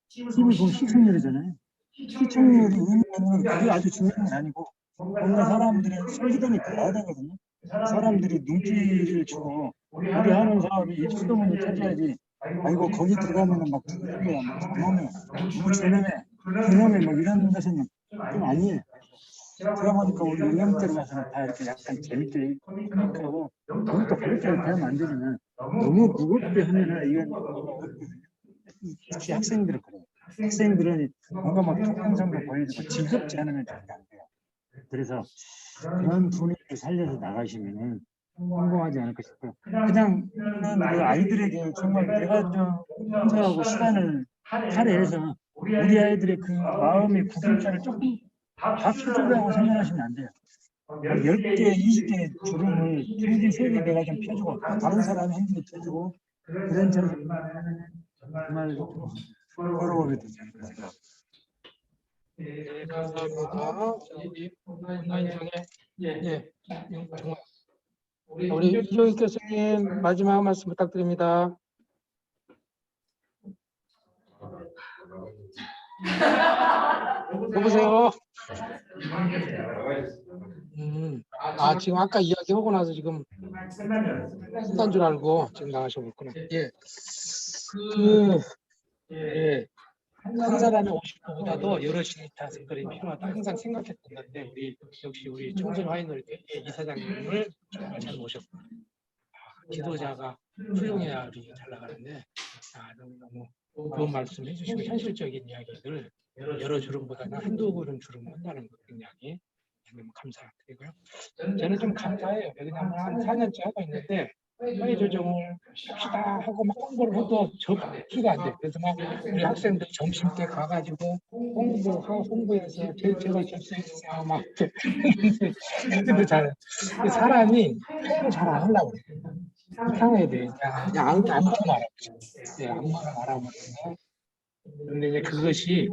Speaker 11: TV 보면 시청률이잖아요. 시청률이 의미는 그게 아주 중요한 건 아니고 뭔가 사람들의 솔직함이 돼야 되거든요. 사람들이 눈길을 주고 우리 하는 사업이 입소문을 터져야지. 아이고 거기 들어가면은 막 두들겨야 막 저놈에 누구 저놈에 그놈에 막 이런 것은 좀 아니에요. 들어보니까 우리 연령대로 가서는 다 이렇게 약간 재밌게 하고 너무 또 그렇게 하면 안 되지만 너무 무겁게 하면은 이건 특히 학생들은 그래요. 학생들은 뭔가 막 통상도 보여주고 즐겁지 않으면 절대 안 돼요. 그래서 그런 분위기를 살려서 나가시면은 성공하지 않을까 싶어요. 그냥 그 아이들에게 정말 내가 좀 혼자하고 시간을 할애해서 우리 아이들의 그 마음의 구김살을 조금 다 펴주려고 생각하시면 안 돼요. 10개, 20개 주름을 2개, 3개 내가 좀 펴주고 다른 사람이 한 개 펴주고 그런 점에서 정말 부러움이 되지 않을까 생각합니다.
Speaker 12: 네, 감사합니다. 우리 온라인상에 정말 우리 이종익 교수님 마지막 말씀 부탁드립니다. 여보세요. 지금 아까 이야기하고 나서 지금 끝난 줄 알고 지금 나가셔보구나. 한 사람이 50%보다도 여럿이 다 색깔이 필요하다 항상 생각했던 건데 역시 우리 청소년 화인놀이의 이사장님을 정말 잘 모셨고 지도자가 훌륭해야 우리 잘 나가는데 너무 좋은 말씀 해주시고 현실적인 이야기들 여러 주름보다는 한두 그룹 주름 한다는 것 이야기 너무 감사드리고요. 저는 좀 감사해요. 왜냐하면 한 4년째 하고 있는데 회의 조정을 합시다 하고 막 홍보를 해도 접수가 안 돼. 그래서 막 우리 학생들 점심 때 가가지고 홍보해서 제가 접수해주세요. 막 근데 사람이 잘 안 하려고 그래요. 이상해야 돼. 그냥 안 보고 말하고. 안 보고 말하고. 근데 이제 그것이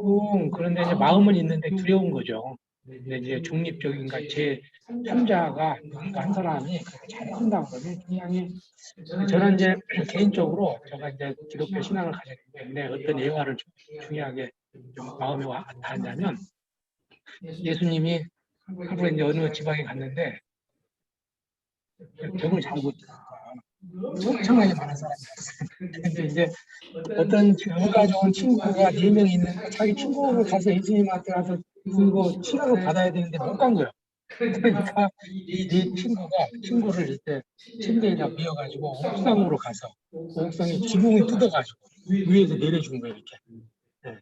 Speaker 12: 그런데 이제 마음은 있는데 두려운 거죠. 근데 이제 중립적인 제 3자가 한 사람이 그렇게 잘한다고 그러면 굉장히 저는 이제 개인적으로 제가 이제 기독교 신앙을 가졌기 때문에 어떤 예화를 중요하게 좀 마음에 와닿았냐면 예수님이 하루에 이제 어느 지방에 갔는데 벽을 잘 고치니까 엄청나게 많은 사람이 왔어요. 근데 이제 어떤 의가 좋은 친구가 4명이 있는데 자기 친구를 가서 예수님한테 가서 그거 치료를 받아야 되는데 못 간 거예요. 그러니까 이 친구를 이때 침대에다 미어가지고 옥상으로 가서 옥상에 지붕을 뜯어가지고 위에서 내려준 거예요 이렇게.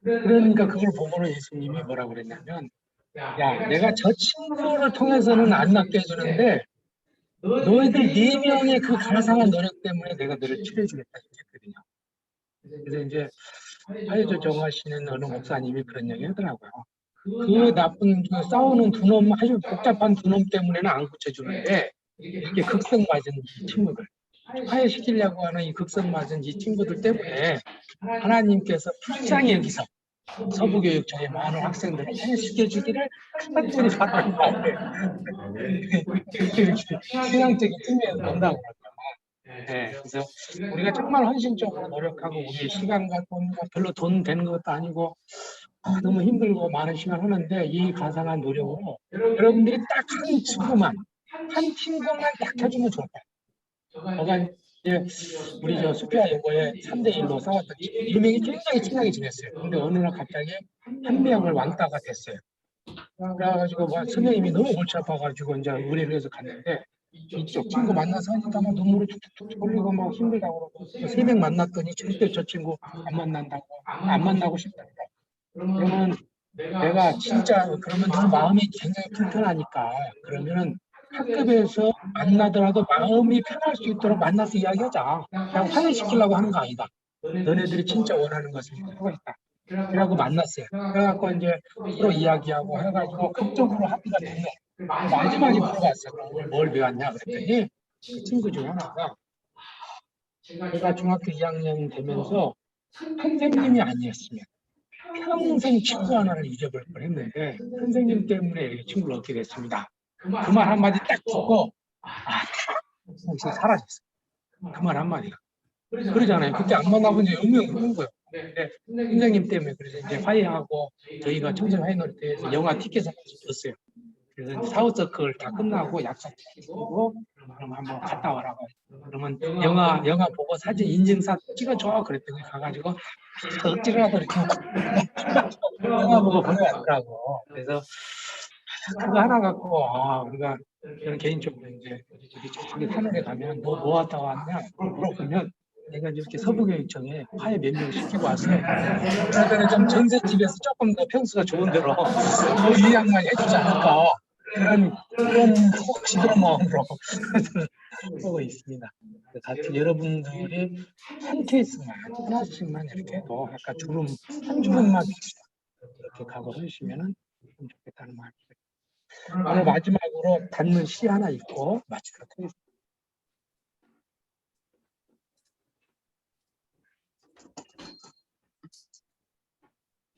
Speaker 12: 그러니까 그걸 보고는 예수님이 뭐라고 그랬냐면 야 내가 저 친구를 통해서는 안 낫게 해주는데 너희들 4명의 그 가상한 노력 때문에 내가 너를 치료해주겠다 했거든요. 그래서 이제 화해조 정화 씨는 어느 목사님이 그런 얘기 하더라고요. 그 나쁜 싸우는 두 놈, 아주 복잡한 두 놈 때문에는 안 고쳐주는데 이렇게 극성 맞은 이 친구들, 화해시키려고 하는 이 극성 맞은 이 친구들 때문에 하나님께서 불쌍히 여기서 서부교육청의 많은 학생들을 화해시켜주기를 간절히 바라는 마음에 신앙적인 측면에서 본다고 그러죠. 네, 그래서 우리가 정말 헌신적으로 노력하고 우리의 시간과 돈과 별로 돈 되는 것도 아니고 너무 힘들고 많은 시간 하는데 이 가상한 노력으로 여러분들이 딱 한 친구만 딱 해주면 좋을까요? 저가 이제 우리 저 수피아 연구에 3대1로 싸웠던 이 명이 굉장히 친하게 지냈어요. 근데 어느 날 갑자기 한 명을 왕따가 됐어요. 그래가지고 뭐 선생님이 너무 골치 아파가지고 이제 의뢰를 해서 갔는데 이쪽 친구 만나서 하니까 막 눈물이 툭툭툭 흘리고 막 힘들다고 그러고 3명 만났더니 절대 저 친구 안 만난다고 안 만나고 싶다고. 그러면 내가 진짜 그러면 너무 마음이 굉장히 불편하니까 그러면은 학급에서 만나더라도 마음이 편할 수 있도록 만나서 이야기하자. 그냥 화해시키려고 하는 거 아니다. 너네들이 진짜 원하는 것을 하고 있다. 그래갖고 만났어요. 그래갖고 이제 서로 이야기하고 해가지고 극적으로 합의가 됐네. 마지막에 물어봤어요. 그럼 오늘 뭘 배웠냐 그랬더니 그 친구 중 하나가 제가 중학교 2학년 되면서 선생님이 아니었으면 평생 친구 하나를 잊어버릴 뻔했는데 선생님 때문에 이 친구를 얻게 됐습니다. 그 말 한마디 딱 듣고 혹시 사라졌어요. 그 말 한마디가. 그러잖아요. 그때 안 만나본 지 운명이 흐른 거예요. 근데 선생님 때문에 그래서 이제 화해하고 저희가 청소년 화해 놀이터에서 영화 티켓을 줬어요. 그래서 이제 사후서클 다 끝나고 약속하고 그럼 한번 갔다 와라고. 그러면 영화 보고 사진 인증샷 찍어줘 그랬더니 가가지고 억지로라도 이렇게 영화 보고 보내왔더라고. 그래서 그거 하나 갖고 우리가 저는 개인적으로 이제 저기 하늘에 가면 너 뭐 하다 왔냐 물어보면 내가 이렇게 서부교육청에 화해 몇 명 시키고 왔어요. 그러더니 좀 전셋집에서 조금 더 평수가 좋은 데로 이 양반이 해주지 않을까 그런 혹시 그런 마음으로 하고 있습니다. 같이 여러분들이 한 케이스만 하나씩만 이렇게 또 아까 주름 한 주름만 이렇게 각오를 해주시면은 좀 좋겠다는 마음입니다. 오늘 마지막으로 닿는 시 하나 읽고 마치도록 하겠습니다.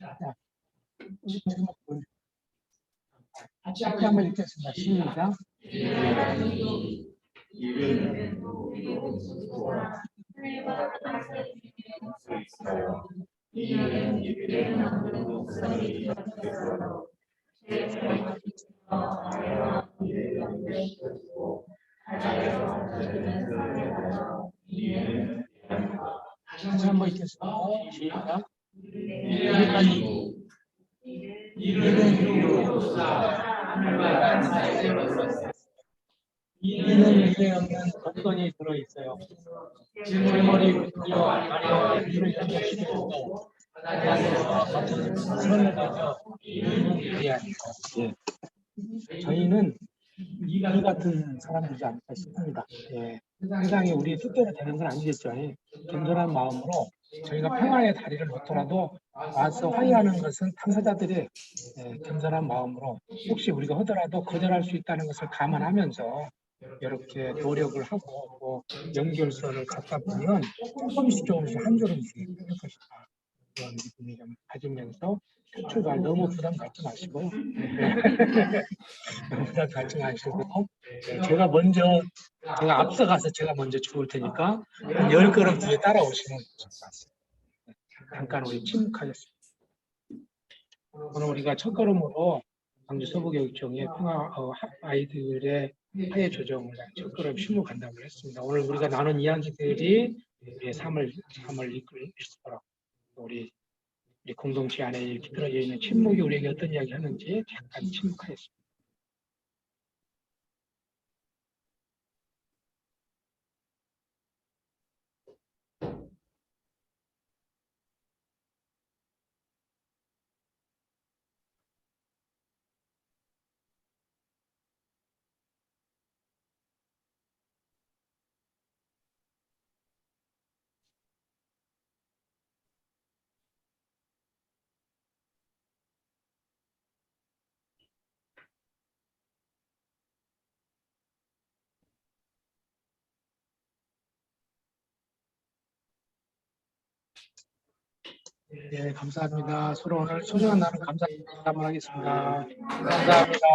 Speaker 12: 자, 우리 제목은 같이 한번 읽겠습니다. 시작. 다시 한번 읽겠습니다. 시작. 이는 미래 없는 덕선이 들어있어요. 질머리 그려 아래와 이를 향하시고 선을 가져 이는 미래하니까. 저희는 이 같은 사람들이지 않을까 싶습니다. 세상에 우리 뜻대로 되는 건 아니겠죠. 겸손한 마음으로 저희가 평화의 다리를 놓더라도 와서 화해하는 것은 당사자들의 겸손한 마음으로 혹시 우리가 하더라도 거절할 수 있다는 것을 감안하면서 이렇게 노력을 하고 또 연결선을 갖다 보면 조금씩 한 걸음씩 할 것이다. 그런 믿음이 좀 가지면서 출발 너무 부담 갖지 마시고요. 너무 부담 갖지 마시고 제가 앞서가서 제가 먼저 죽을 테니까 한 10걸음 뒤에 따라오시면 좋을 것 같습니다. 잠깐 우리 침묵하겠습니다. 오늘 우리가 첫 걸음으로 광주 서부교육청의 평화 아이들의 화해 조정을 첫 걸음 심무간담을 했습니다. 오늘 우리가 나눈 이야기들이 우리의 삶을 이끌 수 있도록 우리 공동체 안에 깃들어져 있는 침묵이 우리에게 어떤 이야기 하는지 잠깐 침묵하겠습니다.
Speaker 17: 네, 감사합니다. 서로 오늘 소중한 나눔 감사하겠습니다. 감사합니다.